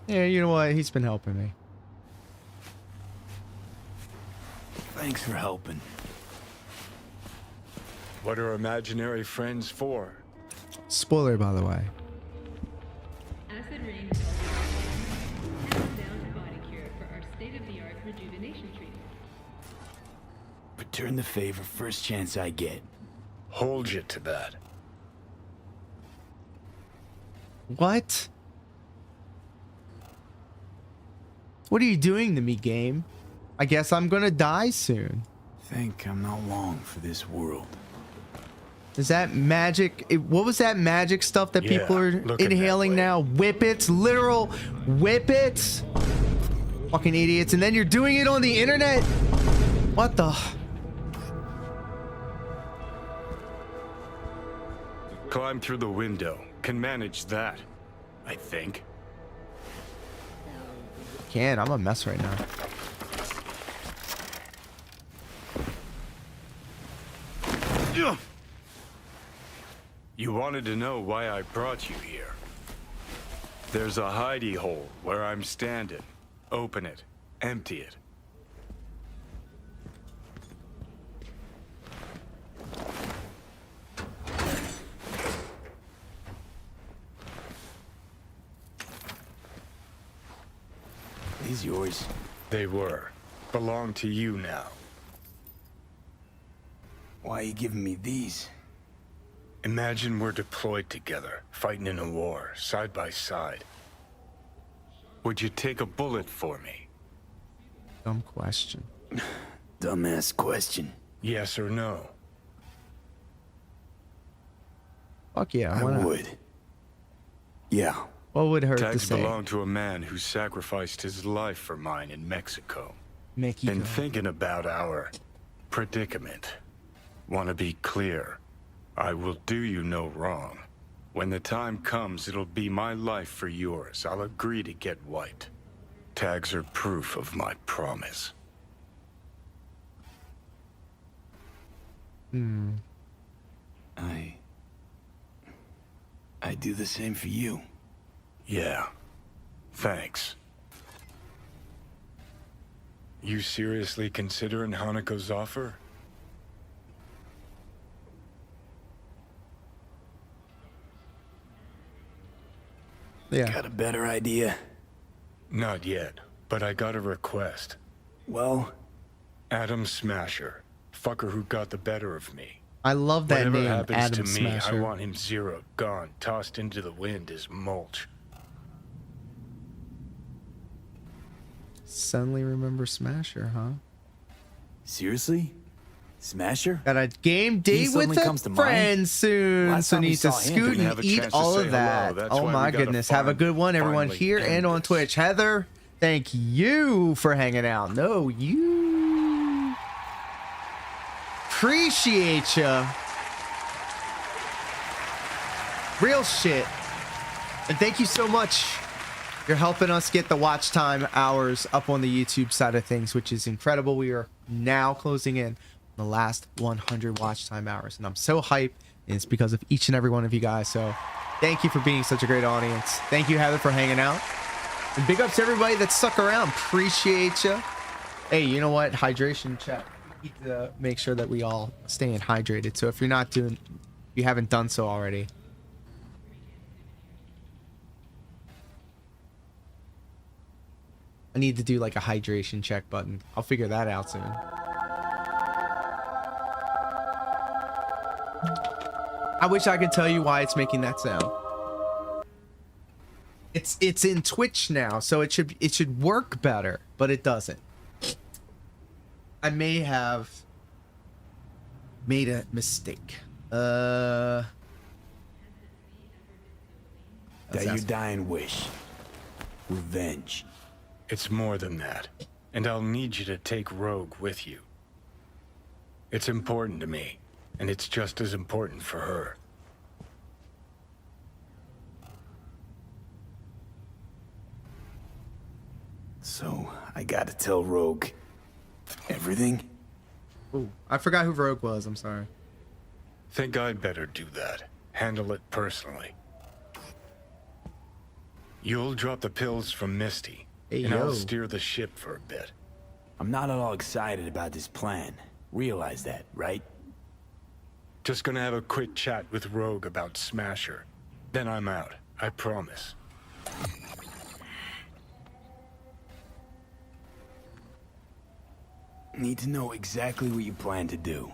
Yeah, you know what? He's been helping me. Thanks for helping. What are imaginary friends for? Spoiler, by the way. Acid rain is also hands down body cure for our state-of-the-art rejuvenation treatment. Return the favor first chance I get. Hold you to that. What? What are you doing to me, game? I guess I'm gonna die soon. Think I'm not long for this world. Is that magic? What was that magic stuff that people are inhaling now? Whippets, literal whippets. Fucking idiots. And then you're doing it on the internet? What the? Climb through the window. Can manage that, I think. Can't. I'm a mess right now. You wanted to know why I brought you here. There's a hidey hole where I'm standing. Open it. Empty it. These yours? They were. Belong to you now. Why are you giving me these? Imagine we're deployed together, fighting in a war, side by side. Would you take a bullet for me? Dumb question. Dumbass question. Yes or no? Fuck yeah, I why not? would. Yeah. What would hurt to Tags say? belong to a man who sacrificed his life for mine in Mexico. Mexico. And thinking about our predicament, want to be clear. I will do you no wrong. When the time comes, it'll be my life for yours. I'll agree to get wiped. Tags are proof of my promise. I do the same for you. Yeah. Thanks. You seriously considering Hanako's offer? Yeah. Got a better idea? Not yet, but I got a request. Well? Adam Smasher. Fucker who got the better of me. I love that Whatever name, happens Adam to me, Smasher. I want him zeroed, gone, tossed into the wind as mulch. Suddenly remember Smasher, huh? Seriously? Smasher? Got a game date with suddenly a comes to mind? friend soon, Last so time we need to saw him, scoot didn't have and a eat chance to all say of that. hello. That's Oh why my we gotta goodness. Have a good one, everyone finally here end and on this. Twitch. Heather, thank you for hanging out. No, you. Appreciate ya. Real shit. And thank you so much. You're helping us get the watch time hours up on the YouTube side of things, which is incredible. We are now closing in on the last 100 watch time hours, and I'm so hyped. And it's because of each and every one of you guys. So thank you for being such a great audience. Thank you, Heather, for hanging out. And big ups to everybody that stuck around. Appreciate you. Hey, you know what? Hydration check. We need to make sure that we all staying hydrated. So if you're not doing, if you haven't done so already, I need to do like a hydration check button. I'll figure that out soon. I wish I could tell you why it's making that sound. It's in Twitch now, so it should work better, but it doesn't. I may have made a mistake. That your dying wish. Revenge. It's more than that. And I'll need you to take Rogue with you. It's important to me, and it's just as important for her. So, I gotta tell Rogue everything? Ooh, I forgot who Rogue was. I'm sorry. Think I'd better do that. Handle it personally. You'll drop the pills from Misty, Hey, and I'll yo. steer the ship for a bit. I'm not at all excited about this plan. Realize that, right? Just gonna have a quick chat with Rogue about Smasher. Then I'm out. I promise. Need to know exactly what you plan to do.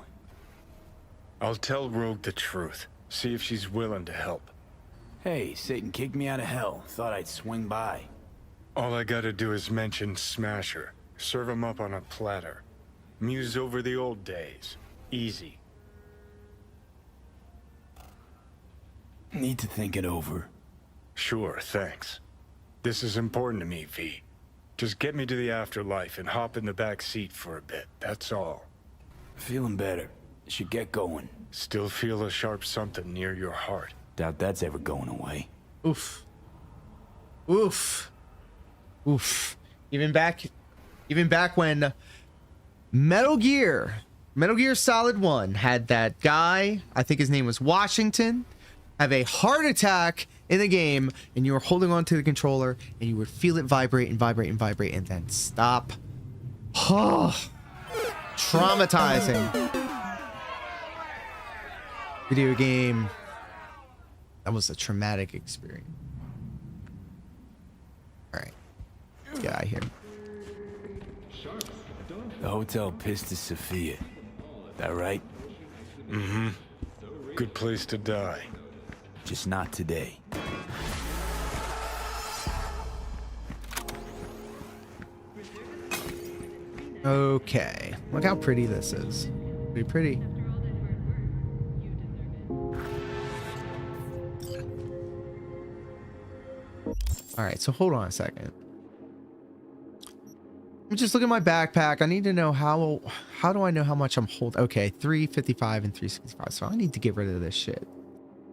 I'll tell Rogue the truth. See if she's willing to help. Hey, Satan kicked me out of hell. Thought I'd swing by. All I gotta do is mention Smasher. Serve him up on a platter. Muse over the old days. Easy. Need to think it over. Sure, thanks. This is important to me, V. Just get me to the afterlife and hop in the back seat for a bit, that's all. Feeling better. Should get going. Still feel a sharp something near your heart. Doubt that's ever going away. Oof. Oof. Oof. Even back when Metal Gear Solid 1 had that guy, I think his name was Washington, have a heart attack in the game, and you were holding on to the controller and you would feel it vibrate and vibrate and vibrate and then stop. Oh, traumatizing. Video game. That was a traumatic experience. All right, let's get out of here. The hotel pissed to Sophia. That right? Mm-hmm. Good place to die. Just not today. Okay, look how pretty this is. Pretty pretty. All right, so hold on a second. Let me just look at my backpack. I need to know how do I know how much I'm holding? Okay, 355 and 365. So I need to get rid of this shit.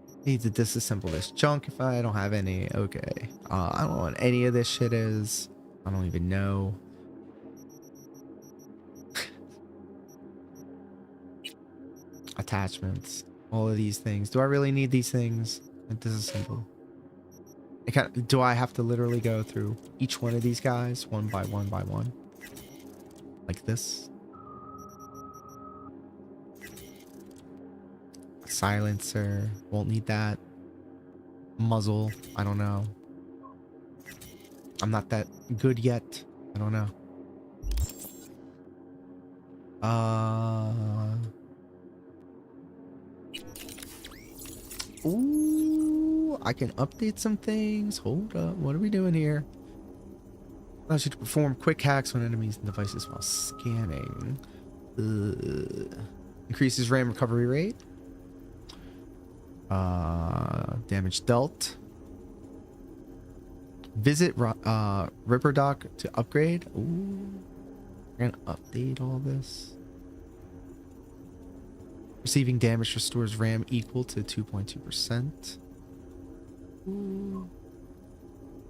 I need to disassemble this junk if I don't have any. Okay. I don't know what any of this shit is. I don't even know. Attachments. All of these things. Do I really need these things? Disassemble. Do I have to literally go through each one of these guys one by one by one? Like this? Silencer. Won't need that. Muzzle. I don't know. I'm not that good yet. I don't know. Ooh, I can update some things. Hold up. What are we doing here? Allows you to perform quick hacks on enemies and devices while scanning. Increases RAM recovery rate. Damage dealt. Visit Ripper Dock to upgrade. Ooh. We're gonna update all this. Receiving damage restores RAM equal to 2.2%.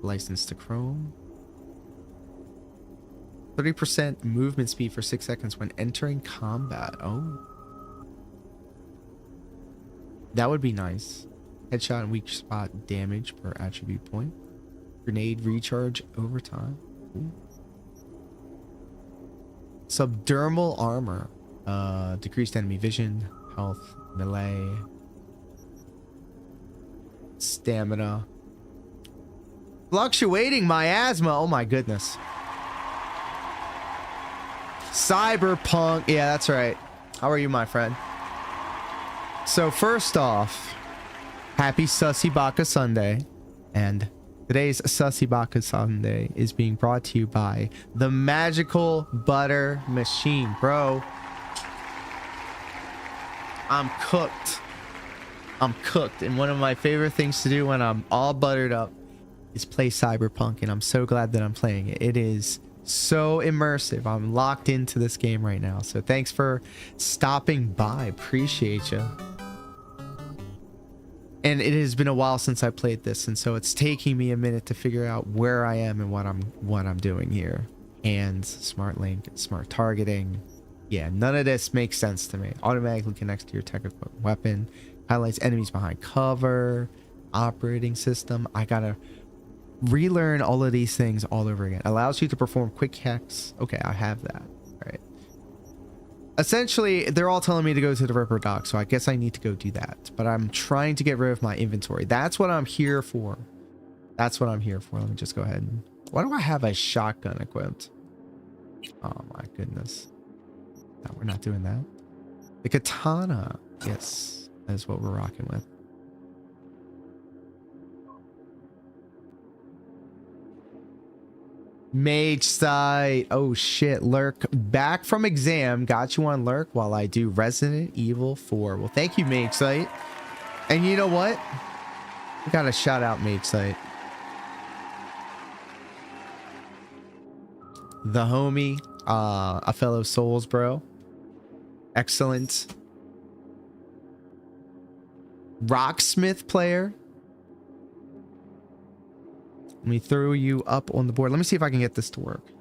License to Chrome. 30% movement speed for 6 seconds when entering combat. Oh. That would be nice. Headshot and weak spot damage per attribute point. Grenade recharge over time. Ooh. Subdermal armor. Decreased enemy vision. Health, melee, stamina, fluctuating miasma. Oh my goodness. Cyberpunk. Yeah, that's right. How are you, my friend? So first off, happy Sussy Baka Sunday, and today's Sussy Baka Sunday is being brought to you by the Magical Butter Machine, bro. I'm cooked. I'm cooked. And one of my favorite things to do when I'm all buttered up is play Cyberpunk. And I'm so glad that I'm playing it. It is so immersive. I'm locked into this game right now. So thanks for stopping by. Appreciate you. And it has been a while since I played this. And so it's taking me a minute to figure out where I am and what I'm doing here. And smart link, smart targeting. Yeah, none of this makes sense to me. Automatically connects to your tech equipment weapon. Highlights enemies behind cover. Operating system. I gotta relearn all of these things all over again. Allows you to perform quick hacks. Okay, I have that. All right. Essentially, they're all telling me to go to the Ripper Dock, so I guess I need to go do that. But I'm trying to get rid of my inventory. That's what I'm here for. That's what I'm here for. Let me just go ahead and... Why do I have a shotgun equipped? Oh my goodness. No, we're not doing that. The katana. Yes, that's what we're rocking with. Mage sight. Oh shit. Lurk back from exam. Got you on Lurk while I do Resident Evil 4. Well, thank you, Mage sight. And you know what? We gotta shout out Mage sight. The homie, a fellow Souls bro. Excellent. Rocksmith player. Let me throw you up on the board. Let me see if I can get this to work.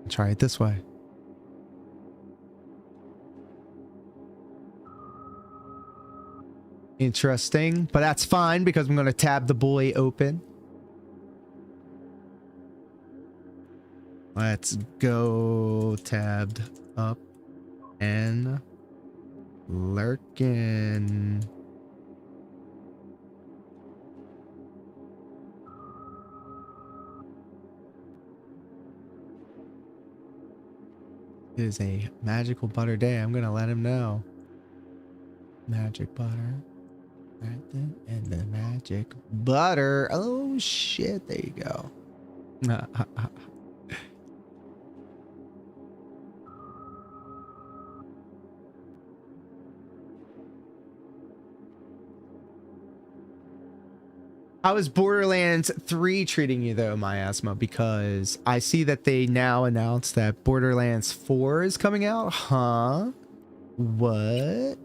Try it this way. Interesting, but that's fine because I'm going to tab the boy open. Let's go tabbed up and lurking. It is a magical butter day. I'm going to let him know. Magic butter. Right then, and the magic butter. Oh shit, there you go. How is Borderlands 3 treating you though, Miasma? Because I see that they now announced that Borderlands 4 is coming out. Huh? What?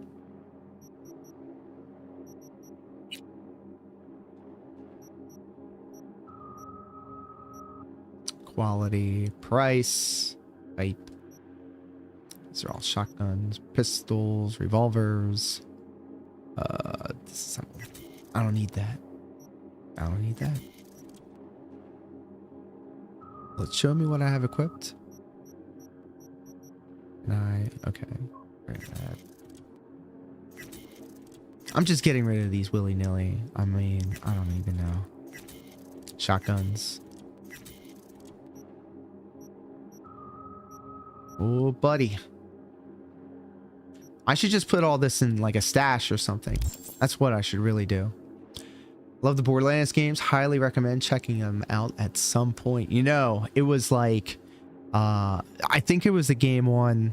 Quality, price, type. These are all shotguns, pistols, revolvers. This is something. I don't need that. I don't need that. Let's show me what I have equipped. Okay. I'm just getting rid of these willy-nilly. I mean, I don't even know. Shotguns. Oh, buddy. I should just put all this in like a stash or something. That's what I should really do. Love the Borderlands games. Highly recommend checking them out at some point. You know, it was like, I think it was the game on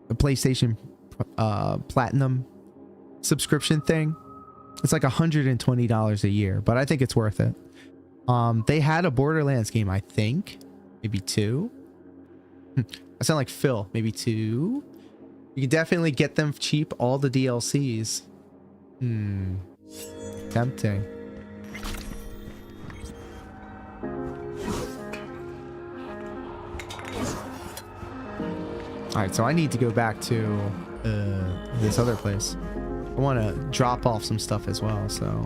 the PlayStation Platinum subscription thing. It's like $120 a year, but I think it's worth it. They had a Borderlands game, I think. Maybe 2. I sound like Phil. Maybe 2. You can definitely get them cheap, all the DLCs. Tempting. Alright, so I need to go back to this other place. I want to drop off some stuff as well, so...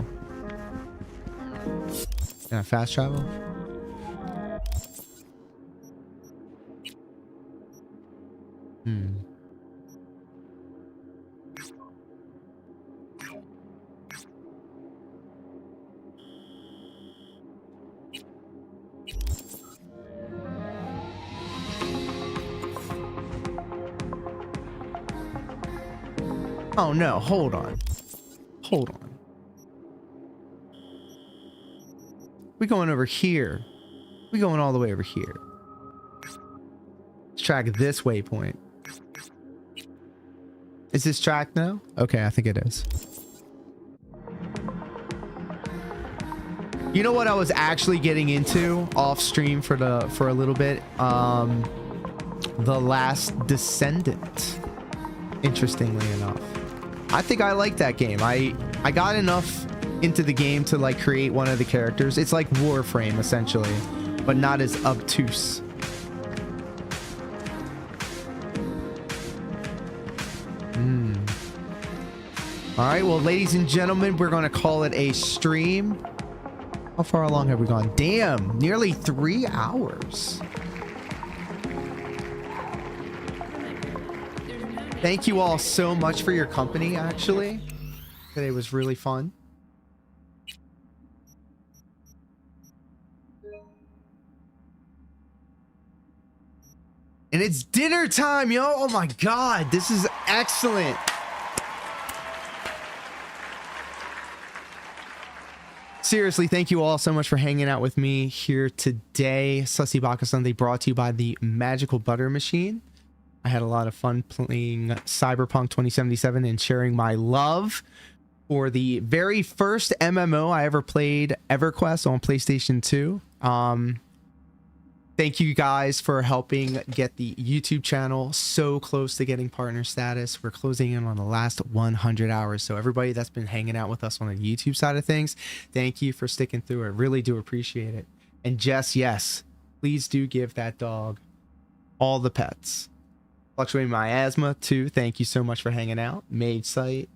Can I fast travel? Oh no, hold on. Hold on. We're going over here. We're going all the way over here. Let's track this waypoint. Is this tracked now? Okay, I think it is. You know what I was actually getting into off stream for a little bit? The Last Descendant. Interestingly enough. I think I like that game. I got enough into the game to like create one of the characters. It's like Warframe essentially, but not as obtuse. All right, well, ladies and gentlemen, we're going to call it a stream. How far along have we gone? Damn, nearly 3 hours. Thank you all so much for your company, actually. Today was really fun. And it's dinner time, yo. Oh my God, this is excellent. Seriously, thank you all so much for hanging out with me here today. Sussy Baka Sunday brought to you by the Magical Butter Machine. I had a lot of fun playing Cyberpunk 2077 and sharing my love for the very first MMO I ever played, EverQuest, on PlayStation 2. Thank you guys for helping get the YouTube channel so close to getting partner status. We're closing in on the last 100 hours. So everybody that's been hanging out with us on the YouTube side of things, thank you for sticking through. I really do appreciate it. And Jess, yes, please do give that dog all the pets. Fluctuating Miasma too, thank you so much for hanging out. Mage Site,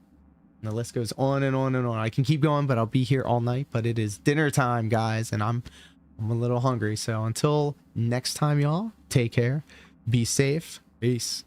and the list goes on and on and on. I can keep going, but I'll be here all night. But it is dinner time, guys, and I'm a little hungry. So until next time, y'all, take care, be safe, peace.